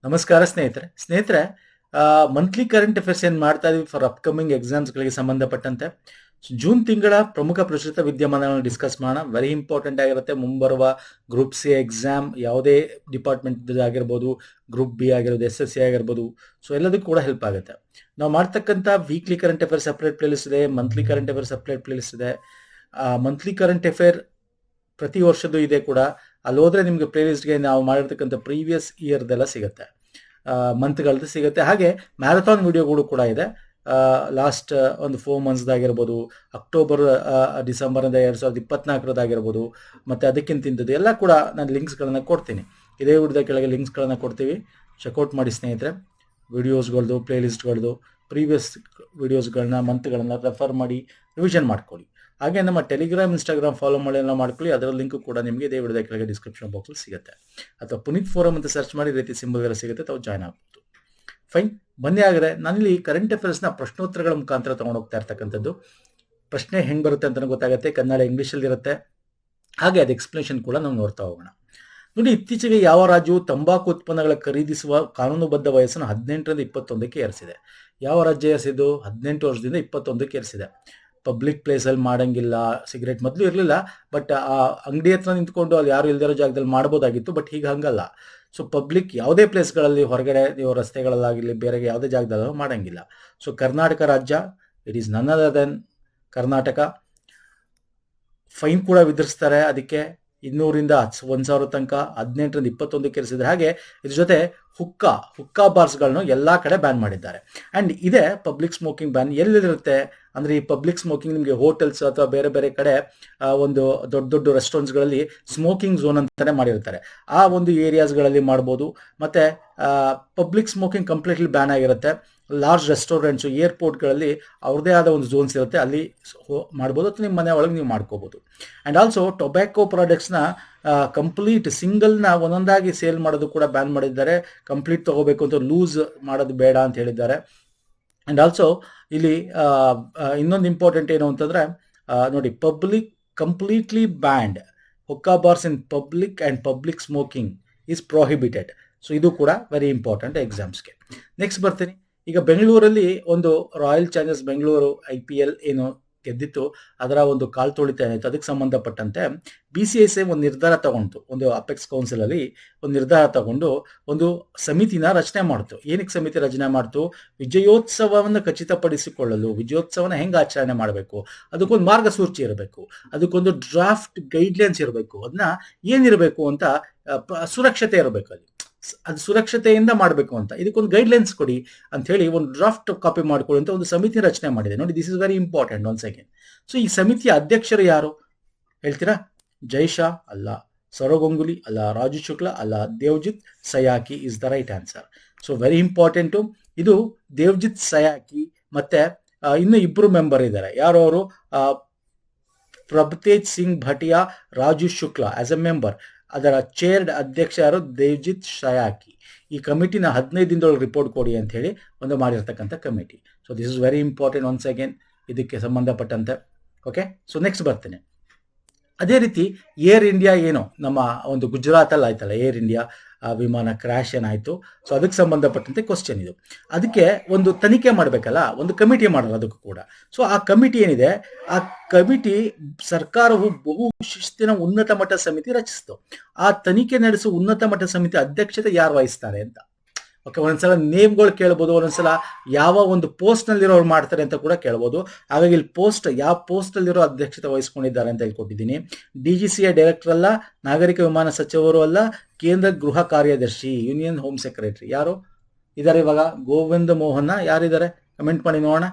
ನಮಸ್ಕಾರ ಸ್ನೇಹಿತರೆ monthly current affairs ಏನು ಮಾಡ್ತಾ ಇದೀವಿ ಫಾರ್ ಅಪ್ಕಮಿಂಗ್ ಎಕ್ಸಾಮ್ಸ್ಗಳಿಗೆ ಸಂಬಂಧಪಟ್ಟಂತೆ ಜೂನ್ ತಿಂಗಳ ಪ್ರಮುಖ ಪ್ರಚಲಿತ ವಿದ್ಯಮಾನಗಳನ್ನು ಡಿಸ್ಕಸ್ ಮಾಡೋಣ. ವೆರಿ ಇಂಪಾರ್ಟೆಂಟ್ ಆಗಿರುತ್ತೆ. ಮುಂಬರುವ ಗ್ರೂಪ್ ಸಿ ಎಕ್ಸಾಮ್ ಯಾವುದೇ ಡಿಪಾರ್ಟ್ಮೆಂಟ್ ಆಗಿರ್ಬೋದು, ಗ್ರೂಪ್ ಬಿ ಆಗಿರ್ಬೋದು, SSC ಆಗಿರ್ಬೋದು, ಸೊ ಎಲ್ಲದಕ್ಕೂ ಕೂಡ ಹೆಲ್ಪ್ ಆಗುತ್ತೆ. ನಾವು ಮಾಡ್ತಕ್ಕಂಥ weekly current affair separate playlist ಇದೆ, monthly current affair separate playlist ಇದೆ. ಮಂತ್ಲಿ ಕರೆಂಟ್ ಅಫೇರ್ ಪ್ರತಿ ವರ್ಷದ್ದು ಇದೆ ಕೂಡ. ಅಲ್ಲಿ ಹೋದ್ರೆ ನಿಮಗೆ ಪ್ಲೇಲಿಸ್ಟ್ಗೆ ನಾವು ಮಾಡಿರ್ತಕ್ಕಂಥ ಪ್ರೀವಿಯಸ್ ಇಯರ್ದೆಲ್ಲ ಸಿಗುತ್ತೆ, ಮಂತ್ಗಳದ್ದು ಸಿಗುತ್ತೆ. ಹಾಗೆ ಮ್ಯಾರಥಾನ್ ವಿಡಿಯೋಗಳು ಕೂಡ ಇದೆ. ಲಾಸ್ಟ್ ಒಂದು 4 ಮಂತ್ಸ್ದಾಗಿರ್ಬೋದು, ಅಕ್ಟೋಬರ್ ಡಿಸೆಂಬರ್ 2024 ಮತ್ತು ಅದಕ್ಕಿಂತಿಂಥದ್ದು ಎಲ್ಲ ಕೂಡ ನಾನು ಲಿಂಕ್ಸ್ಗಳನ್ನು ಕೊಡ್ತೀನಿ. ಇದೇ ವಿಡಿಯೋದ ಕೆಳಗೆ ಲಿಂಕ್ಸ್ಗಳನ್ನು ಕೊಡ್ತೀವಿ, ಚೆಕ್ಔಟ್ ಮಾಡಿ ಸ್ನೇಹಿತರೆ. ವಿಡಿಯೋಸ್ಗಳದ್ದು, ಪ್ಲೇಲಿಸ್ಟ್ಗಳದ್ದು, ಪ್ರೀವಿಯಸ್ ವಿಡಿಯೋಸ್ಗಳನ್ನ, ಮಂತ್ಗಳನ್ನ ರೆಫರ್ ಮಾಡಿ ರಿವಿಷನ್ ಮಾಡ್ಕೊಳ್ಳಿ. ಹಾಗೆ ನಮ್ಮ ಟೆಲಿಗ್ರಾಮ್, ಇನ್ಸ್ಟಾಗ್ರಾಮ್ ಫಾಲೋ ಮಾಡ್ಕೊಳ್ಳಿ. ಅದರ ಲಿಂಕ್ ಕೂಡ ನಿಮಗೆ ಇದೇ ವಿಡಿಯೋದ ಕೆಳಗೆ ಡಿಸ್ಕ್ರಿಪ್ಷನ್ ಬಾಕ್ಸಲ್ಲಿ ಸಿಗುತ್ತೆ. ಅಥವಾ ಪುನೀತ್ ಫೋರಮ್ ಅಂತ ಸರ್ಚ್ ಮಾಡಿ ರೀತಿ ಸಿಂಬಲ್ ಎಲ್ಲ ಸಿಗುತ್ತೆ, ತಾವು ಜಾಯ್ನ್ ಆಗ್ಬೋದು. ಫೈನ್, ಬನ್ನಿ. ಆದರೆ ನಾನಿಲ್ಲಿ ಕರೆಂಟ್ ಅಫೇರ್ಸ್ನ ಪ್ರಶ್ನೋತ್ತರಗಳ ಮುಖಾಂತರ ತೊಗೊಂಡೋಗ್ತಾ ಇರ್ತಕ್ಕಂಥದ್ದು. ಪ್ರಶ್ನೆ ಹೆಂಗೆ ಬರುತ್ತೆ ಅಂತ ಗೊತ್ತಾಗುತ್ತೆ. ಕನ್ನಡ, ಇಂಗ್ಲೀಷಲ್ಲಿ ಇರುತ್ತೆ. ಹಾಗೆ ಅದು ಎಕ್ಸ್ಪ್ಲನೇಷನ್ ಕೂಡ ನಾವು ನೋಡ್ತಾ ಹೋಗೋಣ. ನೋಡಿ, ಇತ್ತೀಚೆಗೆ ಯಾವ ರಾಜ್ಯವು ತಂಬಾಕು ಉತ್ಪನ್ನಗಳ ಖರೀದಿಸುವ ಕಾನೂನುಬದ್ಧ ವಯಸ್ಸನ್ನು 18ರಿಂದ 21ಕ್ಕೆ ಏರಿಸಿದೆ? ಯಾವ ರಾಜ್ಯ ಏರಿಸಿದ್ದು? 18 ವರ್ಷದಿಂದ 21ಕ್ಕೆ ಏರಿಸಿದೆ. ಪಬ್ಲಿಕ್ ಪ್ಲೇಸಲ್ಲಿ ಮಾಡಂಗಿಲ್ಲ. ಸಿಗರೇಟ್ ಮೊದಲು ಇರಲಿಲ್ಲ, ಬಟ್ ಆ ಅಂಗಡಿ ಹತ್ರ ನಿಂತ್ಕೊಂಡು ಅಲ್ಲಿ ಯಾರು ಇಲ್ದಿರೋ ಜಾಗದಲ್ಲಿ ಮಾಡ್ಬೋದಾಗಿತ್ತು. ಬಟ್ ಈಗ ಹಂಗಲ್ಲ. ಸೊ ಪಬ್ಲಿಕ್ ಯಾವುದೇ ಪ್ಲೇಸ್ಗಳಲ್ಲಿ, ಹೊರಗಡೆ ನೀವು ರಸ್ತೆಗಳಲ್ಲಾಗಿರಲಿ, ಬೇರೆ ಯಾವುದೇ ಜಾಗದಲ್ಲೂ ಮಾಡಂಗಿಲ್ಲ. ಸೊ ಕರ್ನಾಟಕ ರಾಜ್ಯ, it is none other than Karnataka. Fine ಕೂಡ ವಿಧಿಸ್ತಾರೆ ಅದಕ್ಕೆ. 200ರಿಂದ 1,000 ತನಕ 18ರಿಂದ 21ಕ್ಕೆ ಏರಿಸಿದ್ದಾರೆ. ಹಾಗೆ ಇದ್ರ ಜೊತೆ ಹುಕ್ಕಾ ಬಾರ್ಸ್ಗಳನ್ನು ಎಲ್ಲಾ ಕಡೆ ಬ್ಯಾನ್ ಮಾಡಿದ್ದಾರೆ. ಅಂಡ್ ಇದೆ ಪಬ್ಲಿಕ್ ಸ್ಮೋಕಿಂಗ್ ಬ್ಯಾನ್ ಎಲ್ಲಿರುತ್ತೆ ಅಂದ್ರೆ, ಈ ಪಬ್ಲಿಕ್ ಸ್ಮೋಕಿಂಗ್ ನಿಮಗೆ ಹೋಟೆಲ್ಸ್ ಅಥವಾ ಬೇರೆ ಬೇರೆ ಕಡೆ ಒಂದು ದೊಡ್ಡ ದೊಡ್ಡ ರೆಸ್ಟೋರೆಂಟ್ಸ್ಗಳಲ್ಲಿ ಸ್ಮೋಕಿಂಗ್ ಝೋನ್ ಅಂತಾನೆ ಮಾಡಿರ್ತಾರೆ. ಆ ಒಂದು ಏರಿಯಾಸ್ಗಳಲ್ಲಿ ಮಾಡ್ಬೋದು. ಮತ್ತೆ ಪಬ್ಲಿಕ್ ಸ್ಮೋಕಿಂಗ್ ಕಂಪ್ಲೀಟ್ಲಿ ಬ್ಯಾನ್ ಆಗಿರುತ್ತೆ. ಲಾರ್ಜ್ ರೆಸ್ಟೋರೆಂಟ್ಸು, ಏರ್ಪೋರ್ಟ್ಗಳಲ್ಲಿ ಅವ್ರದ್ದೇ ಆದ ಒಂದು ಝೋನ್ಸ್ ಇರುತ್ತೆ, ಅಲ್ಲಿ ಮಾಡ್ಬೋದು. ಅಥವಾ ನಿಮ್ಮ ಮನೆ ಒಳಗೆ ನೀವು ಮಾಡ್ಕೋಬೋದು. ಆ್ಯಂಡ್ ಆಲ್ಸೋ ಟೊಬ್ಯಾಕೋ ಪ್ರಾಡಕ್ಟ್ಸ್ನ ಕಂಪ್ಲೀಟ್ ಸಿಂಗಲ್ನ ಒಂದೊಂದಾಗಿ ಸೇಲ್ ಮಾಡೋದು ಕೂಡ ಬ್ಯಾನ್ ಮಾಡಿದ್ದಾರೆ. ಕಂಪ್ಲೀಟ್ ತಗೋಬೇಕು ಅಂತ ಲೂಸ್ ಮಾಡೋದು ಬೇಡ ಅಂತ ಹೇಳಿದ್ದಾರೆ. ಆ್ಯಂಡ್ ಆಲ್ಸೋ ಇಲ್ಲಿ ಇನ್ನೊಂದು ಇಂಪಾರ್ಟೆಂಟ್ ಏನು ಅಂತಂದರೆ, ನೋಡಿ, completely band hookah bars in public and public smoking is prohibited. So ಇದು ಕೂಡ ವೆರಿ ಇಂಪಾರ್ಟೆಂಟ್ ಎಕ್ಸಾಮ್ಸ್ಗೆ. ನೆಕ್ಸ್ಟ್ ಬರ್ತೀನಿ. ಈಗ ಬೆಂಗಳೂರಲ್ಲಿ ಒಂದು ರಾಯಲ್ ಚಾಲೆಂಜರ್ಸ್ ಬೆಂಗಳೂರು IPL ಏನು ಗೆದ್ದಿತ್ತು, ಅದರ ಒಂದು ಕಾಲ್ ತುಳಿತ ಏನಾಯಿತು, ಅದಕ್ಕೆ ಸಂಬಂಧಪಟ್ಟಂತೆ BCCI ಒಂದು ನಿರ್ಧಾರ ತಗೊಂಡು, ಒಂದು ಅಪೆಕ್ಸ್ ಕೌನ್ಸಿಲ್ ಅಲ್ಲಿ ಒಂದು ನಿರ್ಧಾರ ತಗೊಂಡು ಒಂದು ಸಮಿತಿನ ರಚನೆ ಮಾಡ್ತು. ಏನಕ್ಕೆ ಸಮಿತಿ ರಚನೆ ಮಾಡ್ತು? ವಿಜಯೋತ್ಸವವನ್ನು ಖಚಿತಪಡಿಸಿಕೊಳ್ಳಲು, ವಿಜಯೋತ್ಸವನ ಹೆಂಗೆ ಆಚರಣೆ ಮಾಡಬೇಕು, ಅದಕ್ಕೊಂದು ಮಾರ್ಗಸೂಚಿ ಇರಬೇಕು, ಅದಕ್ಕೊಂದು ಡ್ರಾಫ್ಟ್ ಗೈಡ್ಲೈನ್ಸ್ ಇರಬೇಕು. ಅದನ್ನ ಏನಿರಬೇಕು ಅಂತ, ಸುರಕ್ಷತೆ ಇರಬೇಕು, ಅದು ಸುರಕ್ಷತೆಯಿಂದ ಮಾಡಬೇಕು ಅಂತ, ಇದಕ್ಕೊಂದು ಗೈಡ್ಲೈನ್ಸ್ ಕೊಡಿ ಅಂತ ಹೇಳಿ ಒಂದು ಡ್ರಾಫ್ಟ್ ಕಾಪಿ ಮಾಡ್ಕೊಳ್ಳಿ ಅಂತ ಒಂದು ಸಮಿತಿ ರಚನೆ ಮಾಡಿದೆ. ನೋಡಿ, this is very important. One second. So ಈ ಸಮಿತಿಯ ಅಧ್ಯಕ್ಷರು ಯಾರು ಹೇಳ್ತೀರಾ? ಜೈಶಾ ಅಲ್ಲ, ಸೌರವ್ ಗಂಗೂಲಿ ಅಲ್ಲ, ರಾಜು ಶುಕ್ಲಾ ಅಲ್ಲ, Devajit Saikia is the right answer. So very important. ಇದು ದೇವ್ಜಿತ್ ಸಯಾಕಿ ಮತ್ತೆ ಇನ್ನು ಇಬ್ಬರು ಮೆಂಬರ್ ಇದ್ದಾರೆ. ಯಾರು ಅವರು? Prabhtej Singh Bhatia, Raju Shukla as a member. ಅದರ ಚೇರ್ಡ್ ಅಧ್ಯಕ್ಷ ಯಾರು? ದೇವ್ಜಿತ್ ಸಯಾಕಿ. ಈ ಕಮಿಟಿನ 15 ದಿನದೊಳಗೆ ರಿಪೋರ್ಟ್ ಕೊಡಿ ಅಂತ ಹೇಳಿ ಒಂದು ಮಾಡಿರ್ತಕ್ಕಂಥ committee. So this is very important once again ಇದಕ್ಕೆ ಸಂಬಂಧಪಟ್ಟಂತೆ. ಓಕೆ, ಸೊ ನೆಕ್ಸ್ಟ್ ಬರ್ತೇನೆ. ಅದೇ ರೀತಿ ಏರ್ ಇಂಡಿಯಾ ಏನು ನಮ್ಮ ಒಂದು ಗುಜರಾತಲ್ಲಿ ಆಯ್ತಲ್ಲ, ಏರ್ ಇಂಡಿಯಾ ವಿಮಾನ ಕ್ರ್ಯಾಶ್ ಏನಾಯಿತು, ಸೊ ಅದಕ್ಕೆ ಸಂಬಂಧಪಟ್ಟಂತೆ ಕ್ವಶನ್ ಇದು. ಅದಕ್ಕೆ ಒಂದು ತನಿಖೆ ಮಾಡಬೇಕಲ್ಲ, ಒಂದು ಕಮಿಟಿ ಮಾಡೋದು ಅದಕ್ಕೂ ಕೂಡ. ಸೊ ಆ ಕಮಿಟಿ ಏನಿದೆ, ಆ ಕಮಿಟಿ ಸರ್ಕಾರವು ಬಹು ಶಿಸ್ತಿನ ಉನ್ನತ ಮಟ್ಟ ಸಮಿತಿ ರಚಿಸಿತು. ಆ ತನಿಖೆ ನಡೆಸುವ ಉನ್ನತ ಮಟ್ಟ ಸಮಿತಿ ಅಧ್ಯಕ್ಷತೆ ಯಾರು ವಹಿಸ್ತಾರೆ ಅಂತ. ಓಕೆ, ಒಂದೊಂದ್ಸಲ ನೇಮ್ಗಳು ಕೇಳ್ಬೋದು, ಒಂದೊಂದ್ಸಲ ಯಾವ ಒಂದು ಪೋಸ್ಟ್ನಲ್ಲಿರೋರು ಮಾಡ್ತಾರೆ ಅಂತ ಕೂಡ ಕೇಳ್ಬೋದು. ಹಾಗಾಗಿ ಇಲ್ಲಿ ಯಾವ ಪೋಸ್ಟಲ್ಲಿರೋ ಅಧ್ಯಕ್ಷತೆ ವಹಿಸ್ಕೊಂಡಿದ್ದಾರೆ ಅಂತ ಹೇಳ್ಕೊಟ್ಟಿದ್ದೀನಿ. DGCA ಡೈರೆಕ್ಟರ್ ಅಲ್ಲ, ನಾಗರಿಕ ವಿಮಾನ ಸಚಿವರು ಅಲ್ಲ, ಕೇಂದ್ರ ಗೃಹ ಕಾರ್ಯದರ್ಶಿ, ಯೂನಿಯನ್ ಹೋಮ್ ಸೆಕ್ರೆಟರಿ ಯಾರು ಇದ್ದಾರೆ ಇವಾಗ? ಗೋವಿಂದ ಮೋಹನ್ ಯಾರಿದ್ದಾರೆ? ಕಮೆಂಟ್ ಮಾಡಿ ನೋಡೋಣ.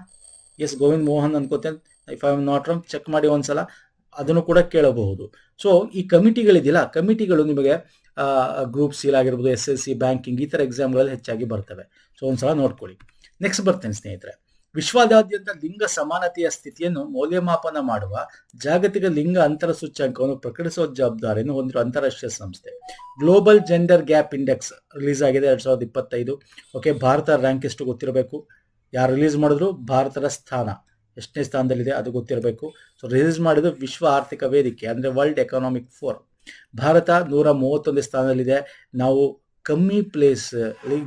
ಎಸ್, ಗೋವಿಂದ್ ಮೋಹನ್ ಅನ್ಕೋತೇನೆ, if I am not wrong. Check ಮಾಡಿ ಒಂದ್ಸಲ, ಅದನ್ನು ಕೂಡ ಕೇಳಬಹುದು. ಸೊ ಈ ಕಮಿಟಿಗಳಿದೆಯಲ್ಲ, ಕಮಿಟಿಗಳು ನಿಮಗೆ ಗ್ರೂಪ್ ಸಿ ಆಗಿರ್ಬೋದು, SSC, ಬ್ಯಾಂಕಿಂಗ್, ಈ ಥರ ಎಕ್ಸಾಮ್ಗಳಲ್ಲಿ ಹೆಚ್ಚಾಗಿ ಬರ್ತವೆ. ಸೊ ಒಂದ್ಸಲ ನೋಡ್ಕೊಳ್ಳಿ. ನೆಕ್ಸ್ಟ್ ಬರ್ತೇನೆ ಸ್ನೇಹಿತರೆ. ವಿಶ್ವದಾದ್ಯಂತ ಲಿಂಗ ಸಮಾನತೆಯ ಸ್ಥಿತಿಯನ್ನು ಮೌಲ್ಯಮಾಪನ ಮಾಡುವ ಜಾಗತಿಕ ಲಿಂಗ ಅಂತರ ಸೂಚ್ಯಂಕವನ್ನು ಪ್ರಕಟಿಸುವ ಜವಾಬ್ದಾರಿಯನ್ನು ಹೊಂದಿರುವ ಅಂತಾರಾಷ್ಟ್ರೀಯ ಸಂಸ್ಥೆ global gender gap index release ಆಗಿದೆ 2025. ಓಕೆ, ಭಾರತ ರ್ಯಾಂಕ್ ಎಷ್ಟು ಗೊತ್ತಿರಬೇಕು. ಯಾರು ರಿಲೀಸ್ ಮಾಡಿದ್ರು, ಭಾರತದ ಸ್ಥಾನ ಎಷ್ಟನೇ ಸ್ಥಾನದಲ್ಲಿದೆ ಅದು ಗೊತ್ತಿರಬೇಕು. ಸೊ ರಿಲೀಸ್ ಮಾಡಿದ್ದು ವಿಶ್ವ ಆರ್ಥಿಕ ವೇದಿಕೆ, ಅಂದರೆ ವರ್ಲ್ಡ್ ಎಕನಾಮಿಕ್ ಫೋರಂ. ಭಾರತ 131 ಸ್ಥಾನದಲ್ಲಿದೆ. ನಾವು ಕಮ್ಮಿ ಪ್ಲೇಸ್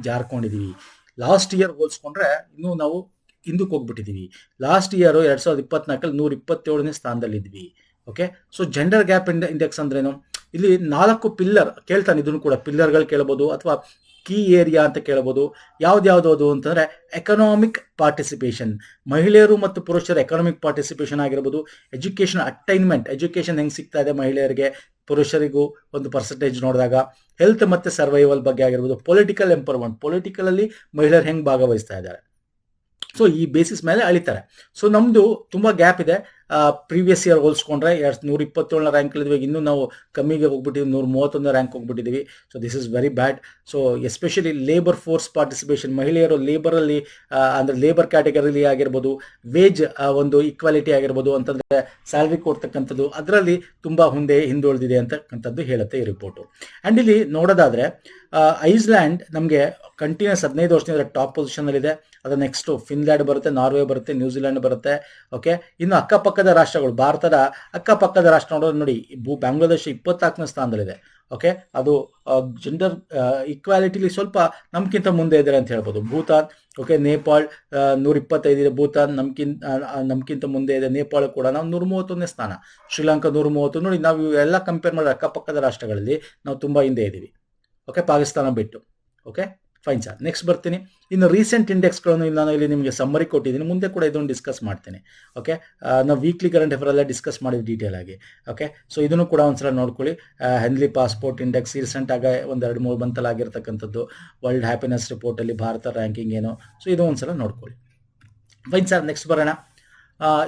ಜಾರ್ಕೊಂಡಿದೀವಿ. ಲಾಸ್ಟ್ ಇಯರ್ ಹೋಲಿಸ್ಕೊಂಡ್ರೆ ಇನ್ನೂ ನಾವು ಹಿಂದಕ್ಕೆ ಹೋಗ್ಬಿಟ್ಟಿದೀವಿ. ಲಾಸ್ಟ್ ಇಯರ್ 2024 127ನೇ ಸ್ಥಾನದಲ್ಲಿದ್ವಿ. Okay, so gender gap index ಅಂದ್ರೇನು? ಇಲ್ಲಿ 4 ಪಿಲ್ಲರ್ ಕೇಳ್ತಾನೆ, ಇದನ್ನು ಕೂಡ ಪಿಲ್ಲರ್ಗಳು ಕೇಳಬಹುದು ಅಥವಾ ಕೀ ಏರಿಯಾ ಅಂತ ಕೇಳಬಹುದು. ಯಾವ್ದು ಅಂತಂದ್ರೆ ಎಕನಾಮಿಕ್ ಪಾರ್ಟಿಸಿಪೇಷನ್, ಮಹಿಳೆಯರು ಮತ್ತು ಪುರುಷರ ಎಕನಾಮಿಕ್ ಪಾರ್ಟಿಸಿಪೇಷನ್ ಆಗಿರ್ಬೋದು, ಎಜುಕೇಶನ್ ಅಟೈನ್ಮೆಂಟ್, ಎಜುಕೇಶನ್ ಹೆಂಗ್ ಸಿಗ್ತಾ ಇದೆ ಮಹಿಳೆಯರಿಗೆ ಪುರುಷರಿಗೂ ಒಂದು ಪರ್ಸೆಂಟೇಜ್ ನೋಡಿದಾಗ, ಹೆಲ್ತ್ ಮತ್ತೆ ಸರ್ವೈವಲ್ ಬಗ್ಗೆ ಆಗಿರ್ಬೋದು, ಪೊಲಿಟಿಕಲ್ ಎಂಪವರ್ಮೆಂಟ್, ಪೊಲಿಟಿಕಲ್ ಅಲ್ಲಿ ಮಹಿಳೆಯರು ಹೆಂಗ್ ಭಾಗವಹಿಸ್ತಾ ಇದ್ದಾರೆ. ಸೊ ಈ ಬೇಸಿಸ್ ಮೇಲೆ ಅಳಿತಾರೆ. ಸೊ ನಮ್ದು ತುಂಬಾ ಗ್ಯಾಪ್ ಇದೆ. ಪ್ರೀವಿಯಸ್ ಇಯರ್ ಹೋಲಿಸ್ಕೊಂಡ್ರೆ 127ನೇ ರ್ಯಾಂಕ್ ಇದ್ವಿ, ಇನ್ನೂ ನಾವು ಕಮ್ಮಿಗೆ ಹೋಗ್ಬಿಟ್ಟಿದ್ವಿ, 131ನೇ ರ್ಯಾಂಕ್ ಹೋಗ್ಬಿಟ್ಟಿದ್ದೀವಿ. So this is very bad. So especially labour force participation, ಮಹಿಳೆಯರು ಲೇಬರ್ ಅಲ್ಲಿ ಅಂದ್ರೆ ಲೇಬರ್ ಕ್ಯಾಟಗರಿಲಿ ಆಗಿರ್ಬೋದು, ವೇಜ್ ಒಂದು ಈಕ್ವಾಲಿಟಿ ಆಗಿರ್ಬೋದು, ಅಂತಂದ್ರೆ ಸ್ಯಾಲ್ರಿ ಕೊಡ್ತಕ್ಕಂಥದ್ದು, ಅದರಲ್ಲಿ ತುಂಬಾ ಹಿಂದುಳಿದಿದೆ ಅಂತಕ್ಕಂಥದ್ದು ಹೇಳುತ್ತೆ ಈ ರಿಪೋರ್ಟು. ಅಂಡ್ ಇಲ್ಲಿ ನೋಡೋದಾದ್ರೆ ಐಸ್ಲ್ಯಾಂಡ್ ನಮಗೆ ಕಂಟಿನ್ಯೂಸ್ 15 ವರ್ಷದಿಂದ ಟಾಪ್ ಪೊಸಿಷನ್ ಅಲ್ಲಿ ಇದೆ. ಅದ ನೆಕ್ಸ್ಟ್ ಫಿನ್ಲ್ಯಾಂಡ್ ಬರುತ್ತೆ, ನಾರ್ವೆ ಬರುತ್ತೆ, ನ್ಯೂಜಿಲೆಂಡ್ ಬರುತ್ತೆ. ಓಕೆ, ಇನ್ನು ಅಕ್ಕಪಕ್ಕದ ರಾಷ್ಟ್ರಗಳು, ಭಾರತದ ಅಕ್ಕಪಕ್ಕದ ರಾಷ್ಟ್ರ ನೋಡಿ, ಬಾಂಗ್ಲಾದೇಶ 24ನೇ ಸ್ಥಾನದಲ್ಲಿದೆ. ಓಕೆ, ಅದು ಜೆಂಡರ್ ಈಕ್ವಾಲಿಟಿಲಿ ಸ್ವಲ್ಪ ನಮ್ಗಿಂತ ಮುಂದೆ ಇದ್ದಾರೆ ಅಂತ ಹೇಳ್ಬೋದು. ಭೂತಾನ್, ಓಕೆ, ನೇಪಾಳ್ 125 ಇದೆ, ಭೂತಾನ್ ನಮ್ಗಿಂತ ಮುಂದೆ ಇದೆ. ನೇಪಾಳ ಕೂಡ ನಾವು 131ನೇ ಸ್ಥಾನ, ಶ್ರೀಲಂಕಾ 130. ನೋಡಿ, ನಾವು ಎಲ್ಲ ಕಂಪೇರ್ ಮಾಡಿದ್ರೆ ಅಕ್ಕಪಕ್ಕದ ರಾಷ್ಟ್ರಗಳಲ್ಲಿ ನಾವು ತುಂಬಾ ಹಿಂದೆ ಇದ್ದೀವಿ. ಓಕೆ, ಪಾಕಿಸ್ತಾನ ಬಿಟ್ಟು. Okay, fine sir. ನೆಕ್ಸ್ಟ್ ಬರ್ತೀನಿ. ಇನ್ನು ರೀಸೆಂಟ್ ಇಂಡೆಕ್ಸ್ಗಳನ್ನು ನಾನು ಇಲ್ಲಿ ನಿಮಗೆ ಸಮ್ಮರಿ ಕೊಟ್ಟಿದ್ದೀನಿ, ಮುಂದೆ ಕೂಡ ಇದನ್ನು ಡಿಸ್ಕಸ್ ಮಾಡ್ತೀನಿ. ಓಕೆ, ನಾವು ವೀಕ್ಲಿ ಕರೆಂಟ್ ಅಫೇರ್ ಎಲ್ಲ ಡಿಸ್ಕಸ್ ಮಾಡಿದ್ವಿ ಡೀಟೇಲ್ ಆಗಿ. ಓಕೆ, ಸೊ ಇದನ್ನು ಕೂಡ ಒಂದ್ಸಲ ನೋಡ್ಕೊಳ್ಳಿ. ಹೆನ್ಲಿ ಪಾಸ್ಪೋರ್ಟ್ ಇಂಡೆಕ್ಸ್ ರೀಸೆಂಟ್ ಆಗಿ 1-2-3 ಮಂತಲ್ಲಿ ಆಗಿರ್ತಕ್ಕಂಥದ್ದು. ವರ್ಲ್ಡ್ ಹ್ಯಾಪಿನೆಸ್ ರಿಪೋರ್ಟ್ ಅಲ್ಲಿ ಭಾರತ ರ್ಯಾಂಕಿಂಗ್ ಏನು, ಸೊ ಇದು ಒಂದ್ಸಲ ನೋಡ್ಕೊಳ್ಳಿ. Fine sir. ನೆಕ್ಸ್ಟ್ ಬರೋಣ.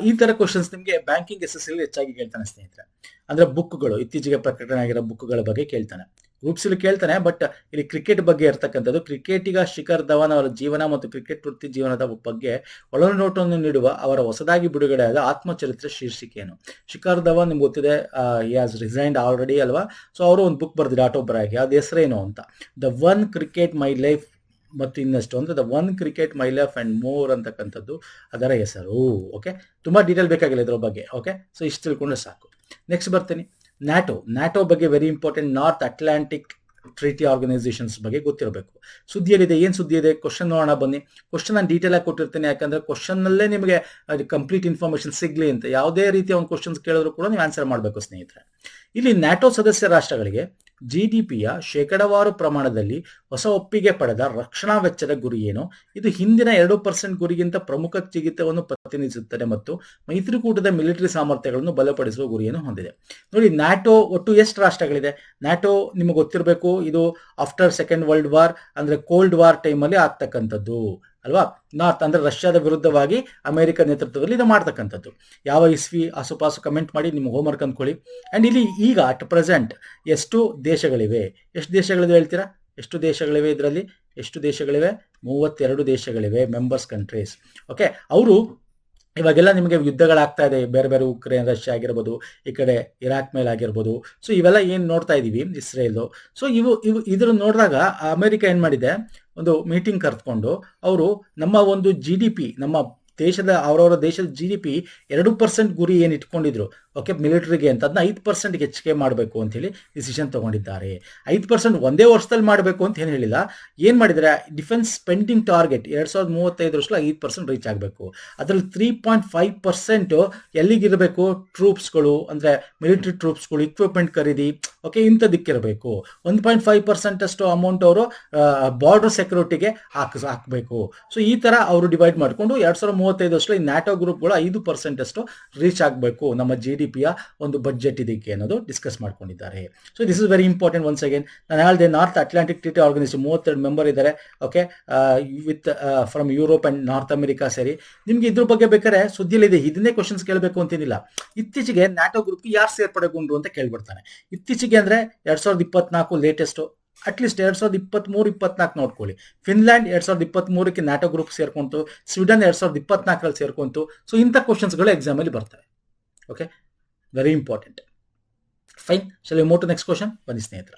ಈ ತರ ಕ್ವಶನ್ಸ್ ನಿಮಗೆ ಬ್ಯಾಂಕಿಂಗ್ SSC ಹೆಚ್ಚಾಗಿ ಕೇಳ್ತಾನೆ ಸ್ನೇಹಿತರೆ. ಅಂದ್ರೆ ಬುಕ್ಗಳು, ಇತ್ತೀಚೆಗೆ ಪ್ರಕಟಣೆ ಆಗಿರೋ ಬುಕ್ಗಳ ಬಗ್ಗೆ ಕೇಳ್ತಾನೆ. ಗ್ರೂಪ್ಸ್ ಇಲ್ಲಿ ಕೇಳ್ತಾನೆ, ಬಟ್ ಇಲ್ಲಿ ಕ್ರಿಕೆಟ್ ಬಗ್ಗೆ ಇರ್ತಕ್ಕಂಥದ್ದು. ಕ್ರಿಕೆಟಿಗ ಶಿಖರ್ ಧವನ್ ಅವರ ಜೀವನ ಮತ್ತು ಕ್ರಿಕೆಟ್ ವೃತ್ತಿ ಜೀವನದ ಬಗ್ಗೆ ಒಳನೋಟವನ್ನು ನೀಡುವ ಅವರ ಹೊಸದಾಗಿ ಬಿಡುಗಡೆಯಾದ ಆತ್ಮಚರಿತ್ರೆ ಶೀರ್ಷಿಕೆಯನ್ನು. ಶಿಖರ್ ಧವನ್ ನಿಮ್ಗೆ ಗೊತ್ತಿದೆ, ಹಿ ಹ್ಯಾಸ್ ರಿಸೈನ್ಡ್ ಆಲ್ರೆಡಿ ಅಲ್ವಾ. ಸೊ ಅವರು ಒಂದು ಬುಕ್ ಬರ್ದಿದ್ದಾರೆ ಆಟೋಬಯೋಗ್ರಫಿ, ಅದು ಹೆಸರೇನು ಅಂತ, the one cricket my life ಮತ್ತು ಇನ್ನಷ್ಟು ಅಂದ್ರೆ the one cricket my life and more ಅಂತಕ್ಕಂಥದ್ದು ಅದರ ಹೆಸರು. ಓಕೆ, ತುಂಬಾ ಡೀಟೇಲ್ ಬೇಕಾಗಿಲ್ಲ ಇದ್ರ ಬಗ್ಗೆ. ಓಕೆ, ಸೊ ಇಷ್ಟು ತಿಳ್ಕೊಂಡ್ರೆ ಸಾಕು. ನೆಕ್ಸ್ಟ್ ಬರ್ತೀನಿ. ನ್ಯಾಟೋ ಬಗ್ಗೆ very important. North Atlantic treaty organisations ಬಗ್ಗೆ ಗೊತ್ತಿರಬೇಕು. ಸುದ್ದಿಯಲ್ಲಿದೆ, ಏನ್ ಸುದ್ದಿ ಇದೆ ಕ್ವಶನ್ ನೋಡೋಣ ಬನ್ನಿ. ಕ್ವಶನ್ ನಾನು ಡೀಟೇಲ್ ಆಗಿ ಕೊಟ್ಟಿರ್ತೇನೆ, ಯಾಕಂದ್ರೆ ಕ್ವಶನ್ ನಲ್ಲೇ ನಿಮಗೆ ಕಂಪ್ಲೀಟ್ ಇನ್ಫಾರ್ಮೇಶನ್ ಸಿಗ್ಲಿ ಅಂತ. ಯಾವುದೇ ರೀತಿಯ ಒಂದು ಕ್ವಶನ್ಸ್ ಕೇಳಿದ್ರು ಕೂಡ ನೀವು ಆನ್ಸರ್ ಮಾಡಬೇಕು ಸ್ನೇಹಿತರೆ. ಇಲ್ಲಿ ನ್ಯಾಟೋ ಸದಸ್ಯ ರಾಷ್ಟ್ರಗಳಿಗೆ GDPಯ ಶೇಕಡಾವಾರು ಪ್ರಮಾಣದಲ್ಲಿ ಹೊಸ ಒಪ್ಪಿಗೆ ಪಡೆದ ರಕ್ಷಣಾ ವೆಚ್ಚದ ಗುರಿ ಏನು? ಇದು ಹಿಂದಿನ 2% ಗುರಿಗಿಂತ ಪ್ರಮುಖ ಜಿಗಿತವನ್ನು ಪ್ರತಿನಿಧಿಸುತ್ತದೆ ಮತ್ತು ಮೈತ್ರಿಕೂಟದ ಮಿಲಿಟರಿ ಸಾಮರ್ಥ್ಯಗಳನ್ನು ಬಲಪಡಿಸುವ ಗುರಿಯನ್ನು ಹೊಂದಿದೆ. ನೋಡಿ, ನ್ಯಾಟೋ ಒಟ್ಟು ಎಷ್ಟು ರಾಷ್ಟ್ರಗಳಿದೆ? ನ್ಯಾಟೋ ನಿಮಗೆ ಗೊತ್ತಿರಬೇಕು, ಇದು ಆಫ್ಟರ್ ಸೆಕೆಂಡ್ ವರ್ಲ್ಡ್ ವಾರ್ ಅಂದ್ರೆ ಕೋಲ್ಡ್ ವಾರ್ ಟೈಮಲ್ಲಿ ಆಗ್ತಕ್ಕಂಥದ್ದು ಅಲ್ವಾ. ನಾರ್ತ್ ಅಂದ್ರೆ ರಷ್ಯಾದ ವಿರುದ್ಧವಾಗಿ ಅಮೆರಿಕ ನೇತೃತ್ವದಲ್ಲಿ ಇದು ಮಾಡ್ತಕ್ಕಂಥದ್ದು. ಯಾವ ಇಸ್ವಿ ಆಸುಪಾಸು ಕಮೆಂಟ್ ಮಾಡಿ, ನಿಮ್ಮ ಹೋಮ್ವರ್ಕ್ ಅಂದ್ಕೊಳ್ಳಿ. ಅಂಡ್ ಇಲ್ಲಿ ಈಗ ಅಟ್ ಪ್ರೆಸೆಂಟ್ ಎಷ್ಟು ದೇಶಗಳಿವೆ ಹೇಳ್ತೀರಾ? ಎಷ್ಟು ದೇಶಗಳಿವೆ ಇದರಲ್ಲಿ? ಎಷ್ಟು ದೇಶಗಳಿವೆ? 32 ದೇಶಗಳಿವೆ, ಮೆಂಬರ್ಸ್ ಕಂಟ್ರೀಸ್. ಓಕೆ, ಅವರು ಇವಾಗೆಲ್ಲ ನಿಮಗೆ ಯುದ್ಧಗಳಾಗ್ತಾ ಇದೆ, ಬೇರೆ ಬೇರೆ ಉಕ್ರೇನ್, ರಷ್ಯಾ ಆಗಿರ್ಬೋದು, ಈ ಕಡೆ ಇರಾಕ್ ಮೇಲೆ ಆಗಿರ್ಬೋದು. ಸೊ ಇವೆಲ್ಲ ಏನ್ ನೋಡ್ತಾ ಇದೀವಿ, ಇಸ್ರೇಲ್. ಸೊ ಇದ್ರ ನೋಡಿದಾಗ ಅಮೆರಿಕ ಏನ್ ಮಾಡಿದೆ, ಒಂದು ಮೀಟಿಂಗ್ ಕರೆದುಕೊಂಡು ಅವರು ನಮ್ಮ ಒಂದು GDP, ನಮ್ಮ ಅವರವರ ದೇಶದ GDP 2% ಗುರಿ ಏನು ಇಟ್ಕೊಂಡಿದ್ರು ಓಕೆ ಮಿಲಿಟರಿಗೆ ಅಂತ, ಅದನ್ನ 5% ಹೆಚ್ಚಿಗೆ ಮಾಡಬೇಕು ಅಂತ ಹೇಳಿ ಡಿಸಿಷನ್ ತಗೊಂಡಿದ್ದಾರೆ. 5% ಒಂದೇ ವರ್ಷದಲ್ಲಿ ಮಾಡಬೇಕು ಅಂತ ಏನು ಹೇಳಿಲ್ಲ. ಏನ್ ಮಾಡಿದ್ರೆ, ಡಿಫೆನ್ಸ್ ಸ್ಪೆಂಡಿಂಗ್ ಟಾರ್ಗೆಟ್ 2035 5% ರೀಚ್ ಆಗಬೇಕು. ಅದರಲ್ಲಿ 3.5% ಎಲ್ಲಿಗಿರಬೇಕು? ಟ್ರೂಪ್ಸ್ಗಳು ಅಂದ್ರೆ ಮಿಲಿಟರಿ ಟ್ರೂಪ್ಸ್ಗಳು, ಇಕ್ವಿಪ್ಮೆಂಟ್ ಖರೀದಿ, ಓಕೆ ಇಂಥದಕ್ಕಿರಬೇಕು. 1.5% ಅಷ್ಟು ಅಮೌಂಟ್ ಅವರು ಬಾರ್ಡರ್ ಸೆಕ್ಯೂರಿಟಿಗೆ ಹಾಕಬೇಕು. ಸೊ ಈ ತರ ಅವರು ಡಿವೈಡ್ ಮಾಡಿಕೊಂಡು 2035 ಈ ನ್ಯಾಟೋ ಗ್ರೂಪ್ಗಳು 5% ಅಷ್ಟು ರೀಚ್ ಆಗಬೇಕು ನಮ್ಮ GDPಯ ಒಂದು ಬಡ್ಜೆಟ್ ಇದಕ್ಕೆ ಅನ್ನೋದು ಡಿಸ್ಕಸ್ ಮಾಡ್ಕೊಂಡಿದ್ದಾರೆ. So this is very important. Once again ನಾನು ಹೇಳಿದೆ, North Atlantic Treaty Organisation 32 member ಇದ್ದಾರೆ. Okay, with from Europe and North America ಸೇರಿ. ನಿಮ್ಗೆ ಇದ್ರ ಬಗ್ಗೆ ಬೇಕಾದ್ರೆ ಸುದ್ದಿಯಲ್ಲಿದೆ, ಇದನ್ನೇ ಕ್ವಶನ್ಸ್ ಕೇಳಬೇಕು ಅಂತೇನಿಲ್ಲ. ಇತ್ತೀಚೆಗೆ ನ್ಯಾಟೋ ಗ್ರೂಪ್ ಯಾರು ಸೇರ್ಪಡೆಗೊಂಡ್ರು ಅಂತ ಕೇಳ್ಬಿಡ್ತಾನೆ. ಇತ್ತೀಚೆಗೆ ಅಂದ್ರೆ 2024 ಲೇಟೆಸ್ಟ್, ಅಟ್ಲೀಸ್ಟ್ 2023-24 ನೋಡ್ಕೊಳ್ಳಿ. ಫಿನ್ಲ್ಯಾಂಡ್ 2023ಕ್ಕೆ ನ್ಯಾಟೋ ಗ್ರೂಪ್ ಸೇರ್ಕೊಂತು, ಸ್ವೀಡನ್ 2024 ಸೇರ್ಕೊಂತು. ಸೊ ಇಂಥ ಕ್ವಶನ್ಸ್ಗಳು ಎಕ್ಸಾಮ್ ಅಲ್ಲಿ ಬರ್ತವೆ. Okay, very important. Fine, shall move to next question. ಬನ್ನಿ ಸ್ನೇಹಿತರ.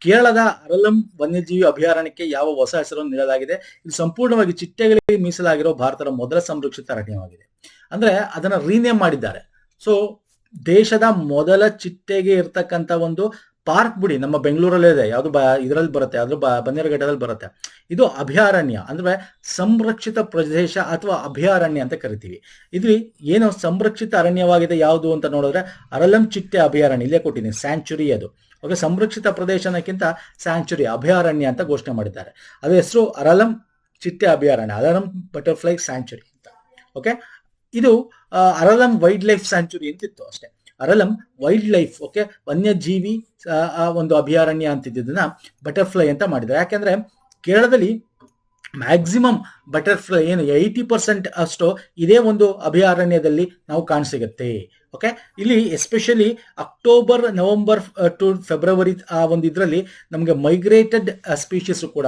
ಕೇರಳದ ಅರಲಂ ವನ್ಯಜೀವಿ ಅಭಯಾರಣ್ಯಕ್ಕೆ ಯಾವ ಹೊಸ ಹೆಸರನ್ನು ನೀಡಲಾಗಿದೆ? ಇದು ಸಂಪೂರ್ಣವಾಗಿ ಚಿಟ್ಟೆಗಳಿಗೆ ಮೀಸಲಾಗಿರೋ ಭಾರತದ ಮೊದಲ ಸಂರಕ್ಷಿತ ಅರಣ್ಯವಾಗಿದೆ. ಅಂದ್ರೆ ಅದನ್ನ ರೀನೇಮ್ ಮಾಡಿದ್ದಾರೆ. ಸೊ ದೇಶದ ಮೊದಲ ಚಿಟ್ಟೆಗೆ ಇರ್ತಕ್ಕಂಥ ಒಂದು ಪಾರ್ಕ್ ಬಿಡಿ, ನಮ್ಮ ಬೆಂಗಳೂರಲ್ಲೇ ಇದೆ, ಯಾವುದು ಇದರಲ್ಲಿ ಬರುತ್ತೆ, ಅದು ಬನ್ನೇರುಘಟ್ಟದಲ್ಲಿ ಬರುತ್ತೆ. ಇದು ಅಭಯಾರಣ್ಯ ಅಂದ್ರೆ ಸಂರಕ್ಷಿತ ಪ್ರದೇಶ ಅಥವಾ ಅಭಯಾರಣ್ಯ ಅಂತ ಕರಿತೀವಿ. ಇದು ಏನು ಸಂರಕ್ಷಿತ ಅರಣ್ಯವಾಗಿದೆ ಯಾವುದು ಅಂತ ನೋಡಿದ್ರೆ ಅರಲಂ ಚಿಟ್ಟೆ ಅಭಯಾರಣ್ಯ, ಇಲ್ಲೇ ಕೊಟ್ಟಿದ್ದೀನಿ, ಸ್ಯಾಂಚುರಿ ಅದು. ಓಕೆ, ಸಂರಕ್ಷಿತ ಪ್ರದೇಶನಕ್ಕಿಂತ ಸ್ಯಾಂಚುರಿ ಅಭಯಾರಣ್ಯ ಅಂತ ಘೋಷಣೆ ಮಾಡಿದ್ದಾರೆ. ಅದು ಹೆಸರು ಅರಲಂ ಚಿಟ್ಟೆ ಅಭಯಾರಣ್ಯ, ಅರಲಂ ಬಟರ್ಫ್ಲೈ ಸ್ಯಾಂಚುರಿ ಅಂತ. ಓಕೆ, ಇದು ಅರಲಂ ವೈಲ್ಡ್ ಲೈಫ್ ಸ್ಯಾಂಚುರಿ ಅಂತಿತ್ತು ಅಷ್ಟೇ. ಅರಲಂ ವೈಲ್ಡ್ ಲೈಫ್, ಓಕೆ, ವನ್ಯಜೀವಿ ಒಂದು ಅಭಯಾರಣ್ಯ ಅಂತಿದ್ದನ್ನ ಬಟರ್ಫ್ಲೈ ಅಂತ ಮಾಡಿದ್ದಾರೆ. ಯಾಕೆಂದ್ರೆ ಕೇರಳದಲ್ಲಿ ಮ್ಯಾಕ್ಸಿಮಮ್ ಬಟರ್ಫ್ಲೈ ಏನು 80% ಅಷ್ಟು ಇದೇ ಒಂದು ಅಭಯಾರಣ್ಯದಲ್ಲಿ ನಾವು ಕಾಣಸಿಗುತ್ತೆ. ಓಕೆ, ಇಲ್ಲಿ especially October, November to February ಆ ಒಂದು ಇದರಲ್ಲಿ ನಮಗೆ ಮೈಗ್ರೇಟೆಡ್ ಸ್ಪೀಶೀಸ್ ಕೂಡ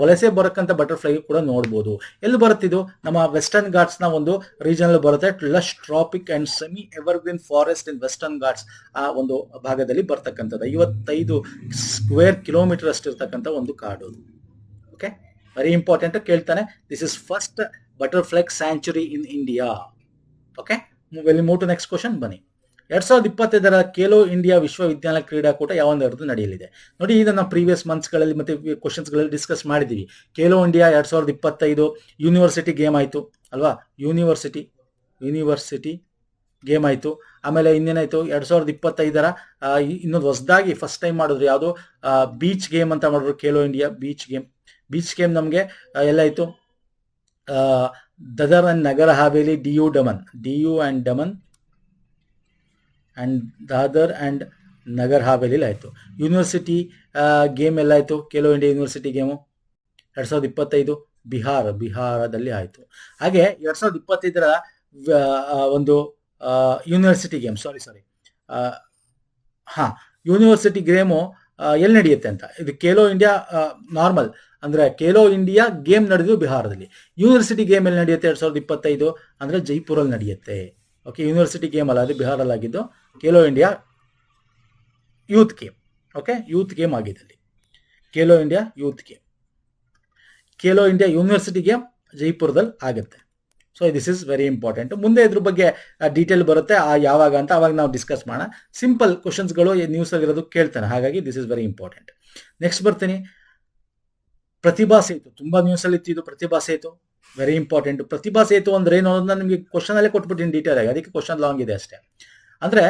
ವಲಸೆ ಬರಕ್ಕಂತ ಬಟರ್ಫ್ಲೈ ಕೂಡ ನೋಡ್ಬೋದು. ಎಲ್ಲಿ ಬರುತ್ತಿದ್ದು? ನಮ್ಮ ವೆಸ್ಟರ್ನ್ ಘಾಟ್ಸ್ ನ ಒಂದು ರೀಜನ್ ಬರುತ್ತೆ. Lush tropic and semi evergreen forest in Western Ghats ಆ ಒಂದು ಭಾಗದಲ್ಲಿ ಬರ್ತಕ್ಕಂಥದ್ದು. 55 ಸ್ಕ್ವೇರ್ ಕಿಲೋಮೀಟರ್ ಅಷ್ಟು ಇರ್ತಕ್ಕಂಥ ಒಂದು ಕಾಡು. ಓಕೆ, ವೆರಿ ಇಂಪಾರ್ಟೆಂಟ್ ಕೇಳ್ತಾನೆ. This is first butterfly sanctuary in India. Okay, move to next question ಬನ್ನಿ. 2025 ಖೇಲೋ ಇಂಡಿಯಾ ವಿಶ್ವವಿದ್ಯಾಲಯ ಕ್ರೀಡಾಕೂಟ ಯಾವೊಂದು ನಡೆಯಲಿದೆ? ನೋಡಿ, ಇದನ್ನ ಪ್ರೀವಿಯಸ್ ಮಂತ್ಸ್ಗಳಲ್ಲಿ ಮತ್ತೆ ಕ್ವಶನ್ಸ್ಗಳಲ್ಲಿ ಡಿಸ್ಕಸ್ ಮಾಡಿದೀವಿ. ಖೇಲೋ ಇಂಡಿಯಾ 2025 ಯೂನಿವರ್ಸಿಟಿ ಗೇಮ್ ಆಯಿತು ಅಲ್ವಾ? ಯೂನಿವರ್ಸಿಟಿ ಗೇಮ್ ಆಯಿತು. ಆಮೇಲೆ ಇನ್ನೇನಾಯ್ತು, 2025 ಇನ್ನೊಂದು ಹೊಸದಾಗಿ ಫಸ್ಟ್ ಟೈಮ್ ಮಾಡಿದ್ರು, ಯಾವುದು ಬೀಚ್ ಗೇಮ್ ಅಂತ ಮಾಡಿದ್ರು, ಖೇಲೋ ಇಂಡಿಯಾ ಬೀಚ್ ಗೇಮ್ ನಮಗೆ ಎಲ್ಲಾಯಿತು, Dadra and Nagar Haveli, Diu and Daman and Dadra and Nagar Haveli ಆಯಿತು. ಯೂನಿವರ್ಸಿಟಿ ಗೇಮ್ ಎಲ್ಲ ಆಯಿತು, ಖೇಲೋ ಇಂಡಿಯಾ ಯೂನಿವರ್ಸಿಟಿ ಗೇಮು 2025 ಬಿಹಾರದಲ್ಲಿ ಆಯಿತು. ಹಾಗೆ 2025 ಒಂದು ಯೂನಿವರ್ಸಿಟಿ ಗೇಮ್ ಯೂನಿವರ್ಸಿಟಿ ಗೇಮು ಎಲ್ಲಿ ನಡೆಯುತ್ತೆ ಅಂತ. ಇದು ಖೇಲೋ ಇಂಡಿಯಾ ನಾರ್ಮಲ್ ಅಂದ್ರೆ ಖೇಲೋ ಇಂಡಿಯಾ ಗೇಮ್ ನಡೆದು ಬಿಹಾರದಲ್ಲಿ. ಯೂನಿವರ್ಸಿಟಿ ಗೇಮ್ ಎಲ್ಲಿ ನಡೆಯುತ್ತೆ 2025 ಅಂದ್ರೆ ಜೈಪುರಲ್ಲಿ ನಡೆಯುತ್ತೆ. ಓಕೆ, ಯೂನಿವರ್ಸಿಟಿ ಗೇಮ್ ಅಲ್ಲ, ಅದು ಬಿಹಾರಲ್ಲಿ ಆಗಿದ್ದು. Khelo India youth game, okay, youth game ಆಗಿದೆ ಅಲ್ಲಿ. ಖೇಲೋ ಇಂಡಿಯಾ ಯೂನಿವರ್ಸಿಟಿ ಗೇಮ್ ಜೈಪುರದಲ್ಲಿ ಆಗುತ್ತೆ. So this is very important. ಮುಂದೆ ಇದ್ರ ಬಗ್ಗೆ ಡೀಟೇಲ್ ಬರುತ್ತೆ, ಯಾವಾಗ ಅಂತ ಅವಾಗ ನಾವು ಡಿಸ್ಕಸ್ ಮಾಡೋಣ. ಸಿಂಪಲ್ ಕ್ವಶನ್ಸ್ಗಳು ನ್ಯೂಸ್ ಆಗಿರೋದು ಕೇಳ್ತಾನೆ, ಹಾಗಾಗಿ this is very important. Next ಬರ್ತೀನಿ, ಪ್ರತಿಭಾ ಸೇತು. ತುಂಬಾ ನ್ಯೂಸ್ ಅಲ್ಲಿ ಇತ್ತು ಇದು ಪ್ರತಿಭಾ ಸೇತು, ವೆರಿ ಇಂಪಾರ್ಟೆಂಟ್. ಪ್ರತಿಭಾ ಸೇತು ಅಂದ್ರೆ ಏನು ಅನ್ನೋದನ್ನ ನಿಮಗೆ ಕ್ವಶನ್ ಅಲ್ಲೇ ಕೊಟ್ಬಿಟ್ಟಿನಿ ಡೀಟೇಲ್ ಆಗಿ, ಅದಕ್ಕೆ ಕ್ವಶನ್ ಲಾಂಗ್ ಇದೆ ಅಷ್ಟೇ. ಅಂದ್ರೆ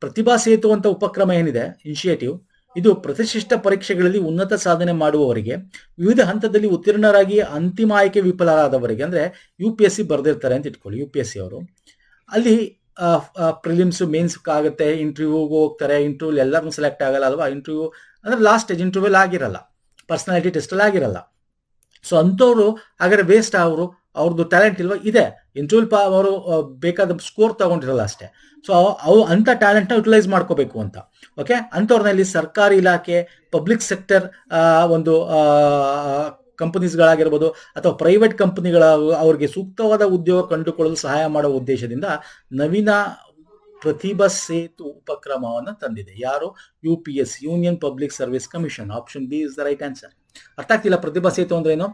ಪ್ರತಿಭಾ ಸೇತು ಅಂತ ಉಪಕ್ರಮ ಏನಿದೆ, ಇನಿಷಿಯೇಟಿವ್, ಇದು ಪ್ರತಿಷ್ಠಿತ ಪರೀಕ್ಷೆಗಳಲ್ಲಿ ಉನ್ನತ ಸಾಧನೆ ಮಾಡುವವರಿಗೆ, ವಿವಿಧ ಹಂತದಲ್ಲಿ ಉತ್ತೀರ್ಣರಾಗಿ ಅಂತಿಮ ಆಯ್ಕೆ ವಿಫಲರಾದವರಿಗೆ, ಅಂದ್ರೆ UPSC ಬರ್ದಿರ್ತಾರೆ ಅಂತ ಇಟ್ಕೊಳ್ಳಿ, UPSC ಅವರು ಅಲ್ಲಿ ಪ್ರಿಲಿಮ್ಸ್ ಮೇನ್ಸ್ ಆಗುತ್ತೆ, ಇಂಟರ್ವ್ಯೂಗೆ ಹೋಗ್ತಾರೆ, ಇಂಟರ್ವ್ಯೂ ಎಲ್ಲರೂ ಸೆಲೆಕ್ಟ್ ಆಗಲ್ಲ ಅಲ್ವಾ? ಇಂಟರ್ವ್ಯೂ ಅಂದ್ರೆ ಲಾಸ್ಟ್ ಸ್ಟೇಜ್, ಇಂಟರ್ವ್ಯೂ ಆಗಿರಲ್ಲ, ಪರ್ಸನಾಲಿಟಿ ಟೆಸ್ಟ್ ಅಲ್ಲಿ ಆಗಿರಲ್ಲ. ಸೊ ಅಂಥವ್ರು ಹಾಗಾದ್ರೆ ವೇಸ್ಟ್, ಅವ್ರದ್ದು ಟ್ಯಾಲೆಂಟ್ ಇಲ್ವಾ? ಇದೆ, ಇಂಟರ್ವ್ಯೂ ಅವರು ಬೇಕಾದ ಸ್ಕೋರ್ ತಗೊಂಡಿರಲ್ಲ ಅಷ್ಟೇ. ಸೊ ಅಂತ ಟ್ಯಾಲೆಂಟ್ನ ಯುಟಿಲೈಸ್ ಮಾಡ್ಕೋಬೇಕು ಅಂತ. ಓಕೆ, ಅಂಥವ್ರನ್ನಲ್ಲಿ ಸರ್ಕಾರಿ ಇಲಾಖೆ, ಪಬ್ಲಿಕ್ ಸೆಕ್ಟರ್ ಒಂದು ಕಂಪನೀಸ್ಗಳಾಗಿರ್ಬೋದು ಅಥವಾ ಪ್ರೈವೇಟ್ ಕಂಪನಿಗಳ ಅವ್ರಿಗೆ ಸೂಕ್ತವಾದ ಉದ್ಯೋಗ ಕಂಡುಕೊಳ್ಳಲು ಸಹಾಯ ಮಾಡುವ ಉದ್ದೇಶದಿಂದ ನವೀನ ಪ್ರತಿಭಾ ಸೇತು ಉಪಕ್ರಮವನ್ನು ತಂದಿದೆ. ಯಾರು? UPSC, union public service commission. Option B is the right answer. ಅರ್ಥ ಆಗ್ತಿಲ್ಲ ಪ್ರತಿಭಾ ಸೇತು ಅಂದ್ರೆ ಏನು?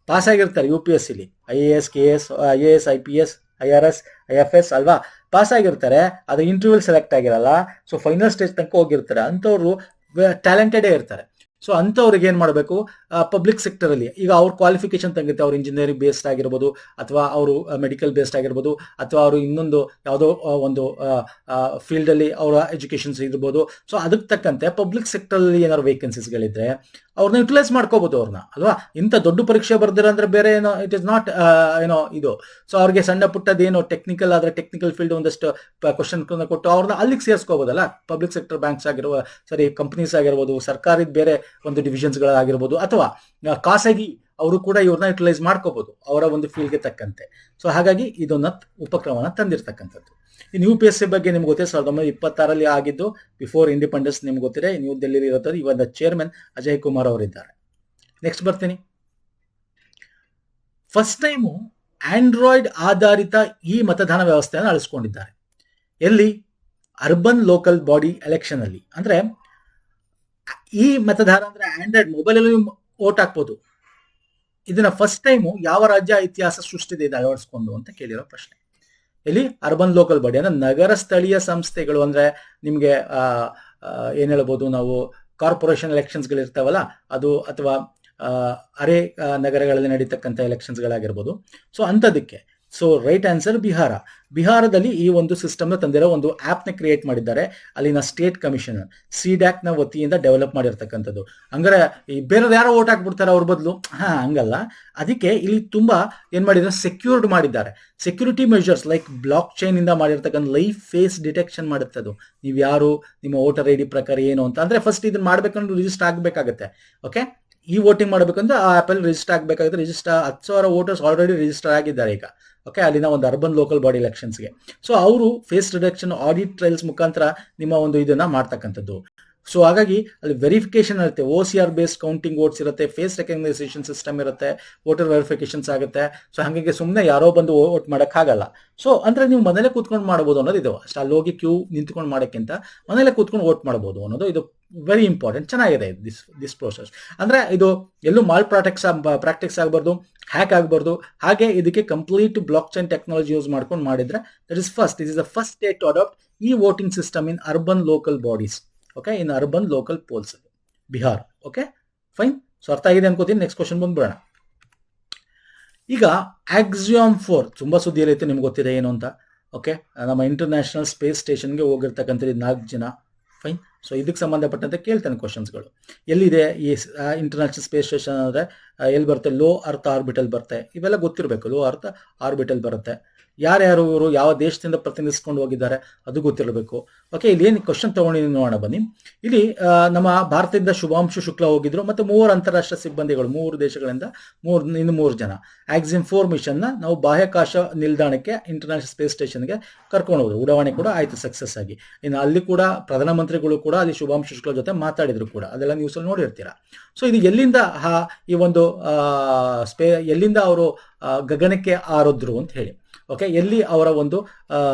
ಪಾಸ್ ಆಗಿರ್ತಾರೆ UPSCಲಿ, IAS, KS, IAS, IPS, IRS, IFS ಅಲ್ವಾ? ಪಾಸ್ ಆಗಿರ್ತಾರೆ, ಅದು ಇಂಟರ್ವ್ಯೂ ಸೆಲೆಕ್ಟ್ ಆಗಿರಲ್ಲ. ಸೊ ಫೈನಲ್ ಸ್ಟೇಜ್ ತನಕ ಹೋಗಿರ್ತಾರೆ. ಅಂಥವ್ರು ಟ್ಯಾಲೆಂಟೆಡೇ ಇರ್ತಾರೆ. ಸೊ ಅಂಥವ್ರಿಗೆ ಏನು ಮಾಡಬೇಕು? ಪಬ್ಲಿಕ್ ಸೆಕ್ಟರ್ ಅಲ್ಲಿ ಈಗ ಅವ್ರ ಕ್ವಾಲಿಫಿಕೇಶನ್ ತಂಗುತ್ತೆ, ಅವ್ರು ಇಂಜಿನಿಯರಿಂಗ್ ಬೇಸ್ಡ್ ಆಗಿರ್ಬೋದು, ಅಥವಾ ಅವರು ಮೆಡಿಕಲ್ ಬೇಸ್ಡ್ ಆಗಿರ್ಬೋದು, ಅಥವಾ ಅವರು ಇನ್ನೊಂದು ಯಾವುದೋ ಒಂದು ಫೀಲ್ಡ್ ಅಲ್ಲಿ ಅವರ ಎಜುಕೇಶನ್ಸ್ ಇರ್ಬೋದು. ಸೊ ಅದಕ್ಕೆ ತಕ್ಕಂತೆ ಪಬ್ಲಿಕ್ ಸೆಕ್ಟರ್ ಅಲ್ಲಿ ಏನಾದ್ರು ವೇಕೆನ್ಸೀಸ್ಗಳಿದ್ರೆ ಅವ್ರನ್ನ ಯುಟಿಲೈಸ್ ಮಾಡ್ಕೋಬಹುದು ಅವ್ರನ್ನ, ಅಲ್ವಾ? ಇಂಥ ದೊಡ್ಡ ಪರೀಕ್ಷೆ ಬರ್ದಿರ ಅಂದ್ರೆ ಬೇರೆ ಏನೋ, ಇಟ್ ಇಸ್ ನಾಟ್ ಇದು. ಸೊ ಅವ್ರಿಗೆ ಸಣ್ಣ ಪುಟ್ಟದೇನೋ ಟೆಕ್ನಿಕಲ್ ಆದ್ರೆ ಟೆಕ್ನಿಕಲ್ ಫೀಲ್ಡ್ ಒಂದಷ್ಟು ಕ್ವಶನ್ ಕೊಟ್ಟು ಅವ್ರನ್ನ ಅಲ್ಲಿಗೆ ಸೇರಿಸ್ಕೋಬೋದಲ್ಲ. ಪಬ್ಲಿಕ್ ಸೆಕ್ಟರ್ ಬ್ಯಾಂಕ್ಸ್ ಕಂಪನೀಸ್ ಆಗಿರ್ಬೋದು, ಸರ್ಕಾರದ ಬೇರೆ ಒಂದು ಡಿವಿಷನ್ಸ್ಗಳಾಗಿರ್ಬೋದು, ಅಥವಾ ಖಾಸಗಿ ಅವರು ಕೂಡ ಇವ್ರನ್ನ ಯುಟಿಲೈಸ್ ಮಾಡ್ಕೋಬಹುದು ಅವರ ಒಂದು ಫೀಲ್ಡ್ಗೆ ತಕ್ಕಂತೆ. ಸೊ ಹಾಗಾಗಿ ಇದನ್ನ ಉಪಕ್ರಮನ ತಂದಿರತಕ್ಕಂಥದ್ದು. ಇನ್ನು UPSC ಬಗ್ಗೆ ನಿಮ್ಗೆ ಗೊತ್ತಿದೆ, 1926 ಆಗಿದ್ದು, ಬಿಫೋರ್ ಇಂಡಿಪೆಂಡೆನ್ಸ್ ನಿಮ್ಗೆ ಗೊತ್ತಿದೆ, ನ್ಯೂ ಡೆಲ್ಲಿ ಇರುತ್ತದೆ. ಇವಾಗ ಚೇರ್ಮನ್ ಅಜಯ್ ಕುಮಾರ್ ಅವರಿದ್ದಾರೆ. ನೆಕ್ಸ್ಟ್ ಬರ್ತೀನಿ. ಫಸ್ಟ್ ಟೈಮು ಆಂಡ್ರಾಯ್ಡ್ ಆಧಾರಿತ ಈ ಮತದಾನ ವ್ಯವಸ್ಥೆಯನ್ನು ಅಳಿಸ್ಕೊಂಡಿದ್ದಾರೆ. ಎಲ್ಲಿ? ಅರ್ಬನ್ ಲೋಕಲ್ ಬಾಡಿ ಎಲೆಕ್ಷನ್ ಅಲ್ಲಿ. ಅಂದ್ರೆ ಈ ಮತದಾನ ಅಂದ್ರೆ ಆಂಡ್ರಾಯ್ಡ್ ಮೊಬೈಲ್ ಅಲ್ಲಿ ವೋಟ್ ಹಾಕ್ಬೋದು. ಇದನ್ನ ಫಸ್ಟ್ ಟೈಮು ಯಾವ ರಾಜ್ಯ ಇತಿಹಾಸ ಸೃಷ್ಟಿದೆ ಇದು ಅಳವಡಿಸ್ಕೊಂಡು ಅಂತ ಕೇಳಿರೋ ಪ್ರಶ್ನೆ. ಇಲ್ಲಿ ಅರ್ಬನ್ ಲೋಕಲ್ ಬಾಡಿ ಅಂದ್ರೆ ನಗರ ಸ್ಥಳೀಯ ಸಂಸ್ಥೆಗಳು, ಅಂದ್ರೆ ನಿಮ್ಗೆ ಏನು ಹೇಳ್ಬೋದು ನಾವು, ಕಾರ್ಪೊರೇಷನ್ ಎಲೆಕ್ಷನ್ಸ್ಗಳಿರ್ತಾವಲ್ಲ ಅದು, ಅಥವಾ ಅರೆ ನಗರಗಳಲ್ಲಿ ನಡೀತಕ್ಕಂಥ ಎಲೆಕ್ಷನ್ಸ್ಗಳಾಗಿರ್ಬೋದು. ಸೊ ಅಂಥದಕ್ಕೆ ಸೊ ರೈಟ್ ಆನ್ಸರ್ ಬಿಹಾರದಲ್ಲಿ ಈ ಒಂದು ಸಿಸ್ಟಮ್ನ ತಂದಿರೋ ಒಂದು ಆ್ಯಪ್ನ ಕ್ರಿಯೇಟ್ ಮಾಡಿದ್ದಾರೆ. ಅಲ್ಲಿನ ಸ್ಟೇಟ್ ಕಮಿಷನರ್ ಸಿಡ್ಯಾಕ್ನ ವತಿಯಿಂದ ಡೆವಲಪ್ ಮಾಡಿರ್ತಕ್ಕಂಥದ್ದು. ಹಂಗಾರೆ ಈ ಬೇರೆ ಯಾರೋ ಓಟ್ ಹಾಕ್ಬಿಡ್ತಾರೆ ಅವ್ರ ಬದಲು, ಹಂಗಲ್ಲ. ಅದಕ್ಕೆ ಇಲ್ಲಿ ತುಂಬಾ ಏನ್ ಮಾಡಿದ್ದಾರೆ, ಸೆಕ್ಯೂರ್ಡ್ ಮಾಡಿದ್ದಾರೆ. Security measures like block chain ಇಂದ ಮಾಡಿರ್ತಕ್ಕಂಥ ಲೈವ್ ಫೇಸ್ ಡಿಟೆಕ್ಷನ್ ಮಾಡುತ್ತೆ ಅದು. ನೀವು ಯಾರು, ನಿಮ್ಮ ವೋಟರ್ ID ಪ್ರಕಾರ ಏನು ಅಂತ. ಅಂದ್ರೆ ಫಸ್ಟ್ ಇದನ್ನ ಮಾಡ್ಬೇಕಂದ್ರೆ ರಿಜಿಸ್ಟರ್ ಆಗಬೇಕಾಗತ್ತೆ. ಓಕೆ, ಈ ವೋಟಿಂಗ್ ಮಾಡಬೇಕಂದ್ರೆ ಆ ಆ್ಯಪಲ್ಲಿ ರಿಜಿಸ್ಟರ್ ಆಗಬೇಕಾಗುತ್ತೆ. 10,000 ವೋಟರ್ಸ್ ಆಲ್ರೆಡಿ ರಿಜಿಸ್ಟರ್ ಆಗಿದ್ದಾರೆ ಈಗ. ಓಕೆ, ಅಲ್ಲಿನ ಒಂದು ಅರ್ಬನ್ ಲೋಕಲ್ ಬಾಡಿ ಎಲೆಕ್ಷನ್ಸ್ಗೆ. ಸೊ ಅವರು ಫೇಸ್ ರಿಡಕ್ಷನ್ ಆಡಿಟ್ ಟ್ರಯಲ್ಸ್ ಮುಖಾಂತರ ನಿಮ್ಮ ಒಂದು ಇದನ್ನ ಮಾಡ್ತಕ್ಕಂಥದ್ದು. ಸೊ ಹಾಗಾಗಿ ಅಲ್ಲಿ ವೆರಿಫಿಕೇಶನ್ ಇರುತ್ತೆ, OCR ಬೇಸ್ಡ್ ಕೌಂಟಿಂಗ್ ವೋಟ್ಸ್ ಇರುತ್ತೆ, ಫೇಸ್ ರೆಕಗ್ನೈಸೇಷನ್ ಸಿಸ್ಟಮ್ ಇರುತ್ತೆ, ವೋಟರ್ ವೆರಿಫಿಕೇಶನ್ಸ್ ಆಗುತ್ತೆ. ಸೊ ಹಾಗಾಗಿ ಸುಮ್ಮನೆ ಯಾರೋ ಬಂದು ವೋಟ್ ಮಾಡೋಕ್ಕಾಗಲ್ಲ. ಸೊ ಅಂದ್ರೆ ನೀವು ಮನೇಲೆ ಕೂತ್ಕೊಂಡು ಮಾಡ್ಬೋದು ಅನ್ನೋದು ಇದು. ಅಷ್ಟು ಅಲ್ಲಿ ಹೋಗಿ ಕ್ಯೂ ನಿಂತ್ಕೊಂಡು ಮಾಡೋಕ್ಕಿಂತ ಮನೇಲೆ ಕೂತ್ಕೊಂಡು ವೋಟ್ ಮಾಡ್ಬೋದು ಅನ್ನೋದು ಇದು ವೆರಿ ಇಂಪಾರ್ಟೆಂಟ್. ಚೆನ್ನಾಗಿದೆ ದಿಸ್ ಪ್ರೋಸೆಸ್. ಅಂದ್ರೆ ಇದು ಎಲ್ಲೂ ಮಾಲ್ ಪ್ರಾಕ್ಟಿಕ್ಸ್ ಆಗಬಾರ್ದು, ಹ್ಯಾಕ್ ಆಗಬಾರ್ದು. ಹಾಗೆ ಇದಕ್ಕೆ complete blockchain technology use ಮಾಡ್ಕೊಂಡು ಮಾಡಿದ್ರೆ this is the first state to adopt e voting system in urban local bodies. Okay, in urban local polls, Bihar. Okay, fine. So ಅರ್ಥ ಆಗಿದೆ ಅನ್ಕೋತೀನಿ. ನೆಕ್ಸ್ಟ್ ಕ್ವಶನ್ ಬಂದ್ಬಿಡೋಣ. ಈಗ ಆಕ್ಸಿಯಾಮ್ 4 ತುಂಬಾ ಸುದ್ದಿಯಲ್ಲಿ ಐತೆ, ನಿಮ್ಗೆ ಗೊತ್ತಿದೆ ಏನು ಅಂತ. ಓಕೆ, ನಮ್ಮ ಇಂಟರ್ನ್ಯಾಷನಲ್ ಸ್ಪೇಸ್ ಸ್ಟೇಷನ್ಗೆ ಹೋಗಿರ್ತಕ್ಕಂಥ 4 ಜನ. ಫೈನ್. ಸೊ ಇದಕ್ಕೆ ಸಂಬಂಧಪಟ್ಟಂತೆ ಕೇಳ್ತಾನೆ ಕ್ವಶನ್ಸ್ಗಳು. ಎಲ್ಲಿದೆ ಈ ಇಂಟರ್ನ್ಯಾಷನಲ್ ಸ್ಪೇಸ್ ಸ್ಟೇಷನ್ ಅಂದರೆ ಎಲ್ಲಿ ಬರುತ್ತೆ? ಲೋ ಅರ್ತ್ ಆರ್ಬಿಟಲ್ ಬರುತ್ತೆ. ಇವೆಲ್ಲ ಗೊತ್ತಿರಬೇಕು. ಲೋ ಅರ್ತ್ ಆರ್ಬಿಟಲ್ ಬರುತ್ತೆ. ಯಾರ್ಯಾರು ಇವರು ಯಾವ ದೇಶದಿಂದ ಪ್ರತಿನಿಧಿಸ್ಕೊಂಡು ಹೋಗಿದ್ದಾರೆ ಅದು ಗೊತ್ತಿರಬೇಕು. ಓಕೆ, ಇಲ್ಲಿ ಏನು ಕ್ವಶನ್ ತಗೊಂಡಿದ್ದೀನಿ ನೋಡೋಣ ಬನ್ನಿ. ಇಲ್ಲಿ ನಮ್ಮ ಭಾರತದಿಂದ ಶುಭಾಂಶು ಶುಕ್ಲಾ ಹೋಗಿದ್ರು, ಮತ್ತು 3 ಅಂತಾರಾಷ್ಟ್ರೀಯ ಸಿಬ್ಬಂದಿಗಳು 3 ದೇಶಗಳಿಂದ ಇನ್ನು 3 ಜನ ಆಕ್ಸಿಮ್ 4 ಮಿಷನ್ನ ನಾವು ಬಾಹ್ಯಾಕಾಶ ನಿಲ್ದಾಣಕ್ಕೆ ಇಂಟರ್ನ್ಯಾಷನಲ್ ಸ್ಪೇಸ್ ಸ್ಟೇಷನ್ಗೆ ಕರ್ಕೊಂಡು ಹೋದ್ರು. ಉಡಾವಣೆ ಕೂಡ ಆಯ್ತು ಸಕ್ಸಸ್ ಆಗಿ. ಇನ್ನು ಅಲ್ಲಿ ಕೂಡ ಪ್ರಧಾನಮಂತ್ರಿಗಳು ಕೂಡ ಅಲ್ಲಿ ಶುಭಾಂಶು ಶುಕ್ಲಾ ಜೊತೆ ಮಾತಾಡಿದ್ರು ಕೂಡ, ಅದೆಲ್ಲ ನ್ಯೂಸಲ್ಲಿ ನೋಡಿರ್ತೀರಾ. ಸೊ ಇದು ಎಲ್ಲಿಂದ ಈ ಒಂದು ಎಲ್ಲಿಂದ ಅವರು ಗಗನಕ್ಕೆ ಆರೋದ್ರು ಅಂತ ಹೇಳಿ. ಓಕೆ, ಎಲ್ಲಿ ಅವರ ಒಂದು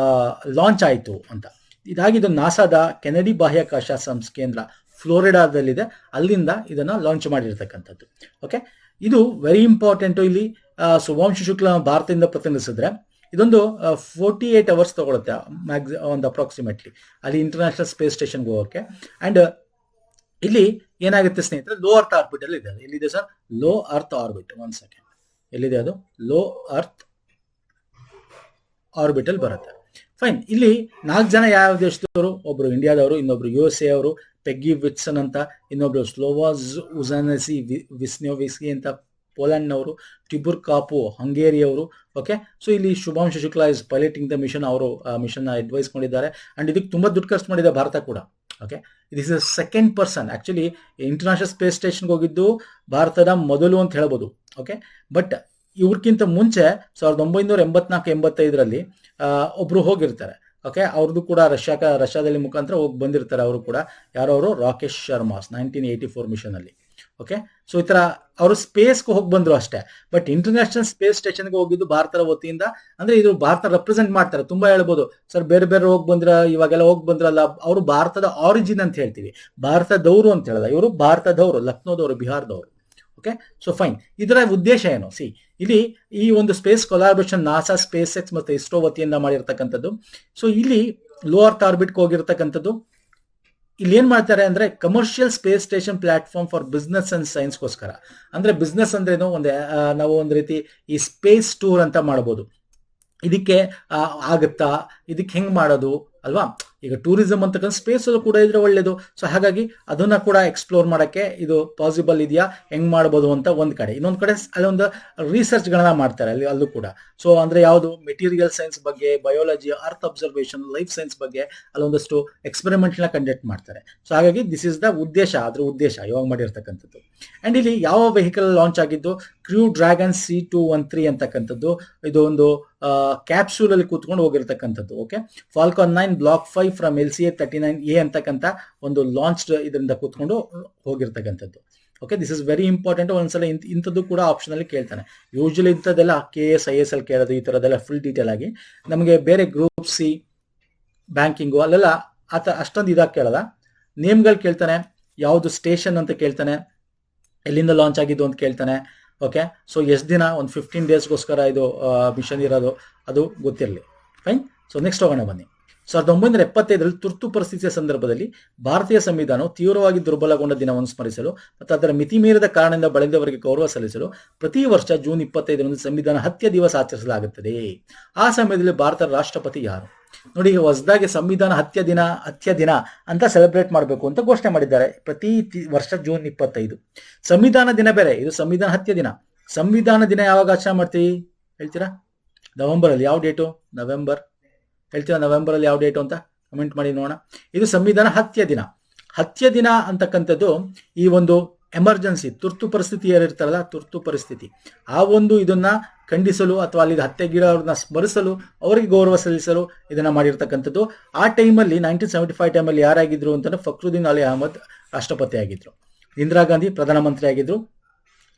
ಲಾಂಚ್ ಆಯಿತು ಅಂತ. ಇದಾಗಿದ್ದು ನಾಸಾದ ಕೆನಡಿ ಬಾಹ್ಯಾಕಾಶ ಕೇಂದ್ರ ಫ್ಲೋರಿಡಾದಲ್ಲಿದೆ. ಅಲ್ಲಿಂದ ಇದನ್ನ ಲಾಂಚ್ ಮಾಡಿರ್ತಕ್ಕಂಥದ್ದು. ಓಕೆ, ಇದು ವೆರಿ ಇಂಪಾರ್ಟೆಂಟು. ಇಲ್ಲಿ ಶುಭಾಂಶು ಶುಕ್ಲಾ ಭಾರತದಿಂದ ಪ್ರತಿನಿಧಿಸಿದ್ರೆ ಇದೊಂದು 48 ಅವರ್ಸ್ ತಗೊಳುತ್ತೆ ಒಂದು ಅಪ್ರಾಕ್ಸಿಮೇಟ್ಲಿ ಅಲ್ಲಿ ಇಂಟರ್ನ್ಯಾಷನಲ್ ಸ್ಪೇಸ್ ಸ್ಟೇಷನ್ಗೆ ಹೋಗೋಕೆ. ಅಂಡ್ ಇಲ್ಲಿ ಏನಾಗುತ್ತೆ ಸ್ನೇಹಿತರೆ, ಲೋ ಅರ್ತ್ ಆರ್ಬಿಟಲ್ ಇದೆ. ಎಲ್ಲಿದೆ sir? Low earth orbit. 1 second, ಎಲ್ಲಿದೆ ಅದು? ಲೋ ಅರ್ತ್ ಆರ್ಬಿಟಲ್ ಬರುತ್ತೆ. ಫೈನ್. ಇಲ್ಲಿ 4 ಜನ ಯಾವ ದೇಶದವರು? ಒಬ್ರು ಇಂಡಿಯಾದವರು, ಇನ್ನೊಬ್ರು USA ಅವರು, ಪೆಗ್ಗಿ ವಿಟ್ಸನ್ ಅಂತ, ಇನ್ನೊಬ್ರು ಸ್ಲೋವಾಜ್ ಉಜಾನೆಸಿ ವಿಸ್ನ್ಯೋವಿಸ್ಕಿ ಅಂತ ಪೋಲೆಂಡ್ನವರು, ಟಿಬುರ್ ಕಾಪು ಹಂಗೇರಿಯವರು. ಓಕೆ, ಸೊ ಇಲ್ಲಿ Shubhanshu Shukla is piloting the mission. ಅವರು ಮಿಷನ್ ಅಡ್ವೈಸ್ ಮಾಡಿದ್ದಾರೆ. ಅಂಡ್ ಇದಕ್ಕೆ ತುಂಬಾ ದುಡ್ಡು ಖರ್ಚು ಮಾಡಿದೆ ಭಾರತ ಕೂಡ. Okay, this is second person. Actually international space ಸ್ಟೇಷನ್ಗೆ ಹೋಗಿದ್ದು ಭಾರತದ ಮೊದಲು ಅಂತ ಹೇಳ್ಬೋದು. ಓಕೆ, ಬಟ್ ಇವ್ರಕ್ಕಿಂತ ಮುಂಚೆ 1984-85ರಲ್ಲಿ ಒಬ್ರು ಹೋಗಿರ್ತಾರೆ. ಓಕೆ, ಅವ್ರದ್ದು ಕೂಡ ರಷ್ಯಾದಲ್ಲಿ ಮುಖಾಂತರ ಹೋಗಿ ಬಂದಿರ್ತಾರೆ ಅವರು ಕೂಡ. ಯಾರೋ ಅವರು ರಾಕೇಶ್ ಶರ್ಮಾ 1984 ಮಿಷನ್ ಅಲ್ಲಿ. ಓಕೆ, ಸೊ ಈ ತರ ಅವರು ಸ್ಪೇಸ್ಗೆ ಹೋಗಿ ಬಂದ್ರು ಅಷ್ಟೇ. ಬಟ್ ಇಂಟರ್ನ್ಯಾಷನಲ್ ಸ್ಪೇಸ್ ಸ್ಟೇಷನ್ಗೆ ಹೋಗಿದ್ದು ಭಾರತದ ವತಿಯಿಂದ. ಅಂದ್ರೆ ಇದು ಭಾರತ ರೆಪ್ರೆಸೆಂಟ್ ಮಾಡ್ತಾರೆ. ತುಂಬಾ ಹೇಳ್ಬೋದು ಸರ್ ಬೇರೆ ಬೇರೆ ಹೋಗಿ ಬಂದ್ರ, ಇವಾಗೆಲ್ಲ ಹೋಗಿ ಬಂದ್ರಲ್ಲ. ಅವರು ಭಾರತದ ಆರಿಜಿನ್ ಅಂತ ಹೇಳ್ತೀವಿ, ಭಾರತದವರು ಅಂತ ಹೇಳಲ್ಲ. ಇವರು ಭಾರತದವರು, ಲಕ್ನೋದವರು, ಬಿಹಾರದವರು. Okay, so fine. ಇದರ ಉದ್ದೇಶ ಏನು? ಇಲ್ಲಿ ಈ ಒಂದು space collaboration NASA, SpaceX ಮತ್ತು ಇಸ್ರೋ ವತಿಯಿಂದ ಮಾಡಿರ್ತಕ್ಕಂಥದ್ದು. ಸೊ ಇಲ್ಲಿ ಲೋ ಅರ್ತ್ ಆರ್ಬಿಟ್ಗೆ ಹೋಗಿರ್ತಕ್ಕಂಥದ್ದು. ಇಲ್ಲಿ ಏನ್ ಮಾಡ್ತಾರೆ ಅಂದ್ರೆ commercial space station platform for business and ಸೈನ್ಸ್ಗೋಸ್ಕರ. ಅಂದ್ರೆ ಬಿಸ್ನೆಸ್ ಅಂದ್ರೇನು, ನಾವು ಒಂದು ರೀತಿ ಈ ಸ್ಪೇಸ್ ಟೂರ್ ಅಂತ ಮಾಡ್ಬೋದು. ಇದಕ್ಕೆ ಆಗುತ್ತಾ, ಇದಕ್ಕೆ ಹೆಂಗ್ ಮಾಡೋದು ಅಲ್ವಾ? ಈಗ ಟೂರಿಸಂ ಅಂತಕ್ಕಂಥ ಸ್ಪೇಸ್ ಅಲ್ಲೂ ಕೂಡ ಇದ್ರೆ ಒಳ್ಳೇದು. ಸೊ ಹಾಗಾಗಿ ಅದನ್ನ ಕೂಡ ಎಕ್ಸ್ಪ್ಲೋರ್ ಮಾಡಕ್ಕೆ ಇದು ಪಾಸಿಬಲ್ ಇದೆಯಾ, ಹೆಂಗ್ ಮಾಡ್ಬೋದು ಅಂತ ಒಂದ್ ಕಡೆ. ಇನ್ನೊಂದ್ ಕಡೆ ಅಲ್ಲೊಂದು ರಿಸರ್ಚ್ ಗಳನ್ನ ಮಾಡ್ತಾರೆ ಅಲ್ಲೂ ಕೂಡ. ಸೊ ಅಂದ್ರೆ ಯಾವುದು ಮೆಟೀರಿಯಲ್ ಸೈನ್ಸ್ ಬಗ್ಗೆ, biology, earth observation, life science ಬಗ್ಗೆ ಅಲ್ಲೊಂದಷ್ಟು ಎಕ್ಸ್ಪೆರಿಮೆಂಟ್ ನ ಕಂಡಕ್ಟ್ ಮಾಡ್ತಾರೆ. ಸೊ ಹಾಗಾಗಿ ದಿಸ್ ಇಸ್ ದ ಉದ್ದೇಶ, ಅದ್ರ ಉದ್ದೇಶ ಇವಾಗ ಮಾಡಿರ್ತಕ್ಕಂಥದ್ದು. ಅಂಡ್ ಇಲ್ಲಿ ಯಾವ ವೆಹಿಕಲ್ ಲಾಂಚ್ ಆಗಿದ್ದು? ಕ್ರೂ ಡ್ರ್ಯಾಗನ್ C213 ಅಂತಕ್ಕಂಥದ್ದು. ಇದು ಒಂದು ಕ್ಯಾಪ್ಸೂಲ್ ಅಲ್ಲಿ ಕೂತ್ಕೊಂಡು ಹೋಗಿರ್ತಕ್ಕಂಥದ್ದು. Okay, Falcon 9 block 5 from LCA-39A ಅಂತಕ್ಕಂಥ ಒಂದು ಲಾಂಚ್ ಇದರಿಂದ ಕೂತ್ಕೊಂಡು ಹೋಗಿರ್ತಕ್ಕಂಥದ್ದು. Okay, this is very important. ಒಂದ್ಸಲ ಇಂಥದ್ದು ಕೂಡ ಆಪ್ಷನ್ ಅಲ್ಲಿ ಕೇಳ್ತಾನೆ. ಯೂಶಲಿ ಇಂಥದ್ದೆಲ್ಲ KS IS ಅಲ್ಲಿ ಕೇಳೋದು, ಈ ತರದೆಲ್ಲ ಫುಲ್ ಡೀಟೇಲ್ ಆಗಿ. ನಮಗೆ ಬೇರೆ ಗ್ರೂಪ್ C ಬ್ಯಾಂಕಿಂಗು ಅಲ್ಲೆಲ್ಲ ಅಷ್ಟೊಂದು ಇದಾಗಿ ಕೇಳಲ್ಲ. ನೇಮ್ಗಳು ಕೇಳ್ತಾನೆ, ಯಾವುದು ಸ್ಟೇಷನ್ ಅಂತ ಕೇಳ್ತಾನೆ, ಎಲ್ಲಿಂದ ಲಾಂಚ್ ಆಗಿದ್ದು ಅಂತ ಕೇಳ್ತಾನೆ. ಓಕೆ, ಸೊ ಎಷ್ಟು ದಿನ, ಒಂದು 15 ಡೇಸ್ಗೋಸ್ಕರ ಇದು ಮಿಷನ್ ಇರೋದು, ಅದು ಗೊತ್ತಿರಲಿ. ಫೈನ್. ಸೊ ನೆಕ್ಸ್ಟ್ ಹೋಗೋಣ ಬನ್ನಿ. 1975ರಲ್ಲಿ ತುರ್ತು ಪರಿಸ್ಥಿತಿಯ ಸಂದರ್ಭದಲ್ಲಿ ಭಾರತೀಯ ಸಂವಿಧಾನವು ತೀವ್ರವಾಗಿ ದುರ್ಬಲಗೊಂಡ ದಿನವನ್ನು ಸ್ಮರಿಸಲು ಮತ್ತು ಅದರ ಮಿತಿಮೀರಿದ ಕಾರಣದಿಂದ ಬಳಲಿದವರಿಗೆ ಗೌರವ ಸಲ್ಲಿಸಲು ಪ್ರತಿ ವರ್ಷ ಜೂನ್ 25ರಂದು ಸಂವಿಧಾನ ಹತ್ಯೆ ದಿವಸ ಆಚರಿಸಲಾಗುತ್ತದೆ. ಆ ಸಮಯದಲ್ಲಿ ಭಾರತದ ರಾಷ್ಟ್ರಪತಿ ಯಾರು? ನೋಡಿ, ಈಗ ಹೊಸದಾಗಿ ಸಂವಿಧಾನ ಹತ್ಯೆ ದಿನ ಅಂತ ಸೆಲೆಬ್ರೇಟ್ ಮಾಡಬೇಕು ಅಂತ ಘೋಷಣೆ ಮಾಡಿದ್ದಾರೆ ಪ್ರತಿ ವರ್ಷ ಜೂನ್ 25. ಸಂವಿಧಾನ ದಿನ ಬೇರೆ, ಇದು ಸಂವಿಧಾನ ಹತ್ಯೆ ದಿನ. ಸಂವಿಧಾನ ದಿನ ಯಾವಾಗ ಆಚರಣೆ ಮಾಡ್ತೀವಿ ಹೇಳ್ತೀರಾ? ನವೆಂಬರ್ ಅಲ್ಲಿ. ಯಾವ ಡೇಟು? ನವೆಂಬರ್. ಹೇಳ್ತೀರಾ ನವೆಂಬರ್ ಅಲ್ಲಿ ಯಾವ ಡೇಟು ಅಂತ ಕಮೆಂಟ್ ಮಾಡಿ ನೋಡೋಣ. ಇದು ಸಂವಿಧಾನ ಹತ್ಯೆ ದಿನ. ಹತ್ಯೆ ದಿನ ಅಂತಕ್ಕಂಥದ್ದು ಈ ಒಂದು ಎಮರ್ಜೆನ್ಸಿ, ತುರ್ತು ಪರಿಸ್ಥಿತಿ ಏನಿರ್ತಾರಲ್ಲ, ತುರ್ತು ಪರಿಸ್ಥಿತಿ, ಆ ಒಂದು ಇದನ್ನ ಖಂಡಿಸಲು ಅಥವಾ ಅಲ್ಲಿ ಹತ್ಯೆಗೀಡವ್ರನ್ನ ಸ್ಮರಿಸಲು, ಅವರಿಗೆ ಗೌರವ ಸಲ್ಲಿಸಲು ಇದನ್ನ ಮಾಡಿರ್ತಕ್ಕಂಥದ್ದು. ಆ ಟೈಮಲ್ಲಿ 1975 ಟೈಮಲ್ಲಿ ಯಾರಾಗಿದ್ರು ಅಂತಂದ್ರೆ ಫಕ್ರುದ್ದೀನ್ ಅಲಿ ಅಹಮದ್ ರಾಷ್ಟ್ರಪತಿ ಆಗಿದ್ರು, ಇಂದಿರಾ ಗಾಂಧಿ ಪ್ರಧಾನಮಂತ್ರಿ ಆಗಿದ್ರು.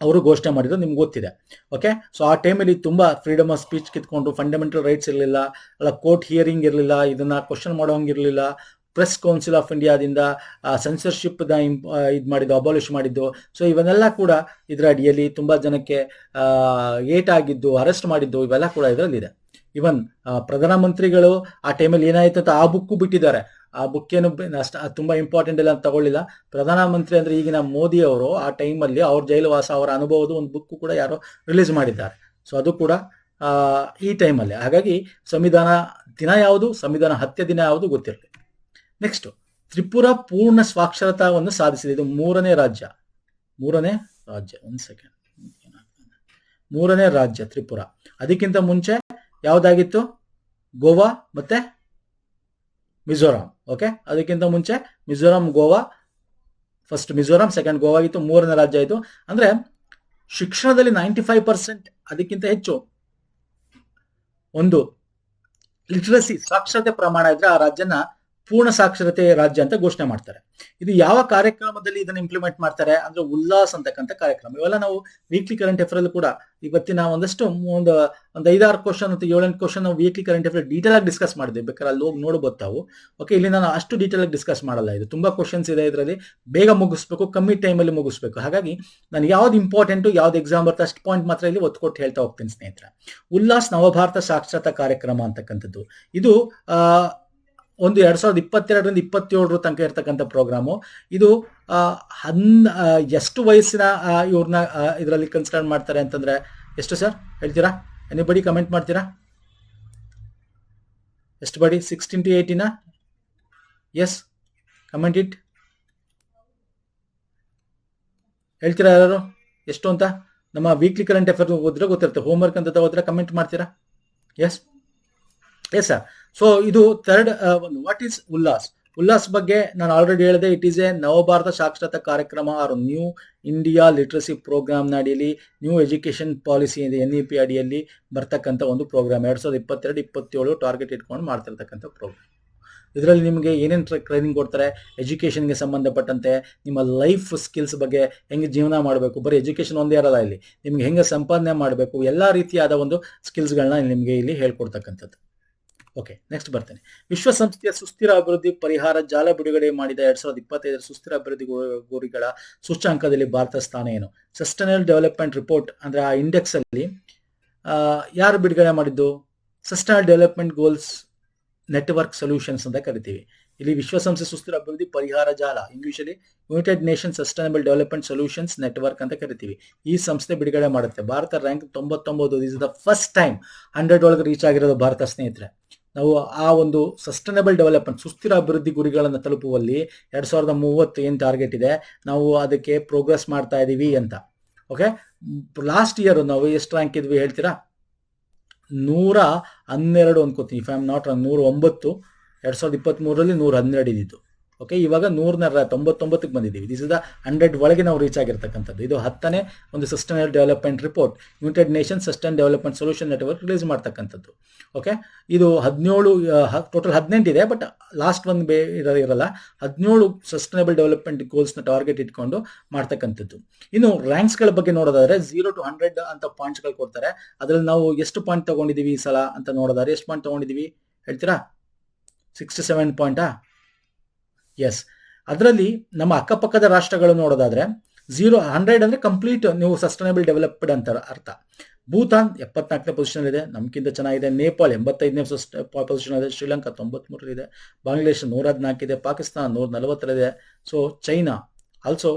ಅವರು ಘೋಷಣೆ ಮಾಡಿದ್ರು, ನಿಮ್ಗೆ ಗೊತ್ತಿದೆ. ಓಕೆ, ಸೊ ಆ ಟೈಮಲ್ಲಿ ತುಂಬಾ ಫ್ರೀಡಮ್ ಆಫ್ ಸ್ಪೀಚ್ ಕಿತ್ಕೊಂಡು, ಫಂಡಮೆಂಟಲ್ ರೈಟ್ಸ್ ಇರಲಿಲ್ಲ, ಅಲ್ಲ ಕೋರ್ಟ್ ಹಿಯರಿಂಗ್ ಇರಲಿಲ್ಲ, ಇದನ್ನ ಕ್ವಶನ್ ಮಾಡೋಂಗಿರಲಿಲ್ಲ. ಪ್ರೆಸ್ ಕೌನ್ಸಿಲ್ ಆಫ್ ಇಂಡಿಯಾದಿಂದ ಸೆನ್ಸರ್ಶಿಪ್ ಇದು ಮಾಡಿದ್ದು, ಅಬಾಲಿಷ್ ಮಾಡಿದ್ದು. ಸೊ ಇವನ್ನೆಲ್ಲ ಕೂಡ ಇದರ ಅಡಿಯಲ್ಲಿ ತುಂಬಾ ಜನಕ್ಕೆ ಏಟಾಗಿದ್ದು, ಅರೆಸ್ಟ್ ಮಾಡಿದ್ದು, ಇವೆಲ್ಲ ಕೂಡ ಇದರಲ್ಲಿದೆ. ಇವನ್ ಪ್ರಧಾನಮಂತ್ರಿಗಳು ಆ ಟೈಮಲ್ಲಿ ಏನಾಯ್ತು ಅಂತ ಆ ಬುಕ್ಕು ಬಿಟ್ಟಿದ್ದಾರೆ. ಆ ಬುಕ್ ಏನು ತುಂಬಾ ಇಂಪಾರ್ಟೆಂಟ್ ಇಲ್ಲ ಅಂತ ತಗೊಳ್ಳಿಲ್ಲ. ಪ್ರಧಾನಮಂತ್ರಿ ಅಂದ್ರೆ ಈಗಿನ ಮೋದಿ ಅವರು ಆ ಟೈಮಲ್ಲಿ ಅವ್ರ ಜೈಲುವಾಸ, ಅವರ ಅನುಭವದ ಒಂದು ಬುಕ್ ಕೂಡ ಯಾರೋ ರಿಲೀಸ್ ಮಾಡಿದ್ದಾರೆ. ಸೊ ಅದು ಕೂಡ ಈ ಟೈಮಲ್ಲಿ. ಹಾಗಾಗಿ ಸಂವಿಧಾನ ದಿನ ಯಾವುದು, ಸಂವಿಧಾನ ಹತ್ಯೆ ದಿನ ಯಾವುದು ಗೊತ್ತಿರಲಿ. ನೆಕ್ಸ್ಟ್, ತ್ರಿಪುರಾ ಪೂರ್ಣ ಸಾಕ್ಷರತಾವನ್ನು ಸಾಧಿಸಿದೆ. ಇದು ಮೂರನೇ ರಾಜ್ಯ. ಒಂದ್ ಸೆಕೆಂಡ್, ಮೂರನೇ ರಾಜ್ಯ ತ್ರಿಪುರಾ. ಅದಕ್ಕಿಂತ ಮುಂಚೆ ಯಾವ್ದಾಗಿತ್ತು? ಗೋವಾ ಮತ್ತೆ ಮಿಜೋರಾಂ. ಓಕೆ, ಅದಕ್ಕಿಂತ ಮುಂಚೆ ಮಿಜೋರಾಂ, ಗೋವಾ. ಫಸ್ಟ್ ಮಿಜೋರಾಂ, ಸೆಕೆಂಡ್ ಗೋವಾ ಆಗಿತ್ತು, ಮೂರನೇ ರಾಜ್ಯ ಆಯಿತು. ಅಂದ್ರೆ ಶಿಕ್ಷಣದಲ್ಲಿ 95%, ಅದಕ್ಕಿಂತ ಹೆಚ್ಚು ಒಂದು ಲಿಟ್ರಸಿ, ಸಾಕ್ಷರತೆ ಪ್ರಮಾಣ ಇದ್ರೆ ಆ ರಾಜ್ಯನ ಪೂರ್ಣ ಸಾಕ್ಷರತೆ ರಾಜ್ಯ ಅಂತ ಘೋಷಣೆ ಮಾಡ್ತಾರೆ. ಇದು ಯಾವ ಕಾರ್ಯಕ್ರಮದಲ್ಲಿ ಇದನ್ನ ಇಂಪ್ಲಿಮೆಂಟ್ ಮಾಡ್ತಾರೆ ಅಂದ್ರೆ ಉಲ್ಲಾಸ್ ಅಂತಕ್ಕಂಥ ಕಾರ್ಯಕ್ರಮ. ಇವೆಲ್ಲ ನಾವು ವೀಕ್ಲಿ ಕರೆಂಟ್ ಅಫೇರ್ ಅಲ್ಲಿ ಕೂಡ ಇವತ್ತಿನ ಒಂದಷ್ಟು ಒಂದು 5-6 ಕ್ವಶನ್ ಅಥವಾ 7-8 ಕ್ವಶನ್ ನಾವು ವೀಕ್ಲಿ ಕರೆಂಟ್ ಅಫೇರ್ ಡೀಟೇಲ್ ಆಗಿ ಡಿಸ್ಕಸ್ ಮಾಡಿದ್ವಿ. ಬೇಕಾದ್ರೆ ಅಲ್ಲಿ ಹೋಗಿ ನೋಡಬಹುದು ತಾವು. ಓಕೆ, ಇಲ್ಲಿ ನಾನು ಅಷ್ಟು ಡೀಟೇಲ್ ಆಗಿ ಡಿಸ್ಕಸ್ ಮಾಡಲ್ಲ. ಇದು ತುಂಬಾ ಕ್ವಶನ್ಸ್ ಇದೆ, ಇದರಲ್ಲಿ ಬೇಗ ಮುಗಿಸ್ಬೇಕು, ಕಮ್ಮಿ ಟೈಮಲ್ಲಿ ಮುಗಿಸ್ಬೇಕು. ಹಾಗಾಗಿ ನಾನು ಯಾವ್ದು ಇಂಪಾರ್ಟೆಂಟು, ಯಾವ್ದು ಎಕ್ಸಾಮ್ ಬರುತ್ತೆ ಅಷ್ಟು ಪಾಯಿಂಟ್ ಮಾತ್ರ ಇಲ್ಲಿ ಒತ್ತು ಕೊಟ್ಟು ಹೇಳ್ತಾ ಹೋಗ್ತೀನಿ ಸ್ನೇಹಿತರೆ. ಉಲ್ಲಾಸ್ ನವಭಾರತ ಸಾಕ್ಷರತಾ ಕಾರ್ಯಕ್ರಮ ಅಂತಕ್ಕಂಥದ್ದು ಇದು ಒಂದು 2022ರಿಂದ 27 ತನಕ ಇರ್ತಕ್ಕಂಥ ಪ್ರೋಗ್ರಾಮು. ಇದು ಎಷ್ಟು ವಯಸ್ಸಿನ ಇವ್ರನ್ನ ಇದರಲ್ಲಿ ಕನ್ಸಿಡರ್ ಮಾಡ್ತಾರೆ ಅಂತಂದ್ರೆ ಎಷ್ಟು ಸರ್ ಹೇಳ್ತೀರಾ? ಎನಿಬಡಿ ಕಮೆಂಟ್ ಮಾಡ್ತೀರಾ? ಎಷ್ಟು ಬಡಿ? 16 to 18? S, comment it. ಹೇಳ್ತೀರಾ ಯಾರು ಎಷ್ಟು ಅಂತ? ನಮ್ಮ ವೀಕ್ಲಿ ಕರೆಂಟ್ ಅಫೇರ್ ಓದಿದ್ರೆ ಗೊತ್ತಿರುತ್ತೆ. ಹೋಮ್ವರ್ಕ್ ಅಂತ ಹೋದ್ರೆ ಕಮೆಂಟ್ ಮಾಡ್ತೀರಾ? Yes sir. ಸೊ ಇದು ಥರ್ಡ್ ಒಂದು. What is Ullas? ಉಲ್ಲಾಸ್ ಬಗ್ಗೆ ನಾನು ಆಲ್ರೆಡಿ ಹೇಳಿದೆ. ಇಟ್ ಈಸ್ ಎ ನವಭಾರತ ಸಾಕ್ಷರತಾ ಕಾರ್ಯಕ್ರಮ ಆರ್ ನ್ಯೂ ಇಂಡಿಯಾ ಲಿಟ್ರಸಿ ಪ್ರೋಗ್ರಾಮ್ನ ಅಡಿಯಲ್ಲಿ, ನ್ಯೂ ಎಜುಕೇಶನ್ ಪಾಲಿಸಿ NEP ಅಡಿಯಲ್ಲಿ ಬರ್ತಕ್ಕಂಥ ಒಂದು ಪ್ರೋಗ್ರಾಮ್. 2022-27 ಟಾರ್ಗೆಟ್ ಇಟ್ಕೊಂಡು ಮಾಡ್ತಿರ್ತಕ್ಕಂಥ ಪ್ರೋಗ್ರಾಮ್. ಇದರಲ್ಲಿ ನಿಮಗೆ ಏನೇನು ಟ್ರೈನಿಂಗ್ ಕೊಡ್ತಾರೆ, ಎಜುಕೇಷನ್ಗೆ ಸಂಬಂಧಪಟ್ಟಂತೆ ನಿಮ್ಮ ಲೈಫ್ ಸ್ಕಿಲ್ಸ್ ಬಗ್ಗೆ, ಹೆಂಗೆ ಜೀವನ ಮಾಡಬೇಕು, ಬರೀ ಎಜುಕೇಷನ್ ಒಂದೇ ಇರಲ್ಲ ಇಲ್ಲಿ, ನಿಮ್ಗೆ ಹೆಂಗೆ ಸಂಪಾದನೆ ಮಾಡಬೇಕು, ಎಲ್ಲ ರೀತಿಯಾದ ಒಂದು ಸ್ಕಿಲ್ಸ್ಗಳನ್ನ ನಿಮಗೆ ಇಲ್ಲಿ ಹೇಳ್ಕೊಡ್ತಕ್ಕಂಥದ್ದು. ಓಕೆ, ನೆಕ್ಸ್ಟ್ ಬರ್ತೇನೆ. ವಿಶ್ವಸಂಸ್ಥೆಯ ಸುಸ್ಥಿರ ಅಭಿವೃದ್ಧಿ ಪರಿಹಾರ ಜಾಲ ಬಿಡುಗಡೆ ಮಾಡಿದ 2025 ಸುಸ್ಥಿರ ಅಭಿವೃದ್ಧಿ ಗುರಿಗಳ ಸೂಚ್ಯಂಕದಲ್ಲಿ ಭಾರತ ಸ್ಥಾನ ಏನು? ಸಸ್ಟೈನಬಲ್ ಡೆವಲಪ್ಮೆಂಟ್ ರಿಪೋರ್ಟ್ ಅಂದ್ರೆ ಆ ಇಂಡೆಕ್ಸ್ ಅಲ್ಲಿ ಯಾರು ಬಿಡುಗಡೆ ಮಾಡಿದ್ದು? Sustainable development goals network solutions ಅಂತ ಕರಿತೀವಿ. ಇಲ್ಲಿ ವಿಶ್ವಸಂಸ್ಥೆ ಸುಸ್ಥಿರ ಅಭಿವೃದ್ಧಿ ಪರಿಹಾರ ಜಾಲ, ಇಂಗ್ಲಿಷಲ್ಲಿ United nation sustainable development solutions network ಅಂತ ಕರಿತೀವಿ. ಈ ಸಂಸ್ಥೆ ಬಿಡುಗಡೆ ಮಾಡುತ್ತೆ. Bharat rank 99. This is the first time 100 ಒಳಗೆ ರೀಚ್ ಆಗಿರೋದು ಭಾರತ ಸ್ನೇಹಿತರೆ. ನಾವು ಆ ಒಂದು ಸಸ್ಟೈನಬಲ್ ಡೆವಲಪ್ಮೆಂಟ್, ಸುಸ್ಥಿರ ಅಭಿವೃದ್ಧಿ ಗುರಿಗಳನ್ನು ತಲುಪುವಲ್ಲಿ 2030 ಏನು ಟಾರ್ಗೆಟ್ ಇದೆ, ನಾವು ಅದಕ್ಕೆ ಪ್ರೋಗ್ರೆಸ್ ಮಾಡ್ತಾ ಇದೀವಿ ಅಂತ. ಓಕೆ, ಲಾಸ್ಟ್ ಇಯರ್ ನಾವು ಎಷ್ಟು ರ್ಯಾಂಕ್ ಇದ್ವಿ ಹೇಳ್ತೀರಾ? 112 ಅನ್ಕೋತೀನಿ, if I am not wrong. 109 2023ರಲ್ಲಿ 112 ಇದ್ದಿದ್ದು. ಓಕೆ, ಇವಾಗ 199ಕ್ಕೆ ಬಂದಿದ್ದೀವಿ. ದಿಸ್ ಇಸ್ ದ 100 ಒಳಗೆ ನಾವು ರೀಚ್ ಆಗಿರ್ತಕ್ಕಂಥದ್ದು. ಇದು 10ನೇ ಒಂದು sustainable development report, United nation sustain development solution network release ಮಾಡ್ತಕ್ಕಂಥದ್ದು. ಓಕೆ, ಇದು 17 ಟೋಟಲ್ 18 ಇದೆ, ಬಟ್ ಲಾಸ್ಟ್ ಒಂದು ಇರಲ್ಲ. 17 ಸಸ್ಟೈನಬಲ್ ಡೆವಲಪ್ಮೆಂಟ್ ಗೋಲ್ಸ್ನ ಟಾರ್ಗೆಟ್ ಇಟ್ಕೊಂಡು ಮಾಡ್ತಕ್ಕಂಥದ್ದು. ಇನ್ನು ರ್ಯಾಂಕ್ಸ್ಗಳ ಬಗ್ಗೆ ನೋಡೋದಾದ್ರೆ 0 to 100 ಅಂತ ಪಾಯಿಂಟ್ಸ್ಗಳು ಕೊಡ್ತಾರೆ. ಅದರಲ್ಲಿ ನಾವು ಎಷ್ಟು ಪಾಯಿಂಟ್ ತಗೊಂಡಿದ್ದೀವಿ ಈ ಸಲ ಅಂತ ನೋಡೋದಾದ್ರೆ ಎಷ್ಟು ಪಾಯಿಂಟ್ ತಗೊಂಡಿದ್ದೀವಿ ಹೇಳ್ತೀರಾ? 67 ಪಾಯಿಂಟಾ? ಎಸ್. ಅದರಲ್ಲಿ ನಮ್ಮ ಅಕ್ಕಪಕ್ಕದ ರಾಷ್ಟ್ರಗಳು ನೋಡೋದಾದ್ರೆ 0 100 ಅಂದ್ರೆ ಕಂಪ್ಲೀಟ್ ನೀವು ಸಸ್ಟೈನಬಲ್ ಡೆವಲಪ್ಡ್ ಅಂತ ಅರ್ಥ. ಭೂತಾನ್ 74ನೇ ಪೊಸಿಷನ್ ಇದೆ, ನಮ್ಗಿಂತ ಚೆನ್ನಾಗಿದೆ. ನೇಪಾಳ 85ನೇ ಪೊಸಿಷನ್ ಇದೆ. ಶ್ರೀಲಂಕಾ 93 ಇದೆ. ಬಾಂಗ್ಲಾದೇಶ 114 ಇದೆ. ಪಾಕಿಸ್ತಾನ 140 ಸೊ ಚೈನಾ ಆಲ್ಸೋ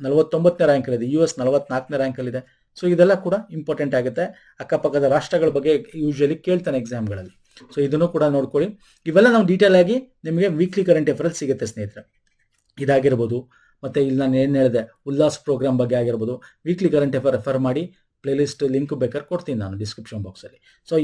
49ನೇ ರ್ಯಾಂಕಲ್ಲಿದೆ. US 44ನೇ ರ್ಯಾಂಕಲ್ಲಿದೆ. ಸೊ ಇದೆಲ್ಲ ಕೂಡ ಇಂಪಾರ್ಟೆಂಟ್ ಆಗುತ್ತೆ. ಅಕ್ಕಪಕ್ಕದ ರಾಷ್ಟ್ರಗಳ ಬಗ್ಗೆ ಯೂಶಲಿ ಕೇಳ್ತಾನೆ ಎಕ್ಸಾಮ್ಗಳಲ್ಲಿ. ಸೊ ಇದನ್ನು ಕೂಡ ನೋಡ್ಕೊಳ್ಳಿ. ಇವೆಲ್ಲ ನಾವು ಡೀಟೇಲ್ ಆಗಿ ನಿಮಗೆ ವೀಕ್ಲಿ ಕರೆಂಟ್ ಅಫೇರ್ಸ್ ಸಿಗುತ್ತೆ ಸ್ನೇಹಿತರೆ. ಇದಾಗಿರ್ಬೋದು, ಮತ್ತೆ ಇಲ್ಲಿ ನಾನು ಏನು ಹೇಳಿದೆ ಉಲ್ಲಾಸ್ ಪ್ರೋಗ್ರಾಮ್ ಬಗ್ಗೆ ಆಗಿರ್ಬೋದು, ವೀಕ್ಲಿ ಕರೆಂಟ್ ಅಫೇರ್ ರೆಫರ್ ಮಾಡಿ. ಪ್ಲೇಲಿಸ್ಟ್ ಲಿಂಕ್ ಬೇಕಾದ್ರೆ ಕೊಡ್ತೀನಿ ನಾನು ಡಿಸ್ಕ್ರಿಪ್ಷನ್ ಬಾಕ್ಸಲ್ಲಿ. ಸೊ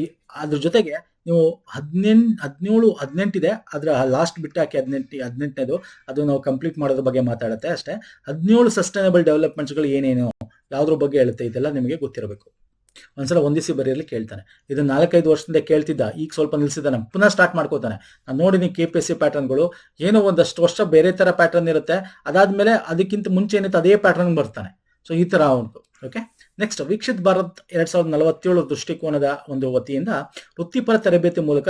ಅದ್ರ ಜೊತೆಗೆ ನೀವು 18 ಇದೆ, ಅದರ ಲಾಸ್ಟ್ ಬಿಟ್ಟು ಹಾಕಿ 18ನೇದು ಅದು ನಾವು ಕಂಪ್ಲೀಟ್ ಮಾಡೋದ್ರ ಬಗ್ಗೆ ಮಾತಾಡುತ್ತೆ ಅಷ್ಟೇ. 17 ಸಸ್ಟೈನಬಲ್ ಡೆವಲಪ್ಮೆಂಟ್ಸ್ಗಳು ಏನೇನು, ಯಾವುದ್ರ ಬಗ್ಗೆ ಹೇಳುತ್ತೆ, ಇದೆಲ್ಲ ನಿಮಗೆ ಗೊತ್ತಿರಬೇಕು. ಒಂದ್ಸಲ ಒಂದಿಸಿ ಬರೆಯಲಿ ಕೇಳ್ತಾನೆ. ಇದು 4-5 ವರ್ಷದಿಂದ ಕೇಳ್ತಿದ್ದ, ಈಗ ಸ್ವಲ್ಪ ನಿಲ್ಸಿದ್ದಾನೆ, ಪುನಃ ಸ್ಟಾರ್ಟ್ ಮಾಡ್ಕೋತಾನೆ. ನಾನು ನೋಡಿನಿ KPSC ಪ್ಯಾಟರ್ನ್ಗಳು, ಏನೋ ಒಂದಷ್ಟು ವರ್ಷ ಬೇರೆ ಥರ ಪ್ಯಾಟರ್ನ್ ಇರುತ್ತೆ, ಅದಾದ್ಮೇಲೆ ಅದಕ್ಕಿಂತ ಮುಂಚೆ ಏನಿತ್ತು ಅದೇ ಪ್ಯಾಟರ್ನ್ ಬರ್ತಾನೆ. ಸೊ ಈ ಥರ ಉಂಟು. ಓಕೆ, ನೆಕ್ಸ್ಟ್ ವಿಕಸಿತ್ ಭಾರತ್ 2047 ದೃಷ್ಟಿಕೋನದ ಒಂದು ವತಿಯಿಂದ ವೃತ್ತಿಪರ ತರಬೇತಿ ಮೂಲಕ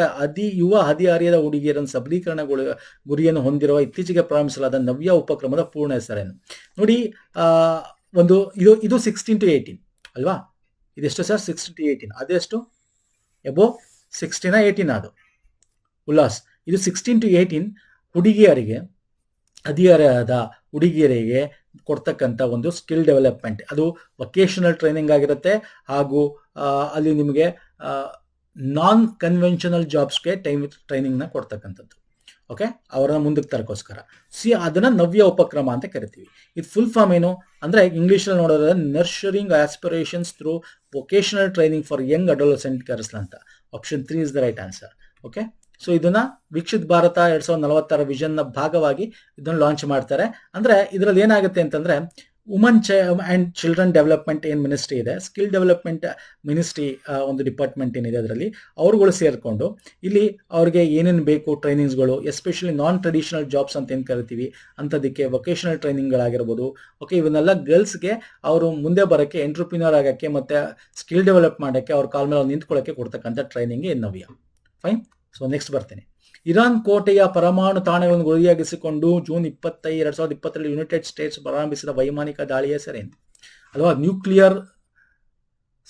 ಯುವ ಹದಿಹರೆಯದ ಹುಡುಗಿಯರನ್ನು ಸಬಲೀಕರಣಗೊಳ ಗುರಿಯನ್ನು ಹೊಂದಿರುವ ಇತ್ತೀಚೆಗೆ ಪ್ರಾರಂಭಿಸಲಾದ ನವ್ಯ ಉಪಕ್ರಮದ ಪೂರ್ಣ ಹೆಸರೇನು ನೋಡಿ. ಇದು 16 to 18 ಅಲ್ವಾ? ಇದೆಷ್ಟು ಸರ್? 16 to 18. ಅದೆಷ್ಟು? ಎಬೋ 16 18 ಅದು ಉಲ್ಲಾಸ್. ಇದು 16 to 18 ಹುಡುಗಿಯರಿಗೆ, ಹದಿಹರೆಯದ ಹುಡುಗಿಯರಿಗೆ ಕೊಡ್ತಕ್ಕಂಥ ಒಂದು ಸ್ಕಿಲ್ ಡೆವಲಪ್ಮೆಂಟ್. ಅದು ವೊಕೇಶನಲ್ ಟ್ರೈನಿಂಗ್ ಆಗಿರುತ್ತೆ, ಹಾಗೂ ಅಲ್ಲಿ ನಿಮಗೆ ನಾನ್ ಕನ್ವೆನ್ಷನಲ್ ಜಾಬ್ಸ್ಗೆ ಟ್ರೈನಿಂಗ್ನ ಕೊಡ್ತಕ್ಕಂಥದ್ದು. ಓಕೆ, ಅವರನ್ನ ಮುಂದಕ್ಕೆ ತರಕೋಸ್ಕರ ಅದನ್ನ ನವ್ಯ ಉಪಕ್ರಮ ಅಂತ ಕರಿತೀವಿ. ಇದು ಫುಲ್ ಫಾರ್ಮ್ ಏನು ಅಂದ್ರೆ ಇಂಗ್ಲೀಷಲ್ಲಿ ನೋಡೋದ್ರೆ nurturing aspirations through vocational training for young adolescent girls ಅಂತ. Option 3 is the right answer. Okay, so ಇದನ್ನ ವಿಕಸಿತ್ ಭಾರತ 2046 ವಿಷನ್ನ ಭಾಗವಾಗಿ ಇದನ್ನು ಲಾಂಚ್ ಮಾಡ್ತಾರೆ. ಅಂದ್ರೆ ಇದರಲ್ಲಿ ಏನಾಗುತ್ತೆ ಅಂತಂದ್ರೆ ವುಮನ್ ಅಂಡ್ ಚಿಲ್ಡ್ರನ್ ಡೆವಲಪ್ಮೆಂಟ್ ಏನು ಮಿನಿಸ್ಟ್ರಿ ಇದೆ, ಸ್ಕಿಲ್ ಡೆವಲಪ್ಮೆಂಟ್ ಮಿನಿಸ್ಟ್ರಿ ಒಂದು ಡಿಪಾರ್ಟ್ಮೆಂಟ್ ಏನಿದೆ, ಅದರಲ್ಲಿ ಅವರುಗಳು ಸೇರಿಕೊಂಡು ಇಲ್ಲಿ ಅವ್ರಿಗೆ ಏನೇನು ಬೇಕು ಟ್ರೈನಿಂಗ್ಸ್ಗಳು, ಎಸ್ಪೆಷಲಿ ನಾನ್ ಟ್ರೆಡಿಷನಲ್ ಜಾಬ್ಸ್ ಅಂತ ಏನು ಕರಿತೀವಿ ಅಂಥದಕ್ಕೆ ವೊಕೇಶನಲ್ ಟ್ರೈನಿಂಗ್ಗಳಾಗಿರ್ಬೋದು. ಓಕೆ, ಇವನ್ನೆಲ್ಲ ಗರ್ಲ್ಸ್ಗೆ ಅವರು ಮುಂದೆ ಬರೋಕ್ಕೆ, ಎಂಟ್ರಪ್ರಿನರ್ ಆಗೋಕ್ಕೆ, ಮತ್ತೆ ಸ್ಕಿಲ್ ಡೆವಲಪ್ ಮಾಡೋಕ್ಕೆ, ಅವ್ರ ಕಾಲ ಮೇಲೆ ನಿಂತ್ಕೊಳ್ಳೋಕ್ಕೆ ಕೊಡ್ತಕ್ಕಂಥ ಟ್ರೈನಿಂಗ್ ನವ್ಯ. ಫೈನ್. ಸೊ ನೆಕ್ಸ್ಟ್ ಬರ್ತೀನಿ. ಇರಾನ್ ಕೋಟೆಯ ಪರಮಾಣು ತಾಣಗಳನ್ನು ಗುರಿಯಾಗಿಸಿಕೊಂಡು ಜೂನ್ 25, 2020 ಯುನೈಟೆಡ್ ಸ್ಟೇಟ್ಸ್ ಪ್ರಾರಂಭಿಸಿದ ವೈಮಾನಿಕ ದಾಳಿಯ ಹೆಸರೇನು ಅಲ್ವಾ? ನ್ಯೂಕ್ಲಿಯರ್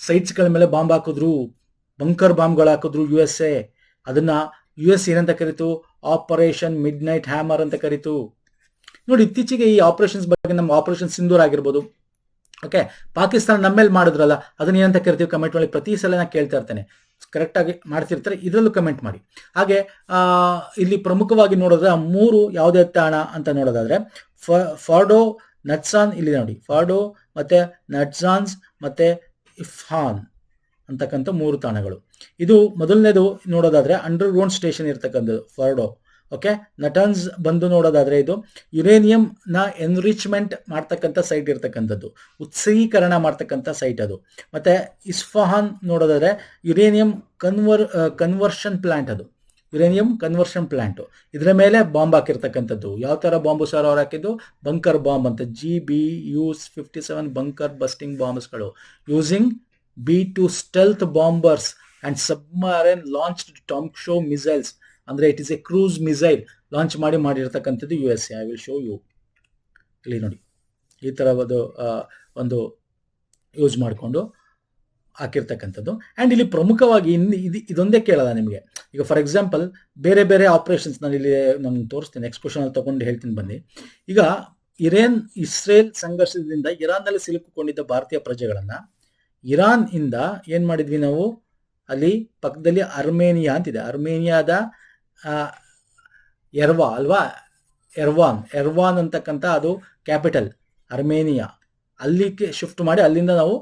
ಸೈಟ್ಸ್ಗಳ ಮೇಲೆ ಬಾಂಬ್ ಹಾಕಿದ್ರು, ಬಂಕರ್ ಬಾಂಬ್ಗಳು ಹಾಕಿದ್ರು USA. ಅದನ್ನ US ಏನಂತ ಕರೀತು? ಆಪರೇಷನ್ ಮಿಡ್ ನೈಟ್ ಹ್ಯಾಮರ್ ಅಂತ ಕರೀತು. ನೋಡಿ, ಇತ್ತೀಚೆಗೆ ಈ ಆಪರೇಷನ್ಸ್ ಬಗ್ಗೆ, ನಮ್ಮ ಆಪರೇಷನ್ ಸಿಂಧೂರ್ ಆಗಿರ್ಬೋದು, ಓಕೆ, ಪಾಕಿಸ್ತಾನ ನಮ್ಮೇಲೆ ಮಾಡಿದ್ರಲ್ಲ, ಅದನ್ನ ಏನಂತ ಕರಿತೀವಿ? ಕಮೆಂಟ್ ಮಾಡಿ. ಪ್ರತಿ ಸಲ ನಾನು ಕೇಳ್ತಾ ಇರ್ತೇನೆ, ಕರೆಕ್ಟಾಗಿ ಮಾಡ್ತಿರ್ತಾರೆ, ಇದರಲ್ಲೂ ಕಮೆಂಟ್ ಮಾಡಿ. ಹಾಗೆ ಇಲ್ಲಿ ಪ್ರಮುಖವಾಗಿ ನೋಡಿದ್ರೆ 3 ಯಾವುದೇ ತಾಣ ಅಂತ ನೋಡೋದಾದ್ರೆ ಫಾರ್ಡೋ, ನಟ್ಸಾನ್, ಇಲ್ಲಿ ನೋಡಿ ಫಾರ್ಡೋ ಮತ್ತೆ ನಟ್ಸಾನ್ಸ್ ಮತ್ತೆ ಇಫ್ಹಾನ್ ಅಂತಕ್ಕಂಥ 3 ತಾಣಗಳು. ಇದು ಮೊದಲನೇದು ನೋಡೋದಾದ್ರೆ ಅಂಡರ್ ಗ್ರೌಂಡ್ ಸ್ಟೇಷನ್ ಇರ್ತಕ್ಕಂಥದ್ದು ಫಾರ್ಡೋ. ಓಕೆ, ನಟನ್ಸ್ ಬಂದು ನೋಡೋದಾದ್ರೆ ಇದು ಯುರೇನಿಯಂ ನ ಎನ್ರಿಚ್ಮೆಂಟ್ ಮಾಡ್ತಕ್ಕಂಥ ಸೈಟ್ ಇರ್ತಕ್ಕಂಥದ್ದು, ಉತ್ಸೀಕರಣ ಮಾಡ್ತಕ್ಕಂಥ ಸೈಟ್ ಅದು. ಮತ್ತೆ ಇಸ್ಫಹಾನ್ ನೋಡೋದಾದ್ರೆ ಯುರೇನಿಯಂ ಕನ್ವರ್ಷನ್ ಪ್ಲಾಂಟ್, ಅದು ಯುರೇನಿಯಂ ಕನ್ವರ್ಷನ್ ಪ್ಲಾಂಟ್. ಇದರ ಮೇಲೆ ಬಾಂಬ್ ಹಾಕಿರ್ತಕ್ಕಂಥದ್ದು. ಯಾವ ತರ ಬಾಂಬು ಸರ್ ಅವ್ರು ಹಾಕಿದ್ದು? ಬಂಕರ್ ಬಾಂಬ್ ಅಂತ. GBU-57 ಬಂಕರ್ ಬಸ್ಟಿಂಗ್ ಬಾಂಬ್ಸ್ಗಳು using B-2 stealth bombers and submarine launched Tomahawk missiles. ಅಂದ್ರೆ it is a cruise missile launch ಮಾಡಿರ್ತಕ್ಕಂಥದ್ದು USA. I will show you. ಇಲ್ಲಿ ನೋಡಿ, ಈ ತರ ಒಂದು ಯೂಸ್ ಮಾಡಿಕೊಂಡು ಹಾಕಿರ್ತಕ್ಕಂಥದ್ದು. ಆ್ಯಂಡ್ ಇಲ್ಲಿ ಪ್ರಮುಖವಾಗಿ ಇದೊಂದೇ ಕೇಳಲ್ಲ ನಿಮಗೆ. ಈಗ ಫಾರ್ ಎಕ್ಸಾಂಪಲ್ ಬೇರೆ ಬೇರೆ ಆಪರೇಷನ್ಸ್ ನಾನು ತೋರಿಸ್ತೀನಿ, ನೆಕ್ಸ್ಟ್ ಕ್ವಶನ್ ಅಲ್ಲಿ ತಗೊಂಡು ಹೇಳ್ತೀನಿ ಬನ್ನಿ. ಈಗ ಇಸ್ರೇಲ್ ಸಂಘರ್ಷದಿಂದ ಇರಾನ್ನಲ್ಲಿ ಸಿಲುಕಿಕೊಂಡಿದ್ದ ಭಾರತೀಯ ಪ್ರಜೆಗಳನ್ನ ಇರಾನ್ ಇಂದ ಏನ್ ಮಾಡಿದ್ವಿ ನಾವು? ಅಲ್ಲಿ ಪಕ್ಕದಲ್ಲಿ ಅರ್ಮೇನಿಯಾ ಅಂತಿದೆ, ಅರ್ಮೇನಿಯಾದ ಎರ್ವಾ ಅಲ್ವಾ, ಎರ್ವಾನ್ ಅಂತಕ್ಕಂಥ ಅದು ಕ್ಯಾಪಿಟಲ್ ಅರ್ಮೇನಿಯಾ. ಅಲ್ಲಿಗೆ ಶಿಫ್ಟ್ ಮಾಡಿ ಅಲ್ಲಿಂದ ನಾವು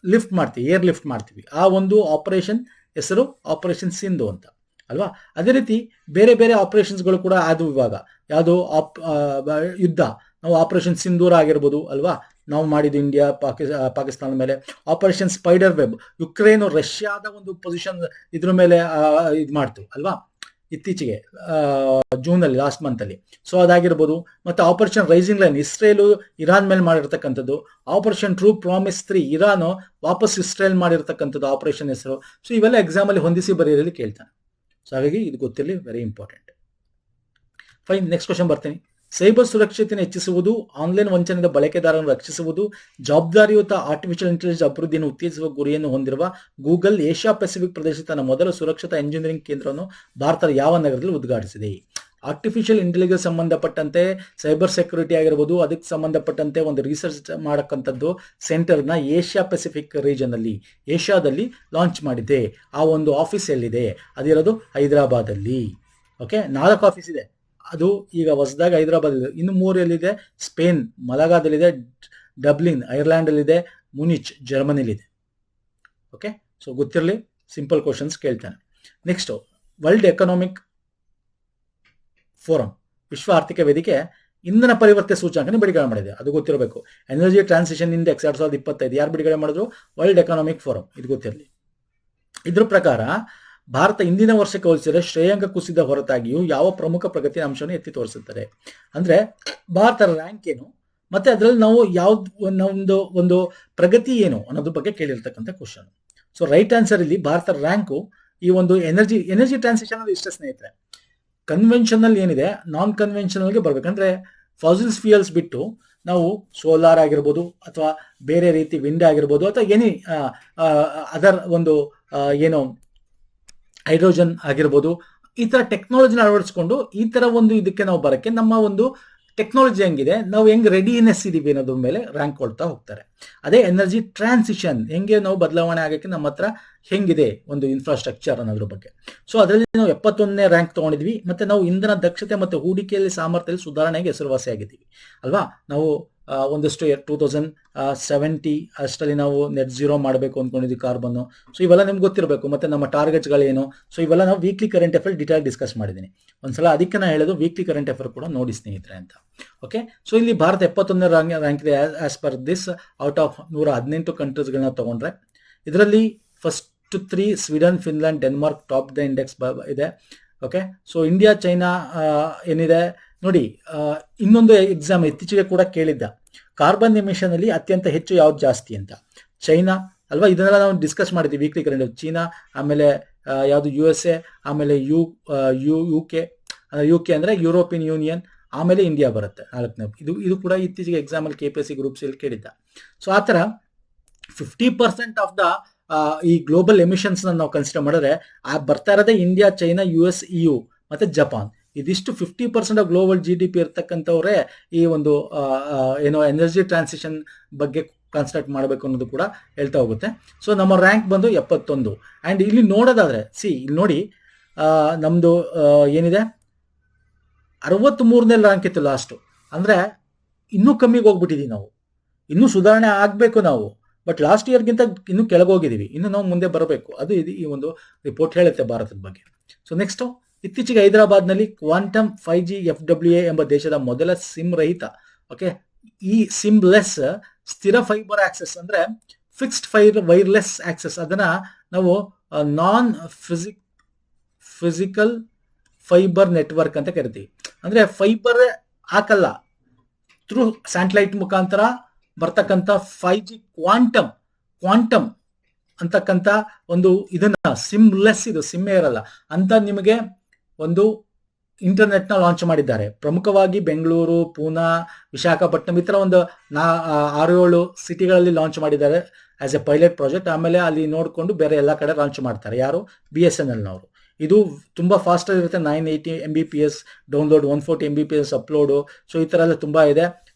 ಲಿಫ್ಟ್ ಮಾಡ್ತೀವಿ, ಏರ್ ಲಿಫ್ಟ್ ಮಾಡ್ತೀವಿ. ಆ ಒಂದು ಆಪರೇಷನ್ ಹೆಸರು ಆಪರೇಷನ್ ಸಿಂಧು ಅಂತ ಅಲ್ವಾ. ಅದೇ ರೀತಿ ಬೇರೆ ಬೇರೆ ಆಪರೇಷನ್ಸ್ಗಳು ಕೂಡ ಅದು ಇವಾಗ ಯಾವುದು ಯುದ್ಧ, ನಾವು ಆಪರೇಷನ್ ಸಿಂಧೂರ್ ಆಗಿರ್ಬೋದು ಅಲ್ವಾ, ನಾವು ಮಾಡಿದ್ದು ಇಂಡಿಯಾ ಪಾಕಿಸ್ತಾನದ ಮೇಲೆ. ಆಪರೇಷನ್ ಸ್ಪೈಡರ್ ವೆಬ್ ಯುಕ್ರೇನ್ ರಷ್ಯಾದ ಒಂದು ಪೊಸಿಷನ್ ಇದ್ರ ಮೇಲೆ ಇದು ಮಾಡ್ತು ಅಲ್ವಾ ಇತ್ತೀಚೆಗೆ ಜೂನಲ್ಲಿ, ಲಾಸ್ಟ್ ಮಂತ್ ಅಲ್ಲಿ. ಸೊ ಅದಾಗಿರ್ಬೋದು. ಮತ್ತೆ Operation Rising Lion Israel Iran ಮೇಲೆ ಮಾಡಿರ್ತಕ್ಕಂಥದ್ದು. ಆಪರೇಷನ್ ಟ್ರೂ ಪ್ರಾಮಿಸ್ 3 ಇರಾನ್ ವಾಪಸ್ ಇಸ್ರೇಲ್ ಮಾಡಿರ್ತಕ್ಕಂಥದ್ದು ಆಪರೇಷನ್ ಹೆಸರು. ಸೊ ಇವೆಲ್ಲ ಎಕ್ಸಾಮ್ ಅಲ್ಲಿ ಹೊಂದಿಸಿ ಬರೆಯೋದ್ರಲ್ಲಿ ಕೇಳ್ತಾನೆ. ಸೊ ಹಾಗಾಗಿ ಇದು ಗೊತ್ತಿರಲಿ, very important. Fine, next question ಬರ್ತೀನಿ. ಸೈಬರ್ ಸುರಕ್ಷತೆಯನ್ನು ಹೆಚ್ಚಿಸುವುದು, ಆನ್ಲೈನ್ ವಂಚನೆಯಿಂದ ಬಳಕೆದಾರರನ್ನು ರಕ್ಷಿಸುವುದು, ಜವಾಬ್ದಾರಿಯುತ ಆರ್ಟಿಫಿಷಿಯಲ್ ಇಂಟೆಲಿಜೆನ್ಸ್ ಅಭಿವೃದ್ಧಿಯನ್ನು ಉತ್ತೇಜಿಸುವ ಗುರಿಯನ್ನು ಹೊಂದಿರುವ ಗೂಗಲ್ ಏಷ್ಯಾ ಪೆಸಿಫಿಕ್ ಪ್ರದೇಶದ ತನ್ನ ಮೊದಲ ಸುರಕ್ಷತಾ ಎಂಜಿನಿಯರಿಂಗ್ ಕೇಂದ್ರವನ್ನು ಭಾರತದ ಯಾವ ನಗರದಲ್ಲಿ ಉದ್ಘಾಟಿಸಿದೆ? ಆರ್ಟಿಫಿಷಿಯಲ್ ಇಂಟೆಲಿಜೆನ್ಸ್ ಸಂಬಂಧಪಟ್ಟಂತೆ ಸೈಬರ್ ಸೆಕ್ಯೂರಿಟಿ ಆಗಿರ್ಬೋದು, ಅದಕ್ಕೆ ಸಂಬಂಧಪಟ್ಟಂತೆ ಒಂದು ರಿಸರ್ಚ್ ಮಾಡಕ್ಕಂಥದ್ದು ಸೆಂಟರ್ನ ಏಷ್ಯಾ ಪೆಸಿಫಿಕ್ ರೀಜನ್ ಅಲ್ಲಿ ಏಷ್ಯಾದಲ್ಲಿ ಲಾಂಚ್ ಮಾಡಿದೆ. ಆ ಒಂದು ಆಫೀಸ್ ಎಲ್ಲಿದೆ? ಅದಿರೋದು ಹೈದರಾಬಾದಲ್ಲಿ. ಓಕೆ, 4 ಆಫೀಸ್ ಇದೆ. ಅದು ಈಗ ಹೊಸದಾಗಿ ಹೈದರಾಬಾದ್ ಇದೆ. ಇನ್ನು 3 ಎಲ್ಲಿದೆ? ಸ್ಪೇನ್ ಮಲಗಾದಲ್ಲಿದೆ, ಡಬ್ಲಿನ್ ಐರ್ಲ್ಯಾಂಡ್ ಅಲ್ಲಿದೆ, ಮುನಿಚ್ ಜರ್ಮನಿಲಿದೆ. ಓಕೆ, ಸೊ ಗೊತ್ತಿರಲಿ, ಸಿಂಪಲ್ ಕ್ವಶನ್ಸ್ ಕೇಳ್ತಾನೆ. ನೆಕ್ಸ್ಟ್, ವರ್ಲ್ಡ್ ಎಕನಾಮಿಕ್ ಫೋರಂ, ವಿಶ್ವ ಆರ್ಥಿಕ ವೇದಿಕೆ ಇಂಧನ ಪರಿವರ್ತನೆ ಸೂಚ್ಯಂಕನ ಬಿಡುಗಡೆ ಮಾಡಿದೆ. ಅದು ಗೊತ್ತಿರಬೇಕು. ಎನರ್ಜಿ ಟ್ರಾನ್ಸಿಷನ್ ಇಂಡೆಕ್ಸ್ 2025 ಯಾರು ಬಿಡುಗಡೆ ಮಾಡಿದ್ರು? World economic forum. ಇದು ಗೊತ್ತಿರಲಿ. ಇದ್ರ ಪ್ರಕಾರ ಭಾರತ ಇಂದಿನ ವರ್ಷಕ್ಕೆ ಹೋಲಿಸಿದರೆ ಶ್ರೇಯಾಂಕ ಕುಸಿದ ಹೊರತಾಗಿಯೂ ಯಾವ ಪ್ರಮುಖ ಪ್ರಗತಿ ಅಂಶವನ್ನು ಎತ್ತಿ ತೋರಿಸುತ್ತದೆ? ಅಂದ್ರೆ ಭಾರತದ ರ್ಯಾಂಕ್ ಏನು, ಮತ್ತೆ ಅದರಲ್ಲಿ ನಾವು ಯಾವ್ದು ಒಂದು ಪ್ರಗತಿ ಏನು ಅನ್ನೋದ್ರ ಬಗ್ಗೆ ಕೇಳಿರ್ತಕ್ಕಂಥ ಕ್ವಶನ್. ಸೊ ರೈಟ್ ಆನ್ಸರ್ ಇಲ್ಲಿ ಭಾರತದ ರ್ಯಾಂಕು ಈ ಒಂದು ಎನರ್ಜಿ ಟ್ರಾನ್ಸಿಷನ್ ಅಲ್ಲಿ ಇಷ್ಟ ಸ್ನೇಹಿತರೆ. ಕನ್ವೆನ್ಷನಲ್ ಏನಿದೆ, ನಾನ್ ಕನ್ವೆನ್ಷನಲ್ಗೆ ಬರ್ಬೇಕಂದ್ರೆ ಫಾಸಿಲ್ಸ್ ಫ್ಯೂಯಲ್ಸ್ ಬಿಟ್ಟು ನಾವು ಸೋಲಾರ್ ಆಗಿರ್ಬೋದು, ಅಥವಾ ಬೇರೆ ರೀತಿ ವಿಂಡ್ ಆಗಿರ್ಬೋದು, ಅಥವಾ ಎನಿ ಅದರ್ ಒಂದು ಏನು ಹೈಡ್ರೋಜನ್ ಆಗಿರ್ಬೋದು, ಈ ತರ ಟೆಕ್ನಾಲಜಿನ ಅಳವಡಿಸ್ಕೊಂಡು ಈ ತರ ಒಂದು ಇದಕ್ಕೆ ನಾವು ಬರಕ್ಕೆ ನಮ್ಮ ಒಂದು ಟೆಕ್ನಾಲಜಿ ಹೆಂಗಿದೆ, ನಾವು ಹೆಂಗ್ ರೆಡಿನೆಸ್ ಇದೀವಿ ಅನ್ನೋದ್ರ ಮೇಲೆ ರ್ಯಾಂಕ್ ಕೊಡ್ತಾ ಹೋಗ್ತಾರೆ. ಅದೇ ಎನರ್ಜಿ ಟ್ರಾನ್ಸಿಷನ್ ಹೆಂಗೆ ನಾವು ಬದಲಾವಣೆ ಆಗಕ್ಕೆ ನಮ್ಮ ಹತ್ರ ಹೆಂಗಿದೆ ಒಂದು ಇನ್ಫ್ರಾಸ್ಟ್ರಕ್ಚರ್ ಅನ್ನೋದ್ರ ಬಗ್ಗೆ. ಸೊ ಅದರಲ್ಲಿ ನಾವು 71ನೇ ರ್ಯಾಂಕ್ ತಗೊಂಡಿದ್ವಿ. ಮತ್ತೆ ನಾವು ಇಂಧನ ದಕ್ಷತೆ ಮತ್ತು ಹೂಡಿಕೆಯಲ್ಲಿ ಸಾಮರ್ಥ್ಯದಲ್ಲಿ ಸುಧಾರಣೆಗೆ ಹೆಸರುವಾಸಿಯಾಗಿದ್ದೀವಿ ಅಲ್ವಾ. ನಾವು ಒಂದಷ್ಟು 2070 ಅಷ್ಟರಲ್ಲಿ ನಾವು ನೆಟ್ ಝೀರೋ ಮಾಡಬೇಕು ಅಂದ್ಕೊಂಡಿದ್ವಿ ಕಾರ್ಬನ್ನು. ಸೊ ಇವೆಲ್ಲ ನಿಮ್ಗೆ ಗೊತ್ತಿರಬೇಕು. ಮತ್ತೆ ನಮ್ಮ ಟಾರ್ಗೆಟ್ಸ್ಗಳೇನು, ಸೊ ಇವೆಲ್ಲ ನಾವು weekly current affair detail discuss ಮಾಡಿದ್ದೀನಿ ಒಂದ್ಸಲ. ಅದಕ್ಕೆ ನಾನು ಹೇಳೋದು ವೀಕ್ಲಿ ಕರೆಂಟ್ ಅಫೇರ್ ಕೂಡ ನೋಡಿ ಸ್ನೇಹಿತರೆ ಅಂತ. ಓಕೆ, ಸೊ ಇಲ್ಲಿ ಭಾರತ 71ನೇ ರ್ಯಾಂಕ್ ಇದೆ as per this out of 118 ಕಂಟ್ರೀಸ್ಗಳನ್ನ ತಗೊಂಡ್ರೆ. ಇದರಲ್ಲಿ first 3 Sweden, Finland, Denmark top the index ಇದೆ. ಓಕೆ, ಸೊ ಇಂಡಿಯಾ, ಚೈನಾ ಏನಿದೆ ನೋಡಿ. ಇನ್ನೊಂದು ಎಕ್ಸಾಮ್ ಇತ್ತೀಚೆಗೆ ಕೂಡ ಕೇಳಿದ್ದ, ಕಾರ್ಬನ್ ಎಮಿಷನ್ ಅಲ್ಲಿ ಅತ್ಯಂತ ಹೆಚ್ಚು ಯಾವ್ದು ಜಾಸ್ತಿ ಅಂತ. ಚೈನಾ ಅಲ್ವಾ, ಇದನ್ನೆಲ್ಲ ನಾವು ಡಿಸ್ಕಸ್ ಮಾಡಿದ್ವಿ ವೀಕ್ಲಿ ಕರೆಂಟ್. ಚೀನಾ, ಆಮೇಲೆ ಯಾವುದು USA, ಆಮೇಲೆ ಯು ಕೆ ಅಂದ್ರೆ ಯುರೋಪಿಯನ್ ಯೂನಿಯನ್, ಆಮೇಲೆ ಇಂಡಿಯಾ ಬರುತ್ತೆ 4ನೇ. ಇದು ಕೂಡ ಇತ್ತೀಚೆಗೆ ಎಕ್ಸಾಮ್ ಅಲ್ಲಿ KPSC ಗ್ರೂಪ್ಸ್ ಅಲ್ಲಿ ಕೇಳಿದ್ದ. ಸೊ ಆ ತರ 50% ಆಫ್ ದ ಈ ಗ್ಲೋಬಲ್ ಎಮಿಷನ್ಸ್ ನಾವು ಕನ್ಸಿಡರ್ ಮಾಡಿದ್ರೆ ಬರ್ತಾ ಇರೋದೇ ಇಂಡಿಯಾ, ಚೈನಾ, US, EU ಮತ್ತೆ ಜಪಾನ್. ಇದಿಷ್ಟು 50% ಆಫ್ ಗ್ಲೋಬಲ್ GDP ಇರ್ತಕ್ಕಂಥವ್ರೆ ಈ ಒಂದು ಏನೋ ಎನರ್ಜಿ ಟ್ರಾನ್ಸಿಷನ್ ಬಗ್ಗೆ ಕಾನ್ಸಂಟ್ರೇಟ್ ಮಾಡಬೇಕು ಅನ್ನೋದು ಕೂಡ ಹೇಳ್ತಾ ಹೋಗುತ್ತೆ. ಸೊ ನಮ್ಮ ರ್ಯಾಂಕ್ ಬಂದು 71. ಅಂಡ್ ಇಲ್ಲಿ ನೋಡೋದಾದ್ರೆ ಇಲ್ಲಿ ನೋಡಿ, ನಮ್ದು ಏನಿದೆ 63ನೇ ರ್ಯಾಂಕ್ ಇತ್ತು ಲಾಸ್ಟು. ಅಂದ್ರೆ ಇನ್ನೂ ಕಮ್ಮಿಗೆ ಹೋಗ್ಬಿಟ್ಟಿದೀವಿ ನಾವು. ಇನ್ನೂ ಸುಧಾರಣೆ ಆಗ್ಬೇಕು ನಾವು. ಬಟ್ ಲಾಸ್ಟ್ ಇಯರ್ಗಿಂತ ಇನ್ನೂ ಕೆಳಗೋಗಿದ್ದೀವಿ. ಇನ್ನು ನಾವು ಮುಂದೆ ಬರಬೇಕು. ಅದು ಈ ಒಂದು ರಿಪೋರ್ಟ್ ಹೇಳುತ್ತೆ ಭಾರತದ ಬಗ್ಗೆ. ಸೊ ನೆಕ್ಸ್ಟ್, ಇತ್ತೀಚೆಗೆ ಹೈದರಾಬಾದ್ನಲ್ಲಿ ಕ್ವಾಂಟಮ್ 5G FWA ಎಂಬ ದೇಶದ ಮೊದಲ ಸಿಮ್ ರಹಿತ, ಓಕೆ, ಈ ಸಿಮ್ಲೆಸ್ ಸ್ಥಿರ ಫೈಬರ್ ಆಕ್ಸೆಸ್ ಅಂದ್ರೆ ಫಿಕ್ಸ್ಡ್ ವೈರ್ಲೆಸ್ ಆಕ್ಸೆಸ್, ಅದನ್ನ ನಾವು ನಾನ್ ಫಿಸಿಕಲ್ ಫೈಬರ್ ನೆಟ್ವರ್ಕ್ ಅಂತ ಕರಿತೀವಿ. ಅಂದ್ರೆ ಫೈಬರ್ ಹಾಕಲ್ಲ, ಥ್ರೂ ಸ್ಯಾಟಲೈಟ್ ಮುಖಾಂತರ ಬರ್ತಕ್ಕಂಥ 5G ಕ್ವಾಂಟಮ್ ಅಂತಕ್ಕಂಥ ಒಂದು ಇದನ್ನ ಸಿಮ್ಲೆಸ್, ಇದು ಸಿಮ್ಮೇ ಇರಲ್ಲ ಅಂತ ನಿಮಗೆ ಒಂದು ಇಂಟರ್ನೆಟ್ ನ ಲಾಂಚ್ ಮಾಡಿದ್ದಾರೆ. ಪ್ರಮುಖವಾಗಿ ಬೆಂಗಳೂರು, ಪೂನಾ, ವಿಶಾಖಪಟ್ಟಣಂ ಈ ತರ ಒಂದು 6-7 ಸಿಟಿಗಳಲ್ಲಿ ಲಾಂಚ್ ಮಾಡಿದ್ದಾರೆ ಆಸ್ ಎ ಪೈಲಟ್ ಪ್ರಾಜೆಕ್ಟ್. ಆಮೇಲೆ ಅಲ್ಲಿ ನೋಡಿಕೊಂಡು ಬೇರೆ ಎಲ್ಲ ಕಡೆ ಲಾಂಚ್ ಮಾಡ್ತಾರೆ. ಯಾರು? BSNL ನವರು. ಇದು ತುಂಬಾ ಫಾಸ್ಟ್ ಆಗಿರುತ್ತೆ. 980 MBPS download, 140 MBPS upload. So ಈ ತರ ಎಲ್ಲ ತುಂಬಾ ಇದೆ.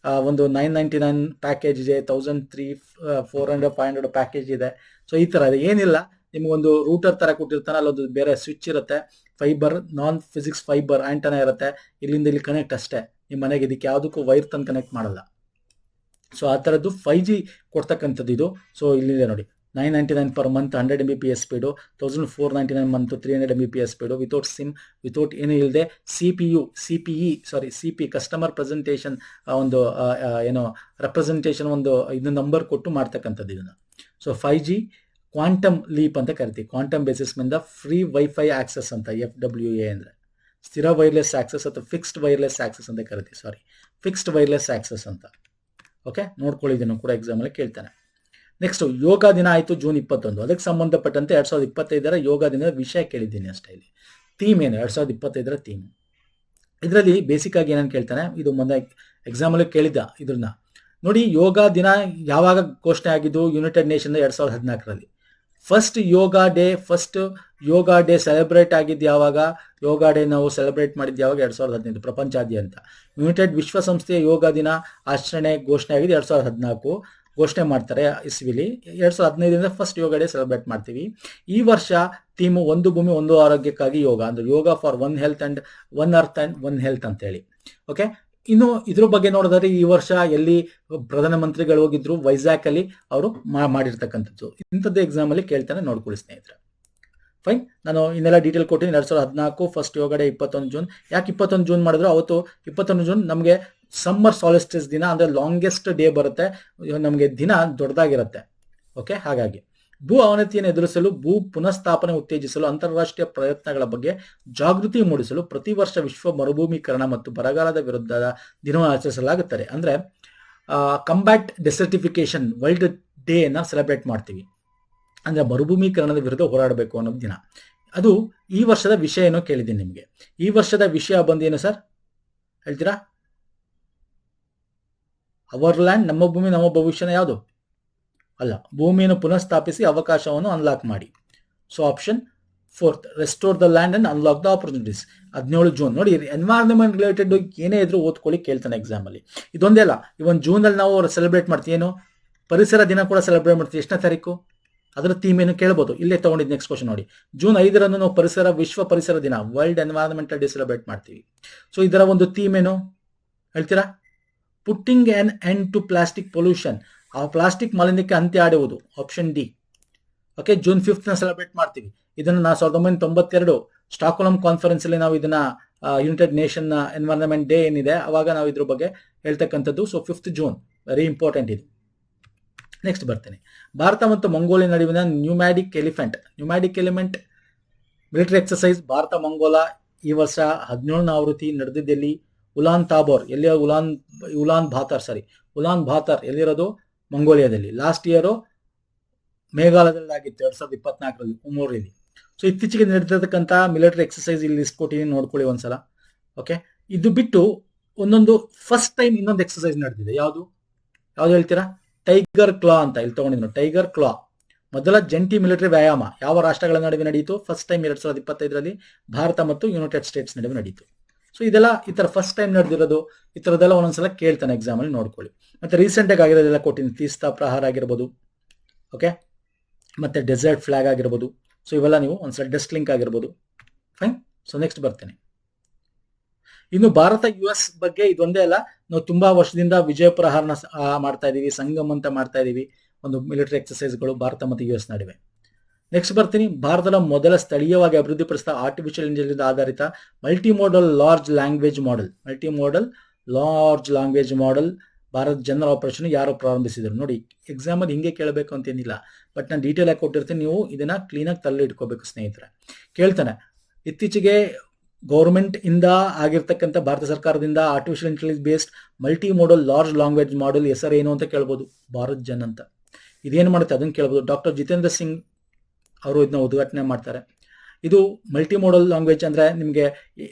ಒಂದು 999 ಪ್ಯಾಕೇಜ್ ಇದೆ, 1300, 400, 500 ಪ್ಯಾಕೇಜ್ ಇದೆ. ಸೊ ಈ ತರ ಇದೆ. ಏನಿಲ್ಲ, ನಿಮ್ಗೊಂದು ರೂಟರ್ ತರ ಕೊಟ್ಟಿರ್ತಾನೆ, ಅಲ್ಲೊಂದು ಬೇರೆ ಸ್ವಿಚ್ ಇರುತ್ತೆ, ಫೈಬರ್ ನಾನ್ ಫಿಸಿಕ್ಸ್ ಫೈಬರ್ ಆಂಟನ ಇರುತ್ತೆ. ಇಲ್ಲಿಂದ ಇಲ್ಲಿ ಕನೆಕ್ಟ್ ಅಷ್ಟೇ ನಿಮ್ಮ ಮನೆಗೆ. ಇದಕ್ಕೆ ಯಾವುದಕ್ಕೂ ವೈರ್ ತಂದು ಕನೆಕ್ಟ್ ಮಾಡಲ್ಲ. ಸೊ ಆ ಥರದ್ದು 5G ಕೊಡ್ತಕ್ಕಂಥದ್ದು ಇದು. ಸೊ ಇಲ್ಲಿದೆ ನೋಡಿ, 999 per month, 100 Mbps speed, 1499 month, 300 Mbps speed, without sim, without ಏನು ಇಲ್ಲದೆ. CP ಕಸ್ಟಮರ್ ಪ್ರೆಸೆಂಟೇಷನ್, ಒಂದು ಏನೋ ರೆಪ್ರೆಸೆಂಟೇಷನ್, ಒಂದು ಇದು ನಂಬರ್ ಕೊಟ್ಟು ಮಾಡ್ತಕ್ಕಂಥದ್ದು ಇದನ್ನು. ಸೊ 5G ಕ್ವಾಂಟಮ್ ಲೀಪ್ ಅಂತ ಕರಿತೀವಿ. ಕ್ವಾಂಟಮ್ ಬೇಸಿಸ್ ಮೇಲೆ ಫ್ರೀ ವೈಫೈ ಆಕ್ಸೆಸ್ ಅಂತ FWA ಅಂದರೆ ಸ್ಥಿರ ವೈರ್ಲೆಸ್ ಆಕ್ಸೆಸ್ ಅಥವಾ ಫಿಕ್ಸ್ಡ್ ವೈರ್ಲೆಸ್ ಆಕ್ಸೆಸ್ ಅಂತ ಕರಿತೀವಿ. ಫಿಕ್ಸ್ಡ್ ವೈರ್ಲೆಸ್ ಆಕ್ಸೆಸ್ ಅಂತ. ಓಕೆ, ನೋಡ್ಕೊಳ್ಳಿದ್ದೀನಿ ಕೂಡ ಎಕ್ಸಾಮಲ್ಲಿ ಕೇಳ್ತಾನೆ. ನೆಕ್ಸ್ಟ್, ಯೋಗ ದಿನ ಆಯಿತು ಜೂನ್ 21. ಅದಕ್ಕೆ ಸಂಬಂಧಪಟ್ಟಂತೆ 2025 ಯೋಗ ದಿನದ ವಿಷಯ ಕೇಳಿದ್ದೀನಿ ಅಷ್ಟೇ. ಇಲ್ಲಿ ಥೀಮ್ ಏನು? 2025 ಥೀಮ್ ಇದರಲ್ಲಿ ಬೇಸಿಕ್ ಆಗಿ ಏನಂತ ಕೇಳ್ತಾನೆ, ಇದು ಮೊನ್ನೆ ಎಕ್ಸಾಮಲ್ಲಿ ಕೇಳಿದ್ದ ಇದ್ರನ್ನ ನೋಡಿ. ಯೋಗ ದಿನ ಯಾವಾಗ ಘೋಷಣೆ ಆಗಿದ್ದು? ಯುನೈಟೆಡ್ ನೇಷನ್ 2014ರಲ್ಲಿ ಫಸ್ಟ್ ಯೋಗ ಡೇ ಸೆಲೆಬ್ರೇಟ್ ಆಗಿದ್ದು ಯಾವಾಗ? ಯೋಗ ಡೇ ನಾವು ಸೆಲೆಬ್ರೇಟ್ ಮಾಡಿದ್ದು ಯಾವಾಗ? 2015 ಪ್ರಪಂಚಾದ್ಯಂತ. ಯುನೈಟೆಡ್ ವಿಶ್ವಸಂಸ್ಥೆಯ ಯೋಗ ದಿನ ಆಚರಣೆ ಘೋಷಣೆ ಆಗಿದೆ 2014 ಘೋಷಣೆ ಮಾಡ್ತಾರೆ ಇಸ್ವಿಲಿ. 2015 ಫಸ್ಟ್ ಯೋಗ ಡೇ ಸೆಲೆಬ್ರೇಟ್ ಮಾಡ್ತೀವಿ. ಈ ವರ್ಷ ಥೀಮು ಒಂದು ಭೂಮಿ ಒಂದು ಆರೋಗ್ಯಕ್ಕಾಗಿ ಯೋಗ, ಅಂದ್ರೆ yoga for one health and one earth and one health ಅಂತ ಹೇಳಿ. ಓಕೆ, ಇನ್ನು ಇದ್ರ ಬಗ್ಗೆ ನೋಡಿದ್ರೆ ಈ ವರ್ಷ ಎಲ್ಲಿ ಪ್ರಧಾನಮಂತ್ರಿಗಳು ಹೋಗಿದ್ರು? ವೈಜಾಗ್ ಅಲ್ಲಿ ಅವರು ಮಾಡಿರ್ತಕ್ಕಂಥದ್ದು. ಇಂಥದ್ದು ಎಕ್ಸಾಮ್ ಅಲ್ಲಿ ಕೇಳ್ತಾನೆ, ನೋಡ್ಕೊಳ್ಳಿ ಸ್ನೇಹಿತರೆ. ಫೈನ್, ನಾನು ಇನ್ನೆಲ್ಲ ಡೀಟೇಲ್ ಕೊಟ್ಟಿದ್ದೀನಿ. 2014 ಫಸ್ಟ್ ಯೋಗ ಡೇ 21 ಜೂನ್. ಯಾಕೆ 21 ಜೂನ್ ಮಾಡಿದ್ರು? ಅವತ್ತು 21 ಜೂನ್ ನಮಗೆ ಸಮ್ಮರ್ ಸಾಲಿಸ್ಟಿಸ್ ದಿನ, ಅಂದ್ರೆ ಲಾಂಗೆಸ್ಟ್ ಡೇ ಬರುತ್ತೆ, ನಮಗೆ ದಿನ ದೊಡ್ಡದಾಗಿರುತ್ತೆ. ಓಕೆ, ಹಾಗಾಗಿ ಭೂ ಅವನತಿಯನ್ನು ಎದುರಿಸಲು, ಭೂ ಪುನಃಸ್ಥಾಪನೆ ಉತ್ತೇಜಿಸಲು, ಅಂತಾರಾಷ್ಟ್ರೀಯ ಪ್ರಯತ್ನಗಳ ಬಗ್ಗೆ ಜಾಗೃತಿ ಮೂಡಿಸಲು ಪ್ರತಿ ವರ್ಷ ವಿಶ್ವ ಮರುಭೂಮೀಕರಣ ಮತ್ತು ಬರಗಾಲದ ವಿರುದ್ಧದ ದಿನವನ್ನು ಆಚರಿಸಲಾಗುತ್ತದೆ. ಅಂದ್ರೆ ಕಂಬ್ಯಾಟ್ ಡೆಸರ್ಟಿಫಿಕೇಶನ್ ವರ್ಲ್ಡ್ ಡೇ ನ ಸೆಲೆಬ್ರೇಟ್ ಮಾಡ್ತೀವಿ. ಅಂದ್ರೆ ಮರುಭೂಮೀಕರಣದ ವಿರುದ್ಧ ಹೋರಾಡಬೇಕು ಅನ್ನೋ ದಿನ. ಅದು ಈ ವರ್ಷದ ವಿಷಯ ಏನೋ ಕೇಳಿದ್ದೀನಿ ನಿಮಗೆ. ಈ ವರ್ಷದ ವಿಷಯ ಬಂದೇನು ಸರ್ ಹೇಳ್ತೀರಾ? ಅವರ್ ಲ್ಯಾಂಡ್, ನಮ್ಮ ಭೂಮಿ ನಮ್ಮ ಭವಿಷ್ಯನ ಯಾವುದು? ಅಲ್ಲ, ಭೂಮಿಯನ್ನು ಪುನಃಸ್ಥಾಪಿಸಿ ಅವಕಾಶವನ್ನು ಅನ್ಲಾಕ್ ಮಾಡಿ. So option 4, restore the land and unlock the opportunities. 17 June. ನೋಡಿ, ಎನ್ವೈರನ್ಮೆಂಟ್ ರಿಲೇಟೆಡ್ ಏನೇ ಇದ್ರು ಓದ್ಕೊಳ್ಳಿ, ಕೇಳ್ತಾನೆ ಎಕ್ಸಾಮ್ ಅಲ್ಲಿ. ಇದೊಂದೇ ಅಲ್ಲ, ಇವನ್ ಜೂನ್ ಅಲ್ಲಿ ನಾವು ಸೆಲೆಬ್ರೇಟ್ ಮಾಡ್ತೀವಿ ಏನು? ಪರಿಸರ ದಿನ ಕೂಡ ಸೆಲೆಬ್ರೇಟ್ ಮಾಡ್ತೀವಿ. ಎಷ್ಟನೇ ತಾರೀಕು? ಅದರ ಥೀಮ್ ಏನು ಕೇಳಬಹುದು. ಇಲ್ಲೇ ತಗೊಂಡಿದ್ದು ನೆಕ್ಸ್ಟ್ ಕ್ವಶನ್ ನೋಡಿ. ಜೂನ್ 5ರಂದು ನಾವು ವಿಶ್ವ ಪರಿಸರ ದಿನ, ವರ್ಲ್ಡ್ ಎನ್ವೈರನ್ಮೆಂಟಲ್ ಡೇ ಸೆಲೆಬ್ರೇಟ್ ಮಾಡ್ತೀವಿ. ಸೊ ಇದರ ಒಂದು ಥೀಮ್ ಏನು ಹೇಳ್ತೀರಾ? Putting an end to plastic pollution. ಆ ಪ್ಲಾಸ್ಟಿಕ್ ಮಾಲಿನ್ಯಕ್ಕೆ ಅಂತ್ಯ ಆಡುವುದು. Option D. ಓಕೆ, ಜೂನ್ 5ನ ಸೆಲೆಬ್ರೇಟ್ ಮಾಡ್ತೀವಿ. ಇದನ್ನು ನಾವು 1992 ಸ್ಟಾಕ್ಹೋಮ್ ಕಾನ್ಫರೆನ್ಸ್ ಅಲ್ಲಿ ನಾವು ಇದನ್ನ ಯುನೈಟೆಡ್ ನೇಷನ್ ಎನ್ವೈರನ್ಮೆಂಟ್ ಡೇ ಏನಿದೆ ಅವಾಗ ನಾವು ಇದ್ರ ಬಗ್ಗೆ ಹೇಳ್ತಕ್ಕಂಥದ್ದು. So 5th June very important ಇದು. ನೆಕ್ಸ್ಟ್ ಬರ್ತೇನೆ. ಭಾರತ ಮತ್ತು ಮಂಗೋಲಿಯಾ ನಡುವಿನ nomadic elephant military exercise Bharat Mongolia ಈ ವರ್ಷ 17ನೇ ಆವೃತ್ತಿ ನಡೆದಿದ್ದಲ್ಲಿ ಉಲಾನ್ ತಾಬೋರ್ ಎಲ್ಲಿ? ಉಲಾನ್ ಬಾತರ್ ಎಲ್ಲಿರೋದು? ಮಂಗೋಲಿಯಾದಲ್ಲಿ. ಲಾಸ್ಟ್ ಇಯರ್ ಮೇಘಾಲಯದಲ್ಲಿ ಆಗಿತ್ತು 2024ರಲ್ಲಿ ಉಮೋರಿಯಲ್ಲಿ. ಸೊ ಇತ್ತೀಚೆಗೆ ನಡೆದಿರ್ತಕ್ಕಂಥ ಮಿಲಿಟರಿ ಎಕ್ಸರ್ಸೈಸ್ ಇಲ್ಲಿ ಲಿಸ್ಟ್ ಕೊಟ್ಟಿದ್ದೀನಿ, ನೋಡ್ಕೊಳ್ಳಿ ಒಂದ್ಸಲ. ಓಕೆ, ಇದು ಬಿಟ್ಟು ಒಂದೊಂದು ಫಸ್ಟ್ ಟೈಮ್ ಇನ್ನೊಂದು ಎಕ್ಸರ್ಸೈಸ್ ನಡೆದಿದೆ. ಯಾವುದು ಹೇಳ್ತೀರಾ? ಟೈಗರ್ ಕ್ಲಾ ಅಂತ ಇಲ್ಲಿ ತಗೊಂಡಿದ್ರು. ಟೈಗರ್ ಕ್ಲಾ ಮೊದಲ ಜಂಟಿ ಮಿಲಿಟರಿ ವ್ಯಾಯಾಮ ಯಾವ ರಾಷ್ಟ್ರಗಳ ನಡುವೆ ನಡೆಯಿತು? ಫಸ್ಟ್ ಟೈಮ್ 2025ರಲ್ಲಿ ಭಾರತ ಮತ್ತು ಯುನೈಟೆಡ್ ಸ್ಟೇಟ್ಸ್ ನಡುವೆ ನಡೆಯಿತು. ಸೊ ಇದೆಲ್ಲ ಈ ತರ ಫಸ್ಟ್ ಟೈಮ್ ನಡೆದಿರೋದು, ಈ ತರದೆಲ್ಲ ಒಂದೊಂದ್ಸಲ ಕೇಳ್ತಾನೆ ಎಕ್ಸಾಮ್ ಅಲ್ಲಿ, ನೋಡ್ಕೊಳ್ಳಿ. ಮತ್ತೆ ರೀಸೆಂಟ್ ಆಗಿ ಆಗಿರೋದೆಲ್ಲ ಕೊಟ್ಟಿನಿ. ತೀಸ್ತಾ ಪ್ರಹಾರ ಆಗಿರ್ಬೋದು, ಓಕೆ, ಮತ್ತೆ ಡೆಸರ್ಟ್ ಫ್ಲಾಗ್ ಆಗಿರ್ಬೋದು. ಸೊ ಇವೆಲ್ಲ ನೀವು ಒಂದ್ಸಲ ಡೆಸ್ಕ್ ಲಿಂಕ್ ಆಗಿರ್ಬೋದು. ಫೈನ್. ಸೊ ನೆಕ್ಸ್ಟ್ ಬರ್ತೇನೆ. ಇನ್ನು ಭಾರತ US ಬಗ್ಗೆ ಇದೊಂದೇ ಅಲ್ಲ, ನಾವು ತುಂಬಾ ವರ್ಷದಿಂದ ವಿಜಯ ಪ್ರಹಾರನ ಮಾಡ್ತಾ ಇದೀವಿ, ಸಂಗಮ್ ಅಂತ ಮಾಡ್ತಾ ಇದೀವಿ, ಒಂದು ಮಿಲಿಟರಿ ಎಕ್ಸರ್ಸೈಸ್ಗಳು ಭಾರತ ಮತ್ತು US ನಡುವೆ. ನೆಕ್ಸ್ಟ್ ಬರ್ತೀನಿ. ಭಾರತದ ಮೊದಲ ಸ್ಥಳೀಯವಾಗಿ ಅಭಿವೃದ್ಧಿಪಡಿಸಿದ ಆರ್ಟಿಫಿಷಿಯಲ್ ಇಂಟೆಲಿಜೆನ್ಸ್ ಆಧಾರಿತ multimodal large language model Bharat general operation ಯಾರು ಪ್ರಾರಂಭಿಸಿದ್ರು? ನೋಡಿ, ಎಕ್ಸಾಮ್ ಅಲ್ಲಿ ಹಿಂಗೆ ಕೇಳಬೇಕು ಅಂತೇನಿಲ್ಲ, ಬಟ್ ನಾನು ಡೀಟೇಲ್ ಆಗಿ ಕೊಟ್ಟಿರ್ತೀನಿ. ನೀವು ಇದನ್ನ ಕ್ಲೀನಾಗಿ ತಲೆ ಇಟ್ಕೋಬೇಕು ಸ್ನೇಹಿತರೆ. ಕೇಳ್ತಾನೆ, ಇತ್ತೀಚೆಗೆ ಗೌರ್ಮೆಂಟ್ ಇಂದ ಆಗಿರ್ತಕ್ಕಂಥ ಭಾರತ ಸರ್ಕಾರದಿಂದ artificial intelligence based multi model large language model ಹೆಸರು ಏನು ಅಂತ ಕೇಳ್ಬೋದು. ಭಾರತ್ ಜನ್ ಅಂತ. ಇದೇನು ಮಾಡುತ್ತೆ ಅದನ್ನು ಕೇಳ್ಬೋದು. ಡಾಕ್ಟರ್ ಜಿತೇಂದ್ರ ಸಿಂಗ್ ಅವರು ಇದನ್ನ ಉದ್ಘಾಟನೆ ಮಾಡ್ತಾರೆ. ಇದು ಮಲ್ಟಿ ಮೋಡಲ್ ಲ್ಯಾಂಗ್ವೇಜ್ ಅಂದ್ರೆ ನಿಮಗೆ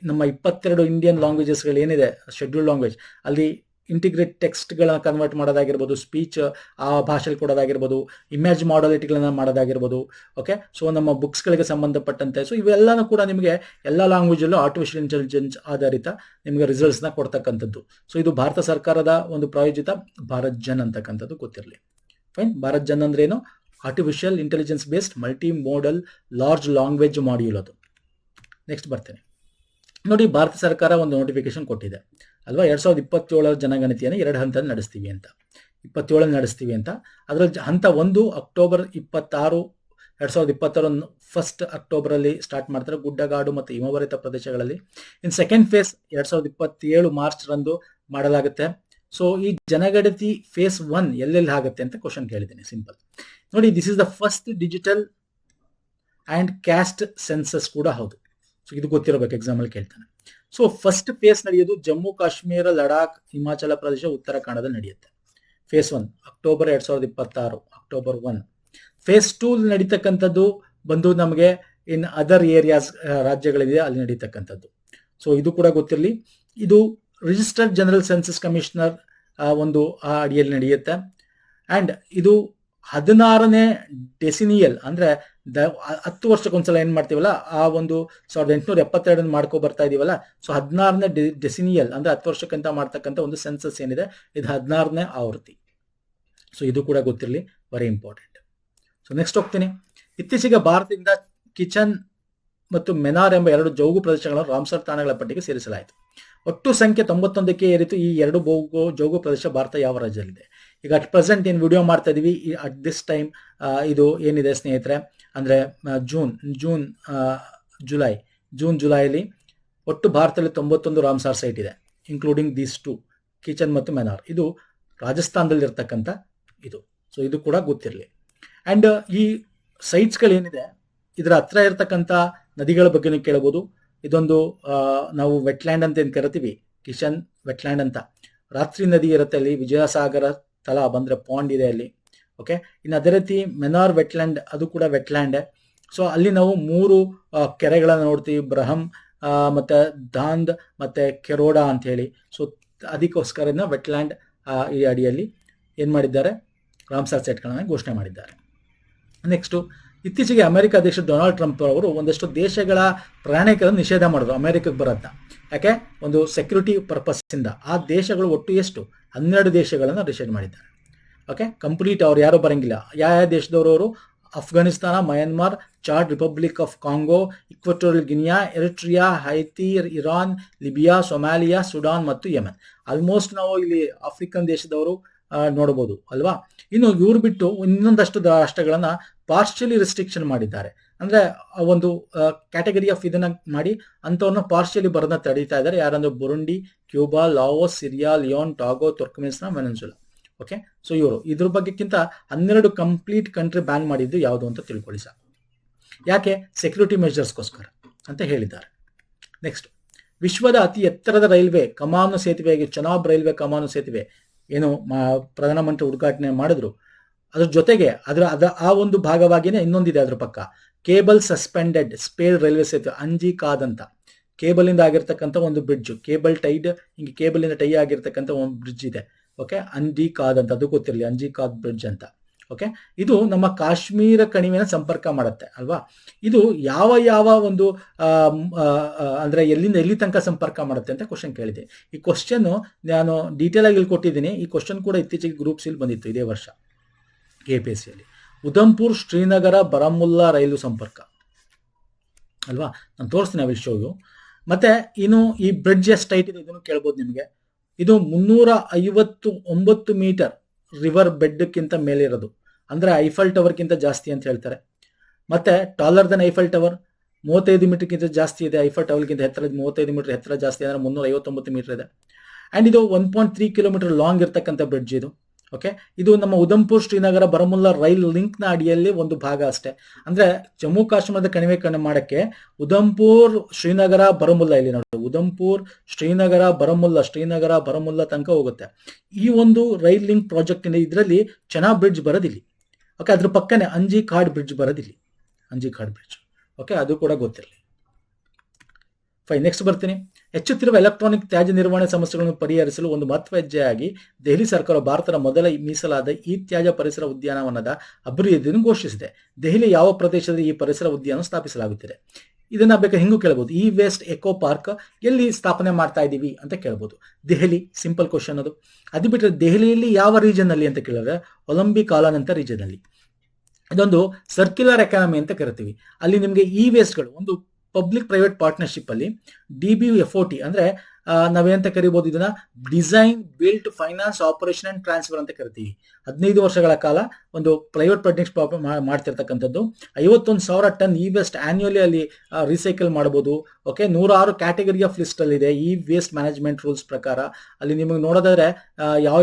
ನಮ್ಮ 22 ಇಂಡಿಯನ್ ಲ್ಯಾಂಗ್ವೇಜಸ್ಗಳು ಏನಿದೆ ಶೆಡ್ಯೂಲ್ಡ್ ಲ್ಯಾಂಗ್ವೇಜ್, ಅಲ್ಲಿ ಇಂಟಿಗ್ರೇಟ್ ಟೆಕ್ಸ್ಟ್ಗಳನ್ನ ಕನ್ವರ್ಟ್ ಮಾಡೋದಾಗಿರ್ಬೋದು, ಸ್ಪೀಚ್ ಆ ಭಾಷೆಯಲ್ಲಿ ಕೊಡೋದಾಗಿರ್ಬೋದು, ಇಮೇಜ್ ಮಾಡೆಲಿಟಿಗಳನ್ನ ಮಾಡೋದಾಗಿರ್ಬೋದು. ಓಕೆ, ಸೊ ನಮ್ಮ ಬುಕ್ಸ್ಗಳಿಗೆ ಸಂಬಂಧಪಟ್ಟಂತೆ. ಸೊ ಇವೆಲ್ಲನೂ ಕೂಡ ನಿಮಗೆ ಎಲ್ಲ ಲ್ಯಾಂಗ್ವೇಜಲ್ಲೂ ಆರ್ಟಿಫಿಷಿಯಲ್ ಇಂಟೆಲಿಜೆನ್ಸ್ ಆಧಾರಿತ ನಿಮಗೆ ರಿಸಲ್ಟ್ಸ್ನ ಕೊಡ್ತಕ್ಕಂಥದ್ದು. ಸೊ ಇದು ಭಾರತ ಸರ್ಕಾರದ ಒಂದು ಪ್ರಾಯೋಜಿತ ಭಾರತ್ ಜನ್ ಅಂತಕ್ಕಂಥದ್ದು ಗೊತ್ತಿರಲಿ. ಫೈನ್. ಭಾರತ್ ಜನ್ ಅಂದ್ರೆ ಏನು? Artificial intelligence based multi model large language module ಅದು. ನೆಕ್ಸ್ಟ್ ಬರ್ತೇನೆ. ನೋಡಿ, ಭಾರತ ಸರ್ಕಾರ ಒಂದು ನೋಟಿಫಿಕೇಶನ್ ಕೊಟ್ಟಿದೆ ಅಲ್ವಾ, 2027 ಜನಗಣತಿಯನ್ನು 2 ಹಂತದಲ್ಲಿ ನಡೆಸ್ತೀವಿ ಅಂತ. 27 ನಡೆಸ್ತೀವಿ ಅಂತ. ಅದರಲ್ಲಿ ಹಂತ 1 ಅಕ್ಟೋಬರ್ 26, 2026 ಫಸ್ಟ್ ಅಕ್ಟೋಬರ್ ಅಲ್ಲಿ ಸ್ಟಾರ್ಟ್ ಮಾಡ್ತಾರೆ, ಗುಡ್ಡಗಾಡು ಮತ್ತು ಹಿಮಭರಿತ ಪ್ರದೇಶಗಳಲ್ಲಿ. ಇನ್ ಸೆಕೆಂಡ್ ಫೇಸ್ 2027 ಮಾರ್ಚ್ ರಂದು ಮಾಡಲಾಗುತ್ತೆ. ಸೊ ಈ ಜನಗಣತಿ ಫೇಸ್ 1 ಎಲ್ಲೆಲ್ಲಿ ಆಗುತ್ತೆ ಅಂತ ಕ್ವಶನ್ ಕೇಳಿದ್ದೀನಿ. ಸಿಂಪಲ್ ನೋಡಿ, this is the first digital and caste census ಕೂಡ ಹೌದು. ಸೊ ಇದು ಗೊತ್ತಿರಬೇಕು, ಎಕ್ಸಾಮ್ ಅಲ್ಲಿ ಕೇಳ್ತಾನೆ. ಸೊ ಫಸ್ಟ್ ಫೇಸ್ ನಡೆಯೋದು ಜಮ್ಮು ಕಾಶ್ಮೀರ, ಲಡಾಖ್, ಹಿಮಾಚಲ ಪ್ರದೇಶ, ಉತ್ತರಾಖಂಡದಲ್ಲಿ ನಡೆಯುತ್ತೆ. Phase 1 October 2026 October 1. ಫೇಸ್ 2 ನಡೀತಕ್ಕಂಥದ್ದು ಬಂದು ನಮಗೆ ಇನ್ ಅದರ್ ಏರಿಯಾಸ್ ರಾಜ್ಯಗಳಿದೆ ಅಲ್ಲಿ ನಡೀತಕ್ಕಂಥದ್ದು. ಸೊ ಇದು ಕೂಡ ಗೊತ್ತಿರಲಿ. ಇದು ರಿಜಿಸ್ಟರ್ಡ್ ಜನರಲ್ ಸೆನ್ಸಸ್ ಕಮಿಷನರ್ ಒಂದು ಆ ಅಡಿಯಲ್ಲಿ ನಡೆಯುತ್ತೆ. ಆ್ಯಂಡ್ ಇದು 16ನೇ ಡೆಸಿನಿಯಲ್, ಅಂದರೆ 10 ವರ್ಷಕ್ಕೊಂದ್ಸಲ ಏನು ಮಾಡ್ತೀವಲ್ಲ, ಆ ಒಂದು 1872 ಮಾಡ್ಕೊ ಬರ್ತಾ ಇದೀವಲ್ಲ, ಸೊ 16ನೇ ಡೆಸಿನಿಯಲ್ ಅಂದರೆ 10 ವರ್ಷಕ್ಕಂತ ಮಾಡ್ತಕ್ಕಂಥ ಒಂದು ಸೆನ್ಸಸ್ ಏನಿದೆ, ಇದು 16ನೇ ಆವೃತ್ತಿ. ಸೊ ಇದು ಕೂಡ ಗೊತ್ತಿರಲಿ, ವೆರಿ ಇಂಪಾರ್ಟೆಂಟ್. ಸೊ ನೆಕ್ಸ್ಟ್ ಹೋಗ್ತೀನಿ. ಇತ್ತೀಚೆಗೆ ಭಾರತದಿಂದ ಕಿಚನ್ ಮತ್ತು ಮೆನಾರ್ ಎಂಬ 2 ಜೌಗು ಪ್ರದೇಶಗಳನ್ನು ರಾಮ್ಸರ್ ತಾಣಗಳ ಪಟ್ಟಿಗೆ ಸೇರಿಸಲಾಯಿತು. ಒಟ್ಟು ಸಂಖ್ಯೆ 91ಕ್ಕೆ ಏರಿತು. ಈ 2 ಜೌಗು ಪ್ರದೇಶ ಭಾರತ ಯಾವ ರಾಜ್ಯದಲ್ಲಿದೆ? ಈಗ ಅಟ್ ಪ್ರೆಸೆಂಟ್ ಏನು ವಿಡಿಯೋ ಮಾಡ್ತಾ ಇದೀವಿ, ಅಟ್ ದಿಸ್ ಟೈಮ್ ಇದು ಏನಿದೆ ಸ್ನೇಹಿತರೆ, ಅಂದರೆ ಜೂನ್ ಜುಲೈಲಿ ಒಟ್ಟು ಭಾರತದಲ್ಲಿ 91 ರಾಮ್ಸಾರ್ ಸೈಟ್ ಇದೆ, ಇನ್ಕ್ಲೂಡಿಂಗ್ ದೀಸ್ 2 ಕಿಚನ್ ಮತ್ತು ಮೆನಾರ್. ಇದು ರಾಜಸ್ಥಾನದಲ್ಲಿ ಇರ್ತಕ್ಕಂಥ ಇದು. ಸೊ ಇದು ಕೂಡ ಗೊತ್ತಿರಲಿ. ಆ್ಯಂಡ್ ಈ ಸೈಟ್ಸ್ಗಳೇನಿದೆ, ಇದರ ಹತ್ರ ಇರತಕ್ಕಂಥ ನದಿಗಳ ಬಗ್ಗೆನೂ ಕೇಳಬಹುದು. ಇದೊಂದು ನಾವು ವೆಟ್ಲ್ಯಾಂಡ್ ಅಂತ ಏನು ಕರಿತೀವಿ, ಕಿಶನ್ ವೆಟ್ಲ್ಯಾಂಡ್ ಅಂತ. ರಾತ್ರಿ ನದಿ ಇರುತ್ತೆ ಅಲ್ಲಿ, ವಿಜಯಸಾಗರ ತಲ ಬಂದರೆ ಪಾಂಡ್ ಇದೆ ಅಲ್ಲಿ. ಓಕೆ, ಇನ್ನು ಅದೇ ರೀತಿ ಮೆನಾರ್ ವೆಟ್ಲ್ಯಾಂಡ್, ಅದು ಕೂಡ ವೆಟ್ಲ್ಯಾಂಡೇ. ಸೊ ಅಲ್ಲಿ ನಾವು 3 ಕೆರೆಗಳನ್ನು ನೋಡ್ತೀವಿ, ಬ್ರಹ್ಮ್ ಮತ್ತು ದಾಂದ್ ಮತ್ತು ಕೆರೋಡಾ ಅಂತ ಹೇಳಿ. ಸೊ ಅದಕ್ಕೋಸ್ಕರ ವೆಟ್ಲ್ಯಾಂಡ್ ಈ ಅಡಿಯಲ್ಲಿ ಏನು ಮಾಡಿದ್ದಾರೆ, ರಾಮ್ಸಾರ್ ಸೈಟ್ಗಳನ್ನು ಘೋಷಣೆ ಮಾಡಿದ್ದಾರೆ. ನೆಕ್ಸ್ಟು, ಇತ್ತೀಚೆಗೆ ಅಮೆರಿಕ ಅಧ್ಯಕ್ಷ ಡೊನಾಲ್ಡ್ ಟ್ರಂಪ್ ಅವರು ಒಂದಷ್ಟು ದೇಶಗಳ ಪ್ರಯಾಣಿಕರನ್ನು ನಿಷೇಧ ಮಾಡಿದ್ರು ಅಮೆರಿಕಕ್ಕೆ ಬರೋದನ್ನ. ಯಾಕೆ? ಒಂದು ಸೆಕ್ಯೂರಿಟಿ ಪರ್ಪಸ್ಸಿಂದ. ಆ ದೇಶಗಳು ಒಟ್ಟು ಎಷ್ಟು? 12 ದೇಶಗಳನ್ನು ನಿಷೇಧ ಮಾಡಿದ್ದಾರೆ. ಓಕೆ, ಕಂಪ್ಲೀಟ್ ಅವ್ರು ಯಾರು ಬರಂಗಿಲ್ಲ. ಯಾವ ದೇಶದವರು ಅವರು? Afghanistan, Myanmar, Chad Republic of Congo, Equatorial Guinea, Eritrea, Haiti, Iran, Libya, Somalia, Sudan ಮತ್ತು ಯೆಮೆನ್. ಆಲ್ಮೋಸ್ಟ್ ನಾವು ಇಲ್ಲಿ ಆಫ್ರಿಕನ್ ದೇಶದವರು ನೋಡಬಹುದು ಅಲ್ವಾ. ಇನ್ನು ಇವ್ರು ಬಿಟ್ಟು ಇನ್ನೊಂದಷ್ಟು ರಾಷ್ಟ್ರಗಳನ್ನ ಪಾರ್ಷಿಯಲಿ ರಿಸ್ಟ್ರಿಕ್ಷನ್ ಮಾಡಿದ್ದಾರೆ. ಅಂದ್ರೆ ಒಂದು ಕ್ಯಾಟಗರಿ ಆಫ್ ಇದನ್ನ ಮಾಡಿ ಅಂಥವ್ರನ್ನ ಪಾರ್ಷಿಯಲಿ ಬರೋದನ್ನ ತಡೀತಾ ಇದ್ದಾರೆ. ಯಾರಂದ್ರೆ Burundi, Cuba, Laos, Syria, Leone, Togo, Turkmenistan, Venezuela. Okay, so ಇವರು ಇದ್ರ ಬಗ್ಗೆಕ್ಕಿಂತ 12 ಕಂಪ್ಲೀಟ್ ಕಂಟ್ರಿ ಬ್ಯಾನ್ ಮಾಡಿದ್ದು ಯಾವುದು ಅಂತ ತಿಳ್ಕೊಳ್ಳಿ ಸಾಕು. ಯಾಕೆ? ಸೆಕ್ಯೂರಿಟಿ ಮೆಜರ್ಸ್ಗೋಸ್ಕರ ಅಂತ ಹೇಳಿದ್ದಾರೆ. ನೆಕ್ಸ್ಟ್, ವಿಶ್ವದ ಅತಿ ಎತ್ತರದ ರೈಲ್ವೆ ಕಮಾನು ಸೇತುವೆಗೆ ಚೆನಾಬ್ ರೈಲ್ವೆ ಕಮಾನು ಸೇತುವೆ ಏನು ಪ್ರಧಾನಮಂತ್ರಿ ಉದ್ಘಾಟನೆ ಮಾಡಿದ್ರು. ಅದ್ರ ಜೊತೆಗೆ ಆ ಒಂದು ಭಾಗವಾಗಿನೇ ಇನ್ನೊಂದಿದೆ ಅದ್ರ ಪಕ್ಕ, ಕೇಬಲ್ ಸಸ್ಪೆಂಡೆಡ್ ಸ್ಪೇರ್ ರೈಲ್ವೆ ಸೇತುವೆ ಅಂಜಿಕಾದ್ ಅಂತ. ಕೇಬಲ್ ಇಂದ ಆಗಿರ್ತಕ್ಕಂಥ ಒಂದು ಬ್ರಿಡ್ಜ್, ಕೇಬಲ್ ಟೈಡ್, ಹಿಂಗೆ ಕೇಬಲ್ ಇಂದ ಟೈ ಆಗಿರ್ತಕ್ಕಂಥ ಒಂದು ಬ್ರಿಡ್ಜ್ ಇದೆ. ಓಕೆ, ಅಂಜಿಕಾದ್ ಅಂತ, ಅದು ಗೊತ್ತಿರಲಿ, ಅಂಜಿಕಾದ್ ಬ್ರಿಡ್ಜ್ ಅಂತ. ಓಕೆ, ಇದು ನಮ್ಮ ಕಾಶ್ಮೀರ ಕಣಿವೆನ ಸಂಪರ್ಕ ಮಾಡುತ್ತೆ ಅಲ್ವಾ. ಇದು ಯಾವ ಒಂದು ಅಂದ್ರೆ ಎಲ್ಲಿಂದ ಎಲ್ಲಿ ತನಕ ಸಂಪರ್ಕ ಮಾಡುತ್ತೆ ಅಂತ ಕ್ವಶನ್ ಕೇಳಿದೆ. ಈ ಕ್ವಶನ್ ನಾನು ಡೀಟೇಲ್ ಆಗಿ ಇಲ್ಲಿ ಕೊಟ್ಟಿದ್ದೀನಿ. ಈ ಕ್ವಶನ್ ಕೂಡ ಇತ್ತೀಚೆಗೆ ಗ್ರೂಪ್ಸ್ ಇಲ್ಲಿ ಬಂದಿತ್ತು ಇದೇ ವರ್ಷ KPSCಯಲ್ಲಿ. ಉಧಂಪುರ್, ಶ್ರೀನಗರ, ಬರಾಮುಲ್ಲಾ ರೈಲು ಸಂಪರ್ಕ ಅಲ್ವಾ. ನಾನು ತೋರಿಸ್ತೀನಿ, ವಿಲ್ ಶೋ ಯು. ಮತ್ತೆ ಇನ್ನು ಈ ಬ್ರಿಡ್ಜ್ ಎಷ್ಟು ಹೈಟ್ ಇದೆ ಇದನ್ನು ಕೇಳ್ಬೋದು ನಿಮಗೆ. ಇದು 359 ಮೀಟರ್ ರಿವರ್ ಬೆಡ್ಕ್ಕಿಂತ ಮೇಲೆ ಇರೋದು, ಅಂದ್ರೆ ಐಫಲ್ ಟವರ್ಗಿಂತ ಜಾಸ್ತಿ ಅಂತ ಹೇಳ್ತಾರೆ. ಮತ್ತೆ ಟಾಲರ್ ದನ್ ಐಫಲ್ ಟವರ್ 35 ಮೀಟರ್ಗಿಂತ ಜಾಸ್ತಿ ಇದೆ. ಐಫಲ್ ಟವರ್ಗಿಂತ ಎತ್ತರ 35 ಮೀಟರ್ ಎತ್ತರ ಜಾಸ್ತಿ, ಅಂದ್ರೆ 359 ಮೀಟರ್ ಇದೆ. ಅಂಡ್ ಇದು 1.3 ಕಿಲೋಮೀಟರ್ ಲಾಂಗ್ ಇರ್ತಕ್ಕಂಥ ಬ್ರಿಡ್ಜ್ ಇದು. ಓಕೆ, ಇದು ನಮ್ಮ ಉಧಂಪುರ್, ಶ್ರೀನಗರ, ಬರಾಮುಲ್ಲಾ ರೈಲ್ ಲಿಂಕ್ನ ಅಡಿಯಲ್ಲಿ ಒಂದು ಭಾಗ ಅಷ್ಟೇ. ಅಂದ್ರೆ ಜಮ್ಮು ಕಾಶ್ಮೀರದ ಕಣಿವೆ ಮಾಡಕ್ಕೆ ಉಧಂಪುರ್, ಶ್ರೀನಗರ, ಬರಾಮುಲ್ಲಾ, ಇಲ್ಲಿ ನೋಡಿ ಉಧಂಪುರ್, ಶ್ರೀನಗರ, ಬರಾಮುಲ್ಲಾ ತನಕ ಹೋಗುತ್ತೆ ಈ ಒಂದು ರೈಲ್ ಲಿಂಕ್ ಪ್ರಾಜೆಕ್ಟ್. ಇದರಲ್ಲಿ ಚೆನಾಬ್ ಬ್ರಿಡ್ಜ್ ಬರೋದಿಲ್ಲ. ಓಕೆ, ಅದ್ರ ಪಕ್ಕನೆ ಅಂಜಿಕಾಡ್ ಬ್ರಿಡ್ಜ್ ಬರೋದಿಲ್ಲ, ಅಂಜಿಕಾಡ್ ಬ್ರಿಡ್ಜ್. ಓಕೆ, ಅದು ಕೂಡ ಗೊತ್ತಿರಲಿ. ಫೈನ್, ನೆಕ್ಸ್ಟ್ ಬರ್ತೀನಿ. ಹೆಚ್ಚುತ್ತಿರುವ ಎಲೆಕ್ಟ್ರಾನಿಕ್ ತ್ಯಾಜ್ಯ ನಿರ್ವಹಣೆ ಸಮಸ್ಯೆಗಳನ್ನು ಪರಿಹರಿಸಲು ಒಂದು ಮಹತ್ವ ಹೆಜ್ಜೆಯಾಗಿ ದೆಹಲಿ ಸರ್ಕಾರ ಭಾರತದ ಮೊದಲ ಮೀಸಲಾದ ಈ ತ್ಯಾಜ್ಯ ಪರಿಸರ ಉದ್ಯಾನವನದ ಅಭಿವೃದ್ಧಿಯನ್ನು ಘೋಷಿಸಿದೆ. ದೆಹಲಿ ಯಾವ ಪ್ರದೇಶದಲ್ಲಿ ಈ ಪರಿಸರ ಉದ್ಯಾನ ಸ್ಥಾಪಿಸಲಾಗುತ್ತಿದೆ? ಇದನ್ನ ಬೇಕಾದ್ರೆ ಹಿಂಗೂ ಕೇಳಬಹುದು. ಈ ವೇಸ್ಟ್ ಎಕೋ ಪಾರ್ಕ್ ಎಲ್ಲಿ ಸ್ಥಾಪನೆ ಮಾಡ್ತಾ ಇದ್ದೀವಿ ಅಂತ ಕೇಳಬಹುದು. ದೆಹಲಿ, ಸಿಂಪಲ್ ಕ್ವಶನ್ ಅದು. ಅದು ಬಿಟ್ಟರೆ ದೆಹಲಿಯಲ್ಲಿ ಯಾವ ರೀಜನ್ ಅಲ್ಲಿ ಅಂತ ಕೇಳಿದ್ರೆ ಒಲಿಂಪಿಕ್ ಕಾಲನ್ ಅಂತ ರೀಜನ್ ಅಲ್ಲಿ. ಇದೊಂದು ಸರ್ಕ್ಯುಲರ್ ಎಕಾನಮಿ ಅಂತ ಕರಿತೀವಿ. ಅಲ್ಲಿ ನಿಮಗೆ ಈ ವೇಸ್ಟ್ಗಳು ಒಂದು ಪಬ್ಲಿಕ್ ಪ್ರೈವೇಟ್ ಪಾರ್ಟ್ನರ್ಶಿಪ್ ಅಲ್ಲಿ DBFOT ಅಂದ್ರೆ ನಾವೇಂತ ಕರಿಬಹುದು, ಇದನ್ನ design, built, finance, operation and transfer ಅಂತ ಕರಿತೀವಿ. 15 ವರ್ಷಗಳ ಕಾಲ ಒಂದು ಪ್ರೈವೇಟ್ ಪಾರ್ಟ್ನರ್ಶಿಪ್ ಮಾಡ್ತಿರ್ತಕ್ಕಂಥದ್ದು. 51,000 ಟನ್ ಈ ವೇಸ್ಟ್ ಆನ್ಯುವಲಿ ಅಲ್ಲಿ ರೀಸೈಕಲ್ ಮಾಡಬಹುದು. ಓಕೆ, 106 ಕ್ಯಾಟಗರಿ ಆಫ್ ಲಿಸ್ಟ್ ಅಲ್ಲಿ ಇದೆ ಈ ವೇಸ್ಟ್ ಮ್ಯಾನೇಜ್ಮೆಂಟ್ ರೂಲ್ಸ್ ಪ್ರಕಾರ. ಅಲ್ಲಿ ನಿಮಗೆ ನೋಡೋದಾದ್ರೆ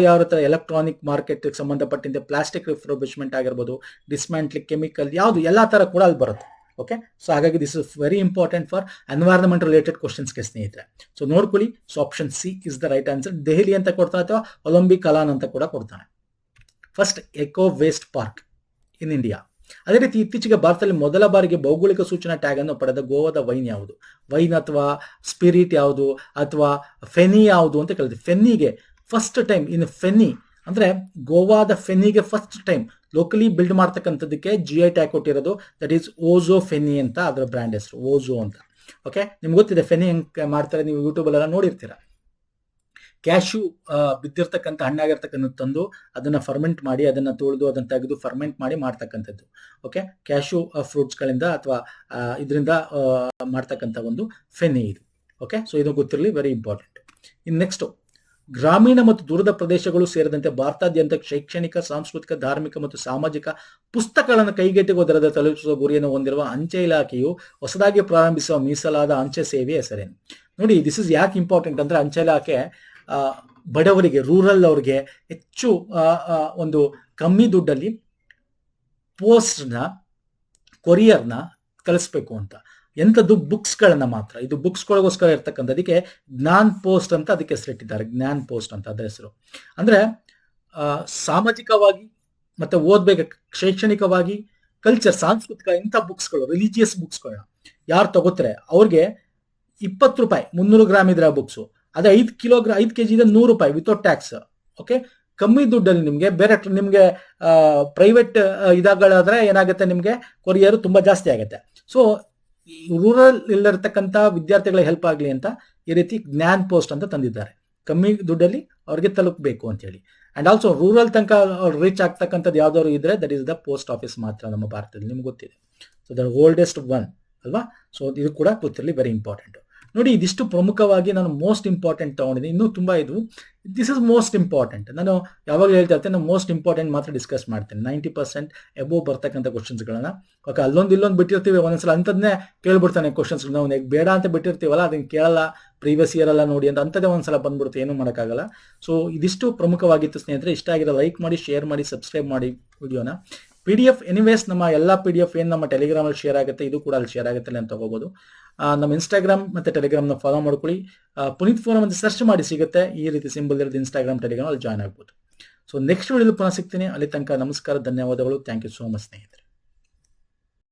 ಯಾವ ತರ ಎಲೆಕ್ಟ್ರಾನಿಕ್ ಮಾರ್ಕೆಟ್ ಸಂಬಂಧಪಟ್ಟಂತೆ ಪ್ಲಾಸ್ಟಿಕ್ ರಿಫರ್ಬಿಶ್ಮೆಂಟ್ ಆಗಿರ್ಬೋದು, ಡಿಸ್ಮ್ಯಾಂಟ್ಲಿಂಗ್, ಕೆಮಿಕಲ್, ಯಾವುದು ಎಲ್ಲಾ ತರ ಕೂಡ ಅಲ್ಲಿ ಬರುತ್ತೆ. ಓಕೆ, ಸೊ ಹಾಗಾಗಿ this is very important for environment related ಕ್ವಶನ್ಸ್ಗೆ ಸ್ನೇಹಿತರೆ. ಸೊ ನೋಡ್ಕೊಳ್ಳಿ, so option C is the right answer. Delhi ಅಂತ ಕೊಡ್ತಾನೆ ಅಥವಾ ಒಲಿಂಪಿಕ್ ಕಲಾನ್ ಅಂತ ಕೂಡ ಕೊಡ್ತಾನೆ. First eco waste park in India ಅದೇ ರೀತಿ ಇತ್ತೀಚೆಗೆ ಭಾರತದಲ್ಲಿ ಮೊದಲ ಬಾರಿಗೆ ಭೌಗೋಳಿಕ ಸೂಚನಾ ಟ್ಯಾಗ್ ಅನ್ನು ಪಡೆದ ಗೋವಾದ ವೈನ್ ಯಾವುದು? ವೈನ್ ಅಥವಾ ಸ್ಪಿರಿಟ್ ಯಾವುದು ಅಥವಾ ಫೆನಿ ಯಾವುದು ಅಂತ ಕೇಳಿದ್ವಿ. ಫೆನ್ನಿಗೆ ಫಸ್ಟ್ ಟೈಮ್ ಇನ್ ಫೆನ್ನಿ ಅಂದ್ರೆ ಗೋವಾದ ಫೆನ್ನಿಗೆ ಫಸ್ಟ್ ಟೈಮ್ ಲೋಕಲಿ ಬಿಲ್ಡ್ ಮಾಡ್ತಕ್ಕಂಥದ್ದಕ್ಕೆ GI ಟ್ಯಾಗ್ ಕೊಟ್ಟಿರೋದು. ದಟ್ ಈಸ್ ಓಝೋ ಫೆನ್ನಿ ಅಂತ ಅದರ ಬ್ರ್ಯಾಂಡ್ ಹೆಸರು, ಓಝೋ ಅಂತ. ಓಕೆ, ನಿಮ್ಗೆ ಗೊತ್ತಿದೆ ಫೆನ್ನಿ ಹೆಂಗ್ ಮಾಡ್ತಾರೆ, ನೀವು ಯೂಟ್ಯೂಬಲ್ಲೆಲ್ಲ ನೋಡಿರ್ತೀರ. ಕ್ಯಾಶ್ಯೂ ಬಿದ್ದಿರ್ತಕ್ಕಂಥ ಹಣ್ಣಾಗಿರ್ತಕ್ಕಂಥ ತಂದು ಅದನ್ನ ಫರ್ಮೆಂಟ್ ಮಾಡಿ, ಅದನ್ನ ತೊಳೆದು ಅದನ್ನ ತೆಗೆದು ಫರ್ಮೆಂಟ್ ಮಾಡಿ ಮಾಡ್ತಕ್ಕಂಥದ್ದು. ಓಕೆ, ಕ್ಯಾಶ್ಯೂ ಫ್ರೂಟ್ಸ್ಗಳಿಂದ ಅಥವಾ ಇದರಿಂದ ಮಾಡ್ತಕ್ಕಂಥ ಒಂದು ಫೆನ್ನಿ ಇದು. ಓಕೆ, ಸೊ ಇದು ಗೊತ್ತಿರಲಿ, ವೆರಿ ಇಂಪಾರ್ಟೆಂಟ್. ಇನ್ನು ನೆಕ್ಸ್ಟ್, ಗ್ರಾಮೀಣ ಮತ್ತು ದೂರದ ಪ್ರದೇಶಗಳು ಸೇರಿದಂತೆ ಭಾರತಾದ್ಯಂತ ಶೈಕ್ಷಣಿಕ, ಸಾಂಸ್ಕೃತಿಕ, ಧಾರ್ಮಿಕ ಮತ್ತು ಸಾಮಾಜಿಕ ಪುಸ್ತಕಗಳನ್ನು ಕೈಗೆಟುಕುವ ದರದಲ್ಲಿ ತಲುಪಿಸುವ ಗುರಿಯನ್ನು ಹೊಂದಿರುವ ಅಂಚೆ ಇಲಾಖೆಯು ಹೊಸದಾಗಿ ಪ್ರಾರಂಭಿಸುವ ಮೀಸಲಾದ ಅಂಚೆ ಸೇವೆ ಹೆಸರೇನು? ನೋಡಿ, ದಿಸ್ ಇಸ್ ಯಾಕೆ ಇಂಪಾರ್ಟೆಂಟ್ ಅಂದ್ರೆ, ಅಂಚೆ ಇಲಾಖೆ ಬಡವರಿಗೆ, ರೂರಲ್ ಅವ್ರಿಗೆ ಹೆಚ್ಚು ಒಂದು ಕಮ್ಮಿ ದುಡ್ಡಲ್ಲಿ ಪೋಸ್ಟ್ನ, ಕೊರಿಯರ್ನ ಕಳಿಸ್ಬೇಕು ಅಂತ. ಎಂಥದ್ದು? ಬುಕ್ಸ್ಗಳನ್ನ ಮಾತ್ರ. ಇದು ಬುಕ್ಸ್ಗಳಿಗೋಸ್ಕರ ಇರ್ತಕ್ಕಂಥದಕ್ಕೆ ಜ್ಞಾನ್ ಪೋಸ್ಟ್ ಅಂತ ಅದಕ್ಕೆ ಹೆಸರಿಟ್ಟಿದ್ದಾರೆ, ಜ್ಞಾನ್ ಪೋಸ್ಟ್ ಅಂತ ಅದರ ಹೆಸರು. ಅಂದ್ರೆ ಸಾಮಾಜಿಕವಾಗಿ ಮತ್ತೆ ಓದ್ಬೇಕು, ಶೈಕ್ಷಣಿಕವಾಗಿ, ಕಲ್ಚರ್, ಸಾಂಸ್ಕೃತಿಕ ಇಂಥ ಬುಕ್ಸ್ಗಳು, ರಿಲಿಜಿಯಸ್ ಬುಕ್ಸ್ಗಳನ್ನ ಯಾರು ತಗೋತಾರೆ ಅವ್ರಿಗೆ 20 ರೂಪಾಯಿ 300 ಗ್ರಾಮ್ ಇದ್ರೆ ಬುಕ್ಸು, ಅದೇ 5 kg ಇದೆ 100 ರೂಪಾಯಿ ವಿತೌಟ್ ಟ್ಯಾಕ್ಸ್. ಓಕೆ, ಕಮ್ಮಿ ದುಡ್ಡಲ್ಲಿ ನಿಮ್ಗೆ ಬೇರೆ ನಿಮ್ಗೆ ಪ್ರೈವೇಟ್ ಇದಾಗಳಾದ್ರೆ ಏನಾಗುತ್ತೆ, ನಿಮ್ಗೆ ಕೊರಿಯರ್ ತುಂಬಾ ಜಾಸ್ತಿ ಆಗುತ್ತೆ. ಸೊ ರೂರಲ್ ಇಲ್ಲಿರ್ತಕ್ಕಂಥ ವಿದ್ಯಾರ್ಥಿಗಳಿಗೆ ಹೆಲ್ಪ್ ಆಗಲಿ ಅಂತ ಈ ರೀತಿ ಜ್ಞಾನ್ ಪೋಸ್ಟ್ ಅಂತ ತಂದಿದ್ದಾರೆ, ಕಮ್ಮಿ ದುಡ್ಡಲ್ಲಿ ಅವ್ರಿಗೆ ತಲುಪಬೇಕು ಅಂತ ಹೇಳಿ. ಅಂಡ್ ಆಲ್ಸೋ ರೂರಲ್ ತನಕ ರೀಚ್ ಆಗ್ತಕ್ಕಂಥದ್ದು ಯಾವ್ದಾದ್ರು ಇದ್ರೆ that is the post office ಮಾತ್ರ ನಮ್ಮ ಭಾರತದಲ್ಲಿ, ನಿಮ್ಗೆ ಗೊತ್ತಿದೆ. ಸೊ ದ ಓಲ್ಡೆಸ್ಟ್ ಒನ್ ಅಲ್ವಾ? ಸೊ ಇದು ಕೂಡ ಗೊತ್ತಿರಲಿ, ವೆರಿ ಇಂಪಾರ್ಟೆಂಟ್. ನೋಡಿ, ಇದಿಷ್ಟು ಪ್ರಮುಖವಾಗಿ ನಾನು ಮೋಸ್ಟ್ ಇಂಪಾರ್ಟೆಂಟ್ ತಗೊಂಡಿದ್ದೀನಿ. ಇನ್ನೂ ತುಂಬಾ ಇದು, ದಿಸ್ ಇಸ್ ಮೋಸ್ಟ್ ಇಂಪಾರ್ಟೆಂಟ್. ನಾನು ಯಾವಾಗ ಹೇಳ್ತಾ ಇರ್ತೇನೆ, ನಾನು ಮೋಸ್ಟ್ ಇಂಪಾರ್ಟೆಂಟ್ ಮಾತ್ರ ಡಿಸ್ಕಸ್ ಮಾಡ್ತೇನೆ. 90% ಎಬೋ ಬರ್ತಕ್ಕಂಥ ಕ್ವಶನ್ಸ್ಗಳನ್ನ. ಓಕೆ, ಇಲ್ಲೊಂದು ಬಿಟ್ಟಿರ್ತೀವಿ, ಒಂದೊಂದ್ಸಲ ಅಂಥದ್ನೇ ಕೇಳ್ಬಿಡ್ತಾನೆ ಕ್ವಶನ್ಸ್. ನಾವು ಬೇಡ ಅಂತ ಬಿಟ್ಟಿರ್ತೀವಲ್ಲ, ಅದನ್ನ ಕೇಳಲ್ಲ, ಪ್ರೀವಿಯಸ್ ಇಯರ್ ಎಲ್ಲ ನೋಡಿ ಅಂತ ಅಂಥದ್ದೇ ಒಂದ್ಸಲ ಬಂದ್ಬಿಡುತ್ತೆ, ಏನೂ ಮಾಡೋಕ್ಕಾಗಲ್ಲ. ಸೊ ಇದಿಷ್ಟು ಪ್ರಮುಖವಾಗಿತ್ತು ಸ್ನೇಹಿತರೆ. ಇಷ್ಟ ಆಗಿರೋ ಲೈಕ್ ಮಾಡಿ, ಶೇರ್ ಮಾಡಿ, ಸಬ್ಸ್ಕ್ರೈಬ್ ಮಾಡಿ ವಿಡಿಯೋನ. PDF ಎನಿವೇಸ್ ನಮ್ಮ ಎಲ್ಲ PDF ಏನು ನಮ್ಮ ಟೆಲಿಗ್ರಾಮಲ್ಲಿ ಶೇರ್ ಆಗುತ್ತೆ, ಇದು ಕೂಡ ಅಲ್ಲಿ ಶೇರ್ ಆಗುತ್ತೆ ಅಂತ ತಗೋಬಹುದು. ನಮ್ಮ ಇನ್ಸ್ಟಾಗ್ರಾಮ್ ಮತ್ತೆ ಟೆಲಿಗ್ರಾಮ್ನ ಫಾಲೋ ಮಾಡ್ಕೊಳ್ಳಿ. ಪುನೀತ್ ಫೋರಂ ಅಂತ ಸರ್ಚ್ ಮಾಡಿ ಸಿಗುತ್ತೆ, ಈ ರೀತಿ ಸಿಂಬಲ್ ಇರೋದು ಇನ್ಸ್ಟಾಗ್ರಾಮ್, ಟೆಲಿಗ್ರಾಮ್, ಅಲ್ಲಿ ಜಾಯ್ನ್ ಆಗ್ಬೋದು. ಸೊ ನೆಕ್ಸ್ಟ್ ವಿಡಿಯೋಲಿ ಪುನಃ ಸಿಗ್ತೀನಿ. ಅಲ್ಲಿ ತನಕ ನಮಸ್ಕಾರ, ಧನ್ಯವಾದಗಳು. ಥ್ಯಾಂಕ್ ಯು ಸೋ ಮಚ್ ಸ್ನೇಹಿತರೆ.